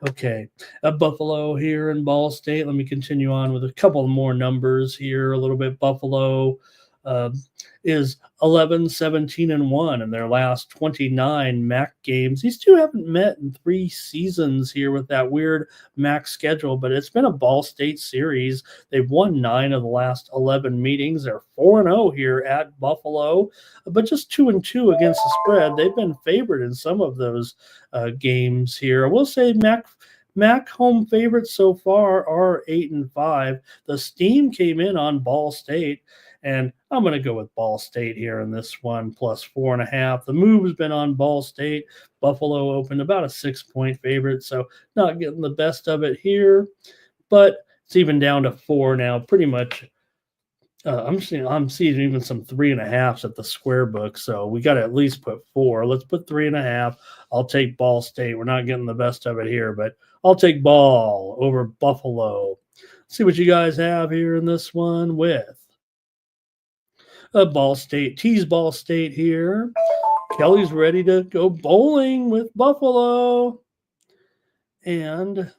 Okay, Buffalo here in Ball State. Let me continue on with a couple more numbers here. A little bit. Buffalo is 11-17-1 in their last 29 MAC games. These two haven't met in 3 seasons here with that weird MAC schedule, but it's been a Ball State series. They've won 9 of the last 11 meetings. They're 4-0 here at Buffalo, but just 2-2 against the spread. They've been favored in some of those games here. I will say MAC home favorites so far are 8-5. The steam came in on Ball State, and I'm going to go with Ball State here in this one, plus 4.5. The move has been on Ball State. Buffalo opened about a 6-point favorite, so not getting the best of it here. But it's even down to 4 now, pretty much. I'm seeing even some 3.5s at the square book, so we got to at least put 4. Let's put 3.5. I'll take Ball State. We're not getting the best of it here, but I'll take Ball over Buffalo. See what you guys have here in this one with Ball State. Tease Ball State here. Kelly's ready to go bowling with Buffalo. And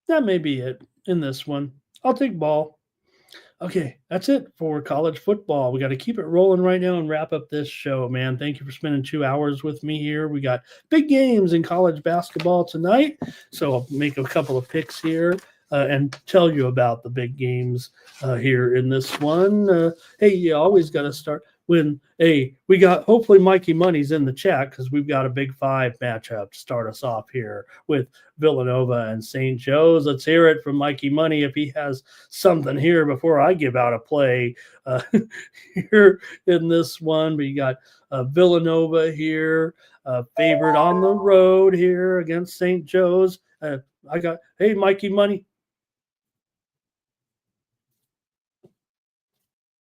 that may be it in this one. I'll take Ball. Okay, that's it for college football. We got to keep it rolling right now and wrap up this show, man. Thank you for spending 2 hours with me here. We got big games in college basketball tonight, so I'll make a couple of picks here and tell you about the big games here in this one. Hey, you always got to start when, hey, we got, hopefully Mikey Money's in the chat because we've got a big 5 matchup to start us off here with Villanova and St. Joe's. Let's hear it from Mikey Money if he has something here before I give out a play here in this one. But you got Villanova here, favored on the road here against St. Joe's. I got, hey, Mikey Money.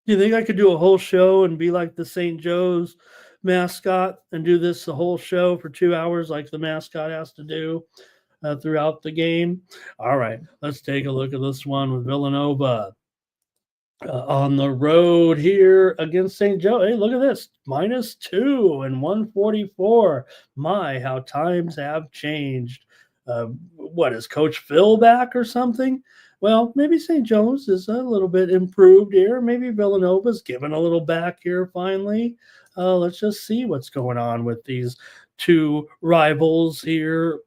You think I could do a whole show and be like the St. Joe's mascot and do this the whole show for 2 hours like the mascot has to do throughout the game? All right, let's take a look at this one with Villanova on the road here against St. Joe. Hey, look at this, -2 and 144. My, how times have changed. What, is Coach Phil back or something? Well, maybe St. Joe's is a little bit improved here. Maybe Villanova's giving a little back here finally. Let's just see what's going on with these 2 rivals here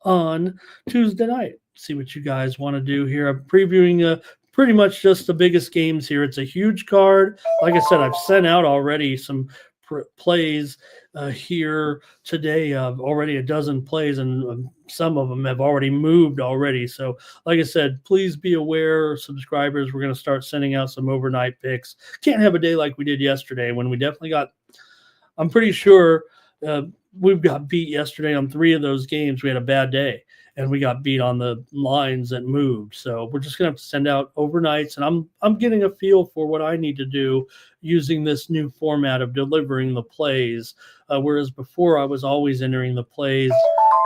on Tuesday night. See what you guys want to do here. I'm previewing pretty much just the biggest games here. It's a huge card. Like I said, I've sent out already some plays here today, already a dozen plays, and some of them have already moved already. So like I said, please be aware, subscribers, we're going to start sending out some overnight picks. Can't have a day like we did yesterday when we definitely got, I'm pretty sure we got beat yesterday on 3 of those games. We had a bad day and we got beat on the lines that moved. So we're just going to have to send out overnights, and I'm getting a feel for what I need to do using this new format of delivering the plays. Whereas before I was always entering the plays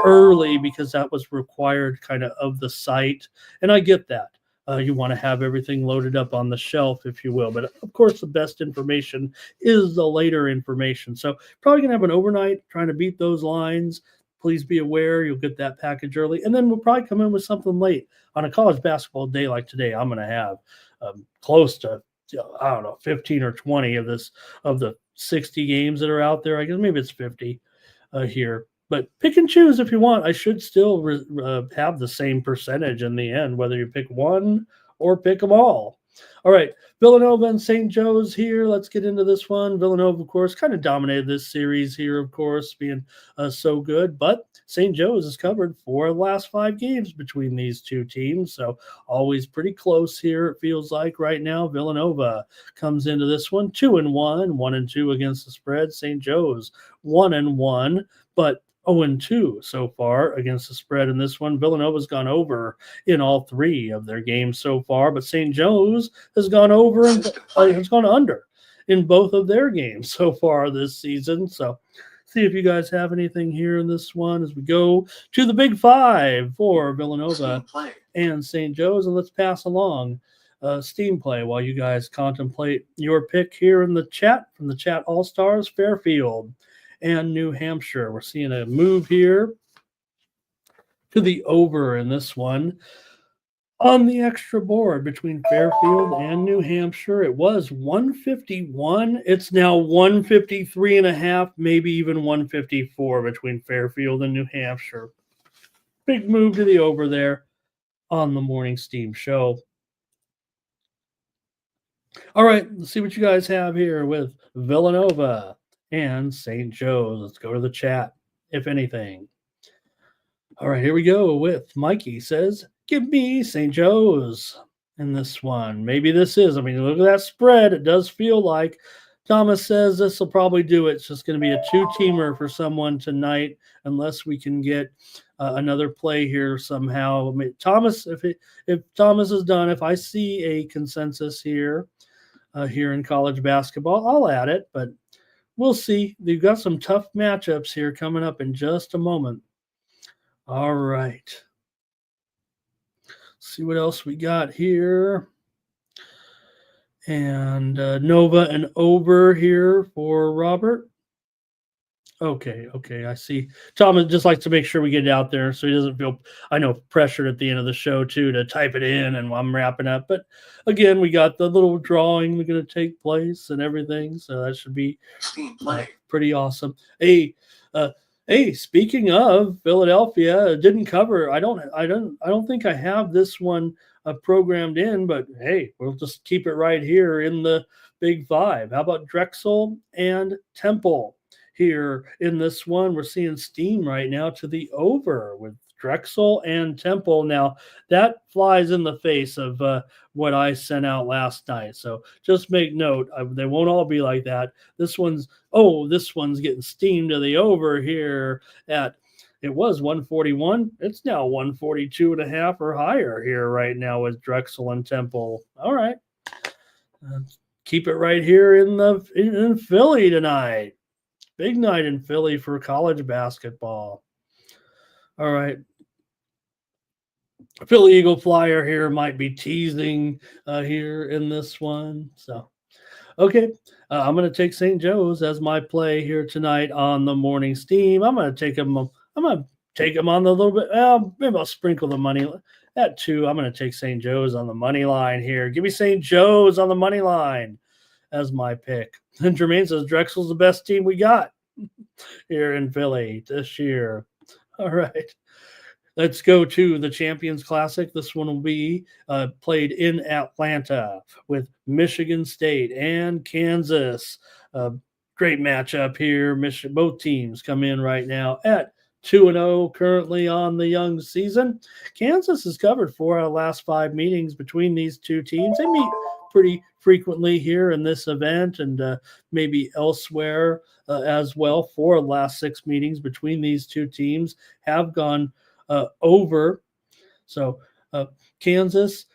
early because that was required kind of the site. And I get that. you want to have everything loaded up on the shelf, if you will. But of course, the best information is the later information. So probably going to have an overnight trying to beat those lines. Please be aware you'll get that package early. And then we'll probably come in with something late. On a college basketball day like today, I'm going to have close to, I don't know, 15 or 20 of the 60 games that are out there. I guess maybe it's 50 here. But pick and choose if you want. I should still have the same percentage in the end, whether you pick one or pick them all. All right, Villanova and St. Joe's here. Let's get into this one. Villanova, of course, kind of dominated this series here, of course, being so good. But St. Joe's has covered 4 of the last 5 games between these two teams. So always pretty close here, it feels like right now. Villanova comes into this one 2-1, 1-2 against the spread. St. Joe's 1-1, but 0-2 so far against the spread in this one. Villanova's gone over in all 3 of their games so far, but St. Joe's has gone over and has gone under in both of their games so far this season. So see if you guys have anything here in this one as we go to the Big 5 for Villanova and St. Joe's. And let's pass along Steam play while you guys contemplate your pick here in the chat from the Chat All-Stars. Fairfield and New Hampshire. We're seeing a move here to the over in this one. On the extra board between Fairfield and New Hampshire, it was 151. It's now 153.5, maybe even 154 between Fairfield and New Hampshire. Big move to the over there on the Morning Steam Show. All right, let's see what you guys have here with Villanova and St. Joe's. Let's go to the chat, if anything. All right, here we go with Mikey says, give me St. Joe's in this one. Maybe this is. I mean, look at that spread. It does feel like. Thomas says this will probably do it. It's just going to be a 2-teamer for someone tonight unless we can get another play here somehow. I mean, Thomas, if Thomas is done, if I see a consensus here in college basketball, I'll add it, but we'll see. They've got some tough matchups here coming up in just a moment. All right. See what else we got here. And Nova and over here for Robert. Okay, I see. Thomas just likes to make sure we get it out there so he doesn't feel, I know, pressured at the end of the show, too, to type it in and I'm wrapping up. But, again, we got the little drawing going to take place and everything, so that should be pretty awesome. Hey, speaking of Philadelphia, didn't cover. I don't think I have this one programmed in, but, hey, we'll just keep it right here in the Big 5. How about Drexel and Temple? Here in this one, we're seeing steam right now to the over with Drexel and Temple. Now, that flies in the face of what I sent out last night. So just make note, they won't all be like that. This one's getting steam to the over here at, it was 141. It's now 142.5 or higher here right now with Drexel and Temple. All right. Keep it right here in Philly tonight. Big night in Philly for college basketball. All right. Philly Eagle Flyer here might be teasing here in this one. So, okay. I'm going to take St. Joe's as my play here tonight on the Morning Steam. I'm going to take them on the little bit. Well, maybe I'll sprinkle the money at 2. I'm going to take St. Joe's on the money line here. Give me St. Joe's on the money line as my pick. And Jermaine says Drexel's the best team we got here in Philly this year. All right. Let's go to the Champions Classic. This one will be played in Atlanta with Michigan State and Kansas. Great matchup here. Both teams come in right now at 2-0 currently on the young season. Kansas has covered 4 out of the last 5 meetings between these two teams. They meet pretty frequently here in this event and maybe elsewhere as well. 4 of the last 6 meetings between these two teams have gone over. So Kansas,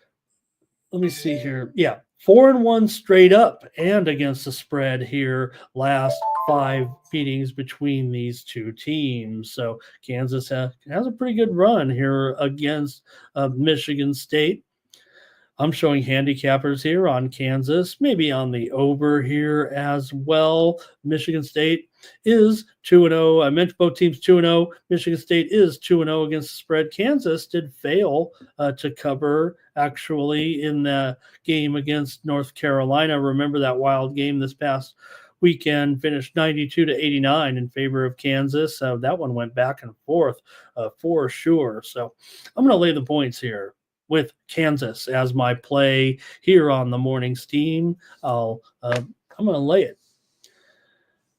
let me see here. Yeah, 4-1 straight up and against the spread here last 5 meetings between these two teams. So Kansas has a pretty good run here against Michigan State. I'm showing handicappers here on Kansas, maybe on the over here as well. Michigan State is 2-0. I mentioned both teams 2-0. Michigan State is 2-0 against the spread. Kansas did fail to cover, actually, in the game against North Carolina. Remember that wild game this past weekend, finished 92-89 in favor of Kansas. That one went back and forth for sure. So I'm going to lay the points here with Kansas as my play here on the Morning Steam. I'm going to lay it.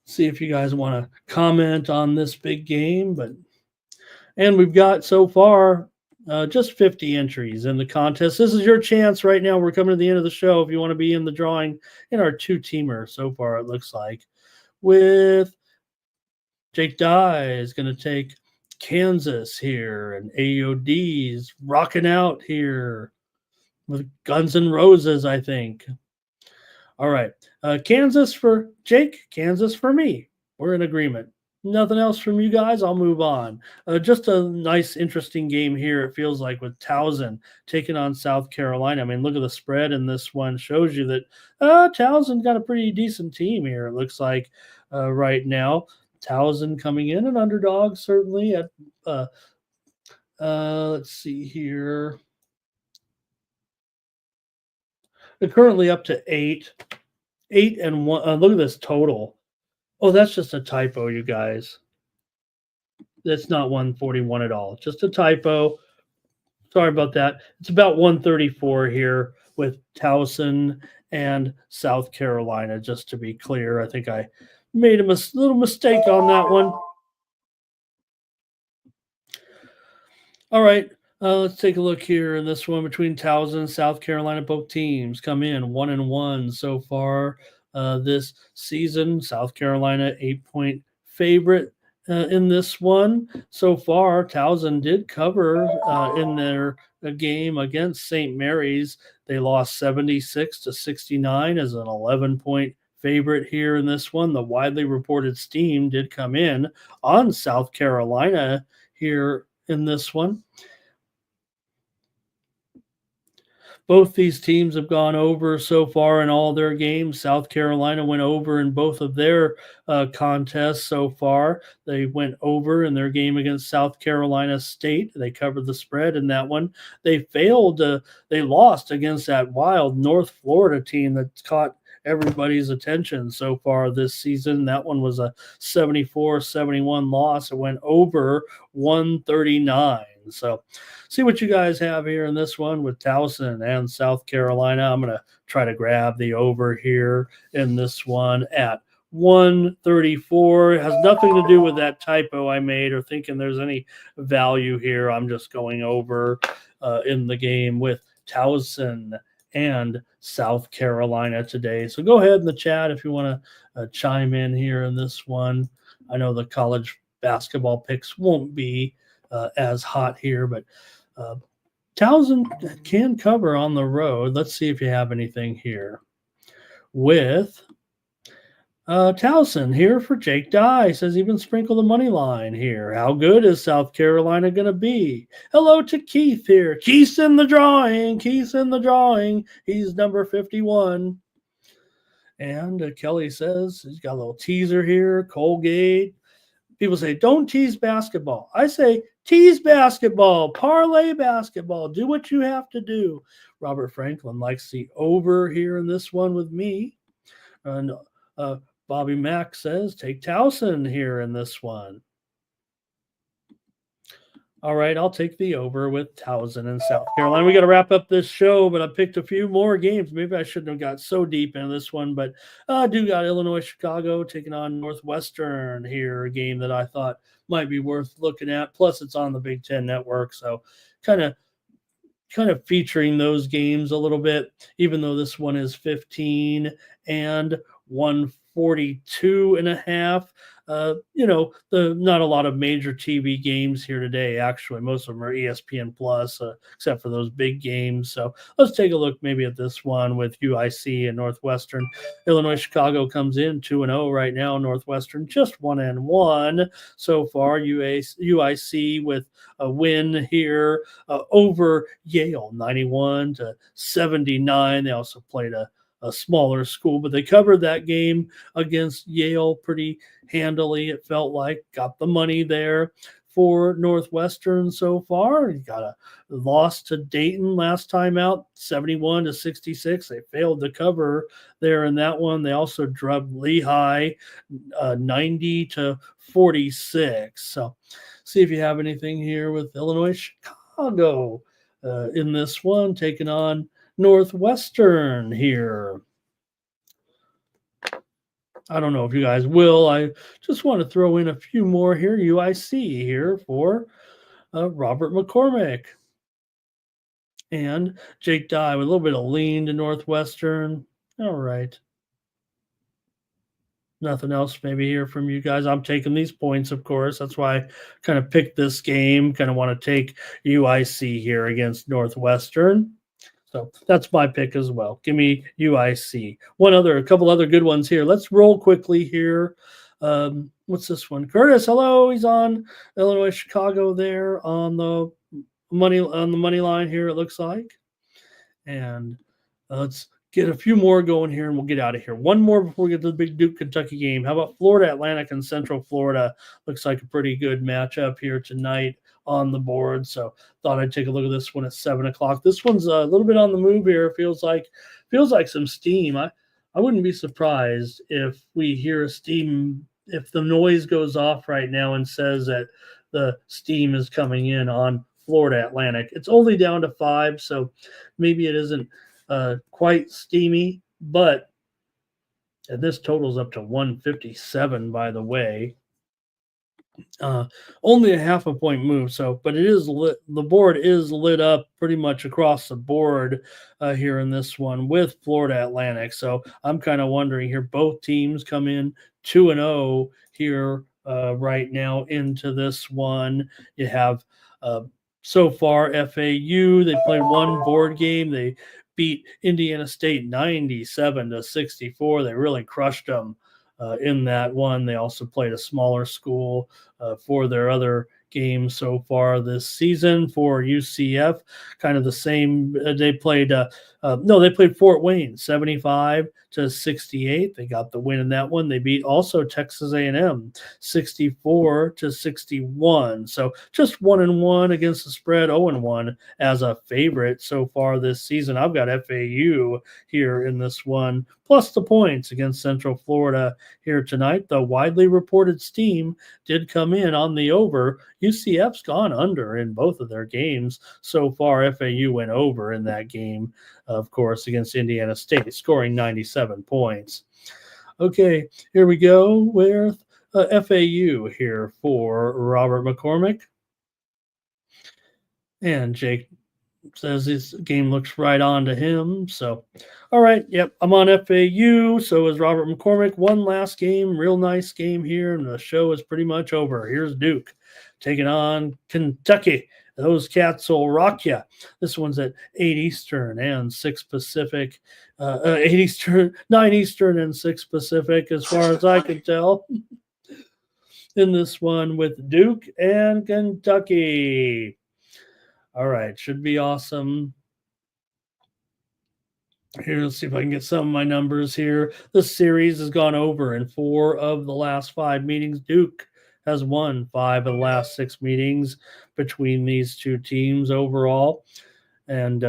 See if you guys want to comment on this big game. And we've got so far just 50 entries in the contest. This is your chance right now. We're coming to the end of the show. If you want to be in the drawing in our two-teamer so far, it looks like, with Jake Dye is going to take Kansas here, and AOD's rocking out here with Guns N' Roses, I think. All right. Kansas for Jake, Kansas for me. We're in agreement. Nothing else from you guys. I'll move on. Just a nice, interesting game here, it feels like, with Towson taking on South Carolina. I mean, look at the spread in this one. Shows you that Towson got a pretty decent team here, it looks like, right now. Towson coming in an underdog, certainly. At let's see here. They're currently up to 8 and 1. Look at this total. Oh, that's just a typo, you guys. That's not 141 at all. Just a typo. Sorry about that. It's about 134 here with Towson and South Carolina, just to be clear. I think I made a little mistake on that one. All right. Let's take a look here in this one between Towson and South Carolina. Both teams come in 1-1 so far this season. South Carolina 8-point favorite in this one so far. Towson did cover in their game against St. Mary's. They lost 76-69 as an 11-point favorite here in this one. The widely reported steam did come in on South Carolina here in this one. Both these teams have gone over so far in all their games. South Carolina went over in both of their contests so far. They went over in their game against South Carolina State. They covered the spread in that one. They they lost against that wild North Florida team that's caught everybody's attention so far this season. That one was a 74-71 loss. It went over 139. So see what you guys have here in this one with Towson and South Carolina. I'm going to try to grab the over here in this one at 134. It has nothing to do with that typo I made or thinking there's any value here. I'm just going over in the game with Towson and South Carolina today. So go ahead in the chat if you want to chime in here in this one. I know the college basketball picks won't be as hot here, but Towson can cover on the road. Let's see if you have anything here with Towson here for Jake Dye. Says even sprinkle the money line here. How good is South Carolina going to be? Hello to Keith here. Keith's in the drawing. Keith's in the drawing. He's number 51. And Kelly says he's got a little teaser here. Colgate. People say, don't tease basketball. I say, tease basketball, parlay basketball. Do what you have to do. Robert Franklin likes the over here in this one with me. And Bobby Mack says, take Towson here in this one. All right, I'll take the over with Towson and South Carolina. We got to wrap up this show, but I picked a few more games. Maybe I shouldn't have got so deep into this one, but I do got Illinois, Chicago taking on Northwestern here, a game that I thought might be worth looking at. Plus, it's on the Big Ten Network, so kind of featuring those games a little bit, even though this one is 15 and 1 42.5. Not a lot of major TV games here today. Actually, most of them are ESPN Plus, except for those big games. So let's take a look maybe at this one with UIC and Northwestern. Illinois Chicago comes in 2-0 right now. Northwestern just 1-1 so far. UIC with a win here over Yale, 91-79. They also played a smaller school, but they covered that game against Yale pretty handily. It felt like got the money there for Northwestern so far. You got a loss to Dayton last time out, 71-66. They failed to cover there in that one. They also drubbed Lehigh 90-46. So see if you have anything here with Illinois Chicago in this one, taking on Northwestern here. I don't know if you guys will. I just want to throw in a few more here. UIC here for Robert McCormick. And Jake Dye with a little bit of lean to Northwestern. All right. Nothing else maybe here from you guys. I'm taking these points, of course. That's why I kind of picked this game. Kind of want to take UIC here against Northwestern. So that's my pick as well. Give me UIC. A couple other good ones here. Let's roll quickly here. What's this one? Curtis, hello. He's on Illinois Chicago there on the money line here, it looks like. And let's get a few more going here and we'll get out of here. One more before we get to the big Duke Kentucky game. How about Florida Atlantic and Central Florida? Looks like a pretty good matchup here tonight on the board. So thought I'd take a look at this one at 7:00. This one's a little bit on the move here. Feels like some steam. I wouldn't be surprised if we hear a steam, if the noise goes off right now and says that the steam is coming in on Florida Atlantic. It's only down to 5, so maybe it isn't quite steamy, but and this totals up to 157, by the way. Only a half a point move, but it is lit. The board is lit up pretty much across the board here in this one with Florida Atlantic. So I'm kind of wondering here, both teams come in 2-0 here right now into this one. You have so far FAU, they played one board game. They beat Indiana State 97-64. They really crushed them in that one. They also played a smaller school for their other games so far this season. For UCF, kind of the same. They played Fort Wayne 75-68. They got the win in that one. They beat also Texas A&M 64-61. So just 1-1 against the spread, 0-1 as a favorite so far this season. I've got FAU here in this one, plus the points against Central Florida here tonight. The widely reported steam did come in on the over. UCF's gone under in both of their games so far. FAU went over in that game, of course, against Indiana State, scoring 97 points. Okay, here we go with FAU here for Robert McCormick. And Jake says this game looks right on to him. So, all right, yep, I'm on FAU. So is Robert McCormick. One last game, real nice game here, and the show is pretty much over. Here's Duke taking on Kentucky. Those cats will rock you. This one's at 8 Eastern and 6 Pacific. 8 Eastern, 9 Eastern, and 6 Pacific, as far as I can tell. In this one with Duke and Kentucky. All right, should be awesome. Here, let's see if I can get some of my numbers here. This series has gone over in 4 of the last 5 meetings. Duke has won 5 of the last 6 meetings between these two teams overall. And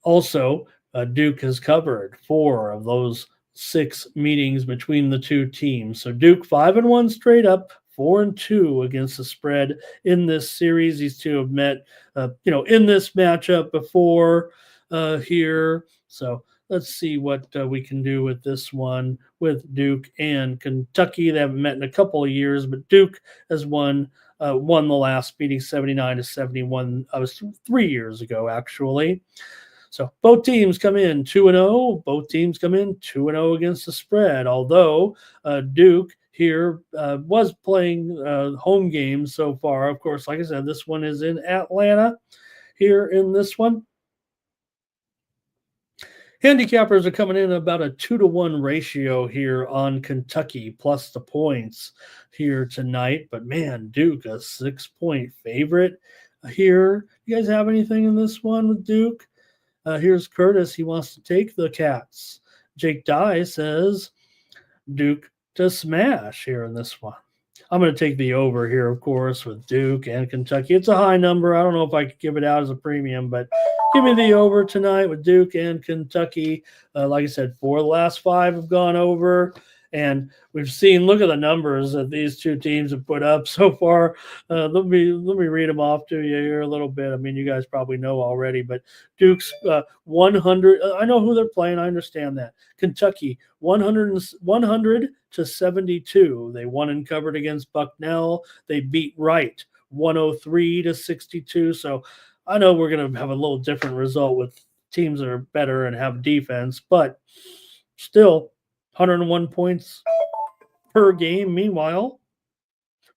also, Duke has covered 4 of those 6 meetings between the two teams. So Duke 5-1 straight up, 4-2 against the spread in this series. These two have met, in this matchup before here. So let's see what we can do with this one with Duke and Kentucky. They haven't met in a couple of years, but Duke has won the last meeting 79-71. I was 3 years ago, actually. So both teams come in 2-0. Both teams come in 2-0 against the spread. Although Duke here was playing home games so far. Of course, like I said, this one is in Atlanta here in this one. Handicappers are coming in about a 2-1 ratio here on Kentucky plus the points here tonight. But man, Duke, a 6-point favorite here. You guys have anything in this one with Duke? Here's Curtis. He wants to take the Cats. Jake Dye says Duke to smash here in this one. I'm going to take the over here, of course, with Duke and Kentucky. It's a high number. I don't know if I could give it out as a premium, but give me the over tonight with Duke and Kentucky. Like I said, 4 of the last 5 have gone over. And we've seen, look at the numbers that these two teams have put up so far. Let me read them off to you here a little bit. I mean, you guys probably know already, but Duke's 100. I know who they're playing. I understand that. Kentucky 100 to 72. They won and covered against Bucknell. They beat Wright 103 to 62. So I know we're going to have a little different result with teams that are better and have defense, but still 101 points per game. Meanwhile,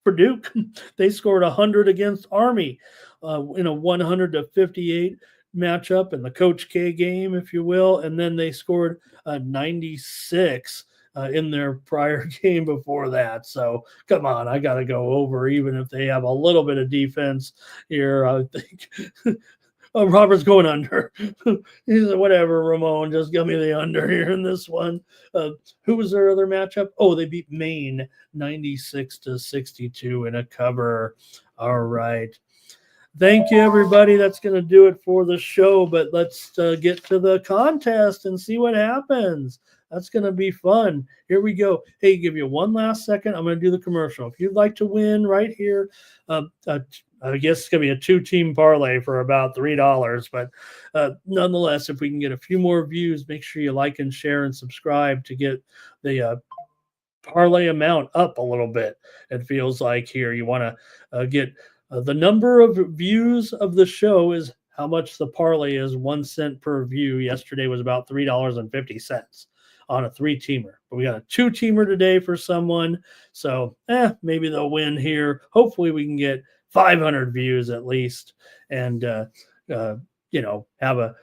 for Duke, they scored 100 against Army in a 100 to 58 matchup in the Coach K game, if you will, and then they scored 96 in their prior game before that. So come on, I got to go over, even if they have a little bit of defense here. I think Robert's going under. He said, whatever, Ramon, just give me the under here in this one. Who was their other matchup? Oh, they beat Maine 96 to 62 in a cover. All right. Thank you, everybody. That's going to do it for the show, but let's get to the contest and see what happens. That's going to be fun. Here we go. Hey, give you one last second. I'm going to do the commercial. If you'd like to win right here, I guess it's going to be a 2-team parlay for about $3. But nonetheless, if we can get a few more views, make sure you like and share and subscribe to get the parlay amount up a little bit. It feels like here you want to get the number of views of the show is how much the parlay is, 1 cent per view. Yesterday was about $3.50 on a 3-teamer. But we got a 2-teamer today for someone. So maybe they'll win here. Hopefully we can get 500 views at least and, have a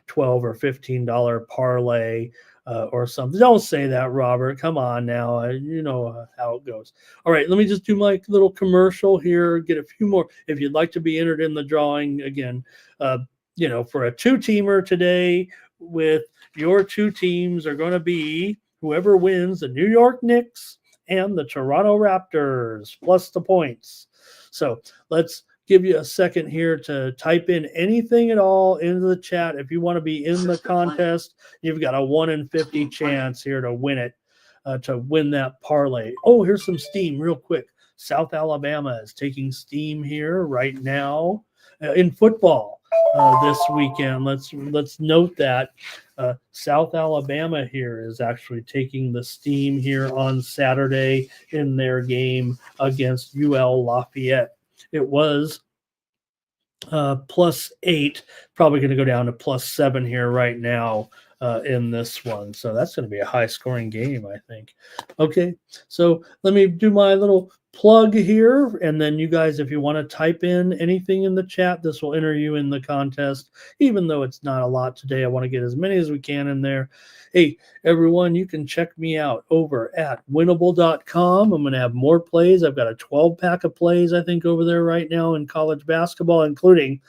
$12 or $15 parlay or something. Don't say that, Robert. Come on now. You know how it goes. All right, let me just do my little commercial here, get a few more. If you'd like to be entered in the drawing again, for a 2-teamer today with your 2 teams are going to be whoever wins the New York Knicks and the Toronto Raptors plus the points. So let's give you a second here to type in anything at all into the chat. If you want to be in the contest, you've got a 1 in 50 chance here to win it, to win that parlay. Oh, here's some steam real quick. South Alabama is taking steam here right now in football this weekend. Let's note that South Alabama here is actually taking the steam here on Saturday in their game against UL Lafayette. It was +8, probably going to go down to +7 here right now in this one. So that's going to be a high-scoring game, I think. Okay, so let me do my little plug here, and then you guys, if you want to type in anything in the chat, this will enter you in the contest. Even though it's not a lot today, I want to get as many as we can in there. Hey, everyone, you can check me out over at winnable.com. I'm going to have more plays. I've got a 12-pack of plays, I think, over there right now in college basketball, including,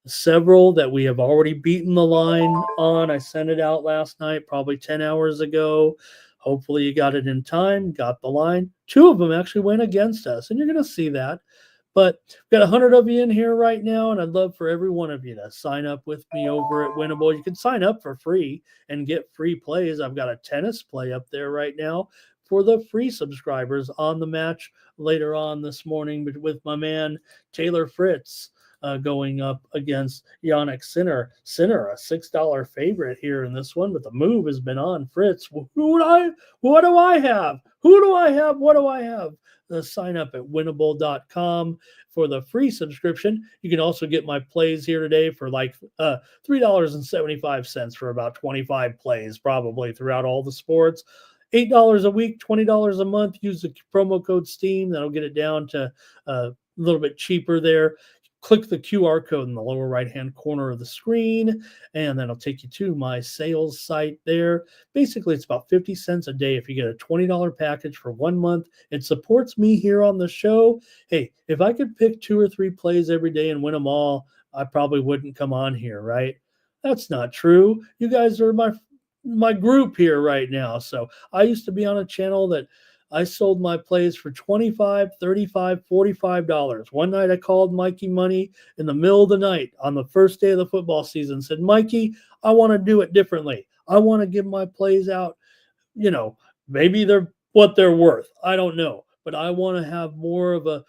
several that we have already beaten the line on. I sent it out last night, probably 10 hours ago. Hopefully you got it in time, got the line. 2 of them actually went against us, and you're going to see that. But we've got 100 of you in here right now, and I'd love for every one of you to sign up with me over at Winnable. You can sign up for free and get free plays. I've got a tennis play up there right now for the free subscribers on the match later on this morning with my man Taylor Fritz. Going up against Yannick Sinner. Sinner, a $6 favorite here in this one, but the move has been on Fritz. What do I have? Who do I have? What do I have? sign up at winnable.com for the free subscription. You can also get my plays here today for like $3.75 for about 25 plays, probably throughout all the sports. $8 a week, $20 a month. Use the promo code STEAM. That'll get it down to a little bit cheaper there. Click the QR code in the lower right-hand corner of the screen, and that'll take you to my sales site there. Basically, it's about 50 cents a day if you get a $20 package for 1 month. It supports me here on the show. Hey, if I could pick 2 or 3 plays every day and win them all, I probably wouldn't come on here, right? That's not true. You guys are my group here right now. So I used to be on a channel that I sold my plays for $25, $35, $45. One night I called Mikey Money in the middle of the night on the first day of the football season, said, Mikey, I want to do it differently. I want to give my plays out, maybe they're what they're worth. I don't know, but I want to have more of a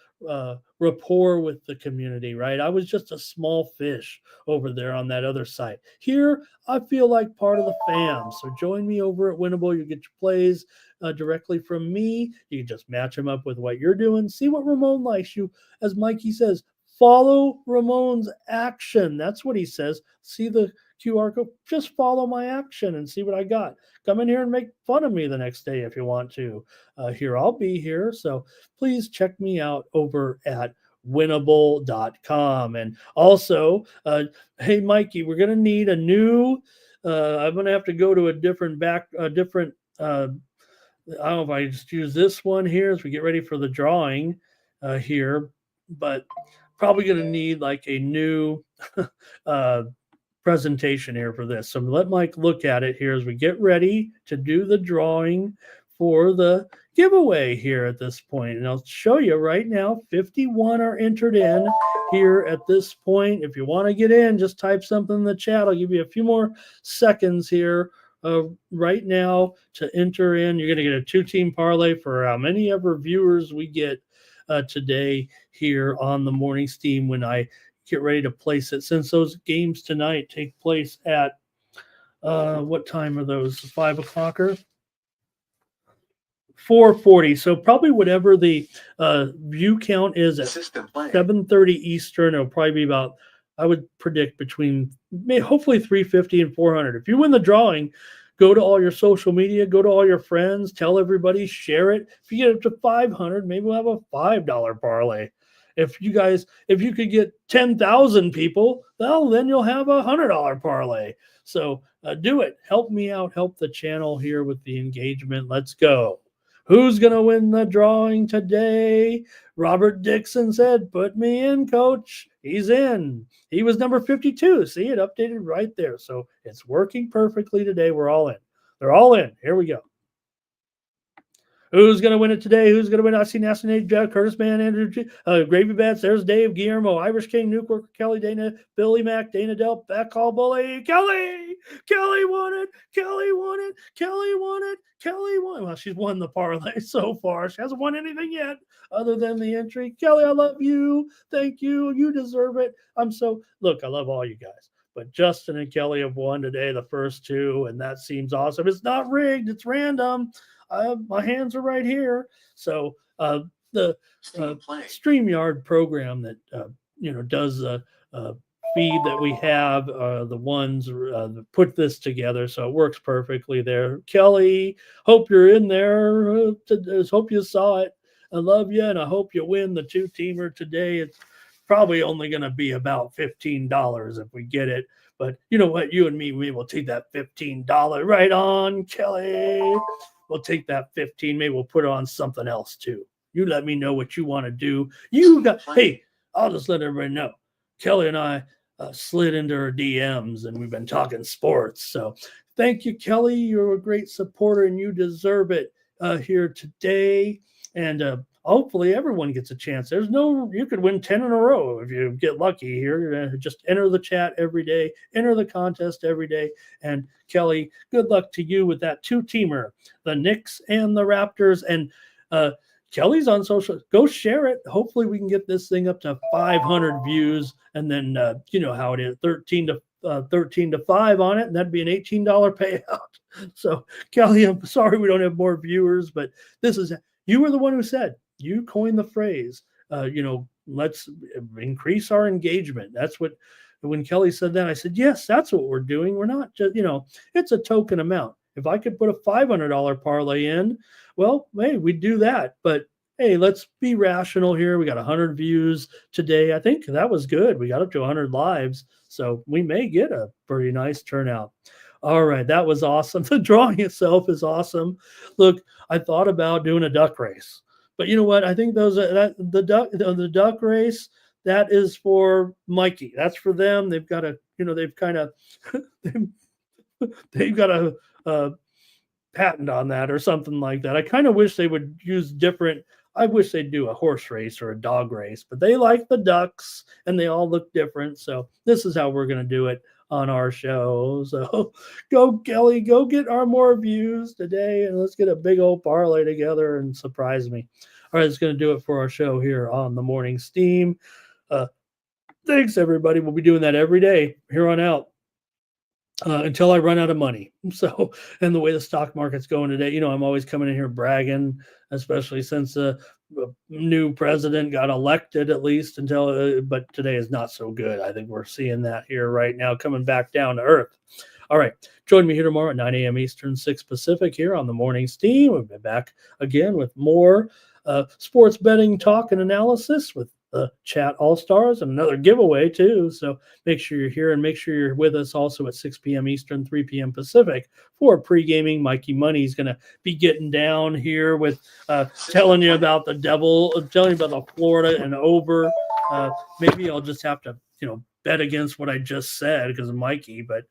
rapport with the community, right? I was just a small fish over there on that other side. Here, I feel like part of the fam. So join me over at Winnable. You get your plays directly from me. You can just match them up with what you're doing. See what Ramon likes. You, as Mikey says, follow Ramon's action. That's what he says. See the QR code. Just follow my action and see what I got. Come in here and make fun of me the next day if you want to. Here, I'll be here. So please check me out over at winnable.com. And also, hey, Mikey, we're going to need a new, I'm going to have to go to a different, I don't know if I just use this one here as we get ready for the drawing here, but probably going to need like a new presentation here for this. So let Mike look at it here as we get ready to do the drawing for the giveaway here at this point. And I'll show you right now, 51 are entered in here at this point. If you want to get in, just type something in the chat. I'll give you a few more seconds here right now to enter in. You're going to get a 2-team parlay for how many ever viewers we get today here on the Morning Steam when I get ready to place it. Since those games tonight take place at what time are those? 5 o'clocker? 4:40. So probably whatever the view count is at 7:30 Eastern, it'll probably be about, I would predict, between hopefully 350 and 400. If you win the drawing, go to all your social media, go to all your friends, tell everybody, share it. If you get up to 500, maybe we'll have a $5 parlay. If you could get 10,000 people, well, then you'll have a $100 parlay. So do it. Help me out. Help the channel here with the engagement. Let's go. Who's going to win the drawing today? Robert Dixon said, put me in, coach. He's in. He was number 52. See, it updated right there. So it's working perfectly today. We're all in. They're all in. Here we go. Who's going to win it today? Who's going to win? I see Nasty Nate, Jack, Curtis Man, Andrew, Gravy Bats. There's Dave, Guillermo, Irish King, Nuke Worker, Kelly, Dana, Billy Mac, Dana Delp, Backcall Bully, Kelly won it. Kelly won it. Kelly won it. Kelly won. Well, she's won the parlay so far. She hasn't won anything yet other than the entry. Kelly, I love you. Thank you. You deserve it. Look, I love all you guys. But Justin and Kelly have won today, the first 2, and that seems awesome. It's not rigged. It's random. My hands are right here. So the StreamYard program that does the feed that we have, the ones that put this together, so it works perfectly there. Kelly, hope you're in there. Hope you saw it. I love you, and I hope you win the 2-teamer today. It's probably only going to be about $15 if we get it. But you know what? You and me, we will take that $15 right on, Kelly. We'll take that 15. Maybe we'll put it on something else too. You let me know what you want to do. Hey, I'll just let everybody know. Kelly and I slid into her DMs and we've been talking sports. So thank you, Kelly. You're a great supporter and you deserve it here today. And hopefully everyone gets a chance. You could win 10 in a row if you get lucky here. Just enter the chat every day, enter the contest every day. And Kelly, good luck to you with that 2-teamer, the Knicks and the Raptors. And Kelly's on social. Go share it. Hopefully we can get this thing up to 500 views. And then you know how it is, 13 to 5 on it. And that'd be an $18 payout. So Kelly, I'm sorry we don't have more viewers, but you were the one who said, You coined the phrase, let's increase our engagement. That's what, when Kelly said that, I said, yes, that's what we're doing. We're not just, it's a token amount. If I could put a $500 parlay in, well, hey, we'd do that. But hey, let's be rational here. We got 100 views today. I think that was good. We got up to 100 lives. So we may get a pretty nice turnout. All right, that was awesome. The drawing itself is awesome. Look, I thought about doing a duck race, but you know what? I think the duck race, that is for Mikey. That's for them. They've got a, they've kind of they've got a patent on that or something like that. I kind of wish they would use different. I wish they'd do a horse race or a dog race, but they like the ducks and they all look different. So this is how we're going to do it on our show. So go, Kelly, go get our more views today and let's get a big old parlay together and surprise me. All right, it's going to do it for our show here on the Morning Steam. Thanks, everybody. We'll be doing that every day here on out until I run out of money. So, and the way the stock market's going today, I'm always coming in here bragging, especially since a new president got elected, at least until, but today is not so good. I think we're seeing that here right now, coming back down to earth. All right. Join me here tomorrow at 9 a.m. Eastern, 6 Pacific here on the Morning Steam. We'll be back again with more sports betting talk and analysis with the Chat All-Stars and another giveaway too. So make sure you're here and make sure you're with us also at 6 p.m. Eastern, 3 p.m. Pacific for pre-gaming. Mikey Money's going to be getting down here with telling you about the Florida and over. Maybe I'll just have to, bet against what I just said because of Mikey. But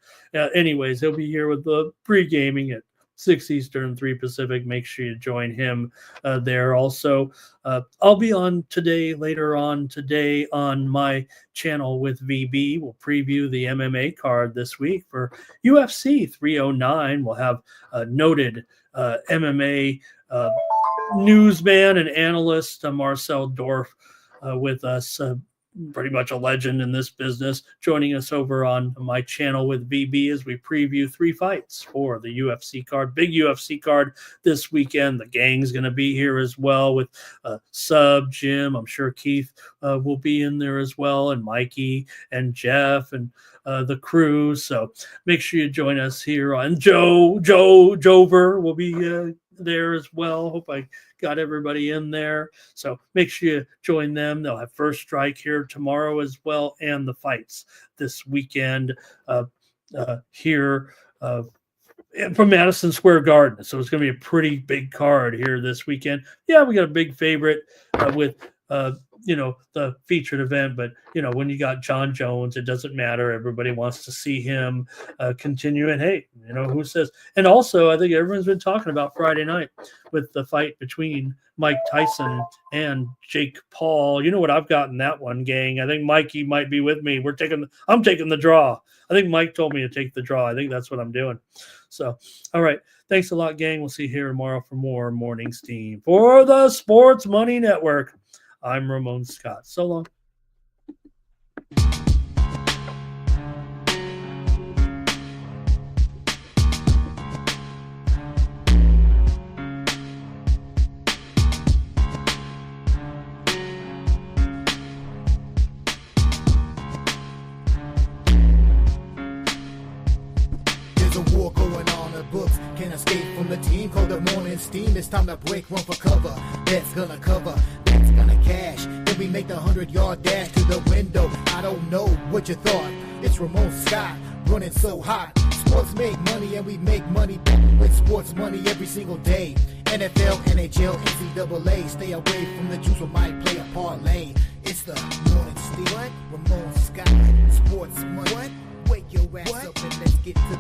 anyways, he'll be here with the pre-gaming at 6 Eastern, 3 Pacific. Make sure you join him there also. I'll be on later on today on my channel with VB. We'll preview the MMA card this week for UFC 309. We'll have a noted MMA newsman and analyst Marcel Dorff with us, pretty much a legend in this business, joining us over on my channel with VB as we preview 3 fights for the UFC card. Big UFC card this weekend. The gang's going to be here as well with Sub, Jim. I'm sure Keith will be in there as well, and Mikey and Jeff and the crew. So make sure you join us here on Jover will be there as well. Hope I got everybody in there. So make sure you join them. They'll have First Strike here tomorrow as well, and the fights this weekend here from Madison Square Garden. So it's going to be a pretty big card here this weekend. Yeah, we got a big favorite with the featured event, but when you got John Jones, it doesn't matter. Everybody wants to see him continue. And hey, who says? And also, I think everyone's been talking about Friday night with the fight between Mike Tyson and Jake Paul. You know what I've got in that one, gang? I think Mikey might be with me. I'm taking the draw. I think Mike told me to take the draw. I think that's what I'm doing. So, all right. Thanks a lot, gang. We'll see you here tomorrow for more Morning Steam for the Sports Money Network. I'm Ramon Scott. So long. There's a war going on in books. Can't escape from the team called the Morning Steam. It's time to break one for cover. That's gonna cover. That's gonna cash. Then we make the 100-yard dash to the window. I don't know what you thought. It's Ramon Scott running so hot. Sports make money and we make money with sports money every single day. NFL, NHL, NCAA. Stay away from the juice, we might play a parlay. It's the Morning Steam. What? Ramon Scott. Sports money. What? Wake your ass up and let's get to the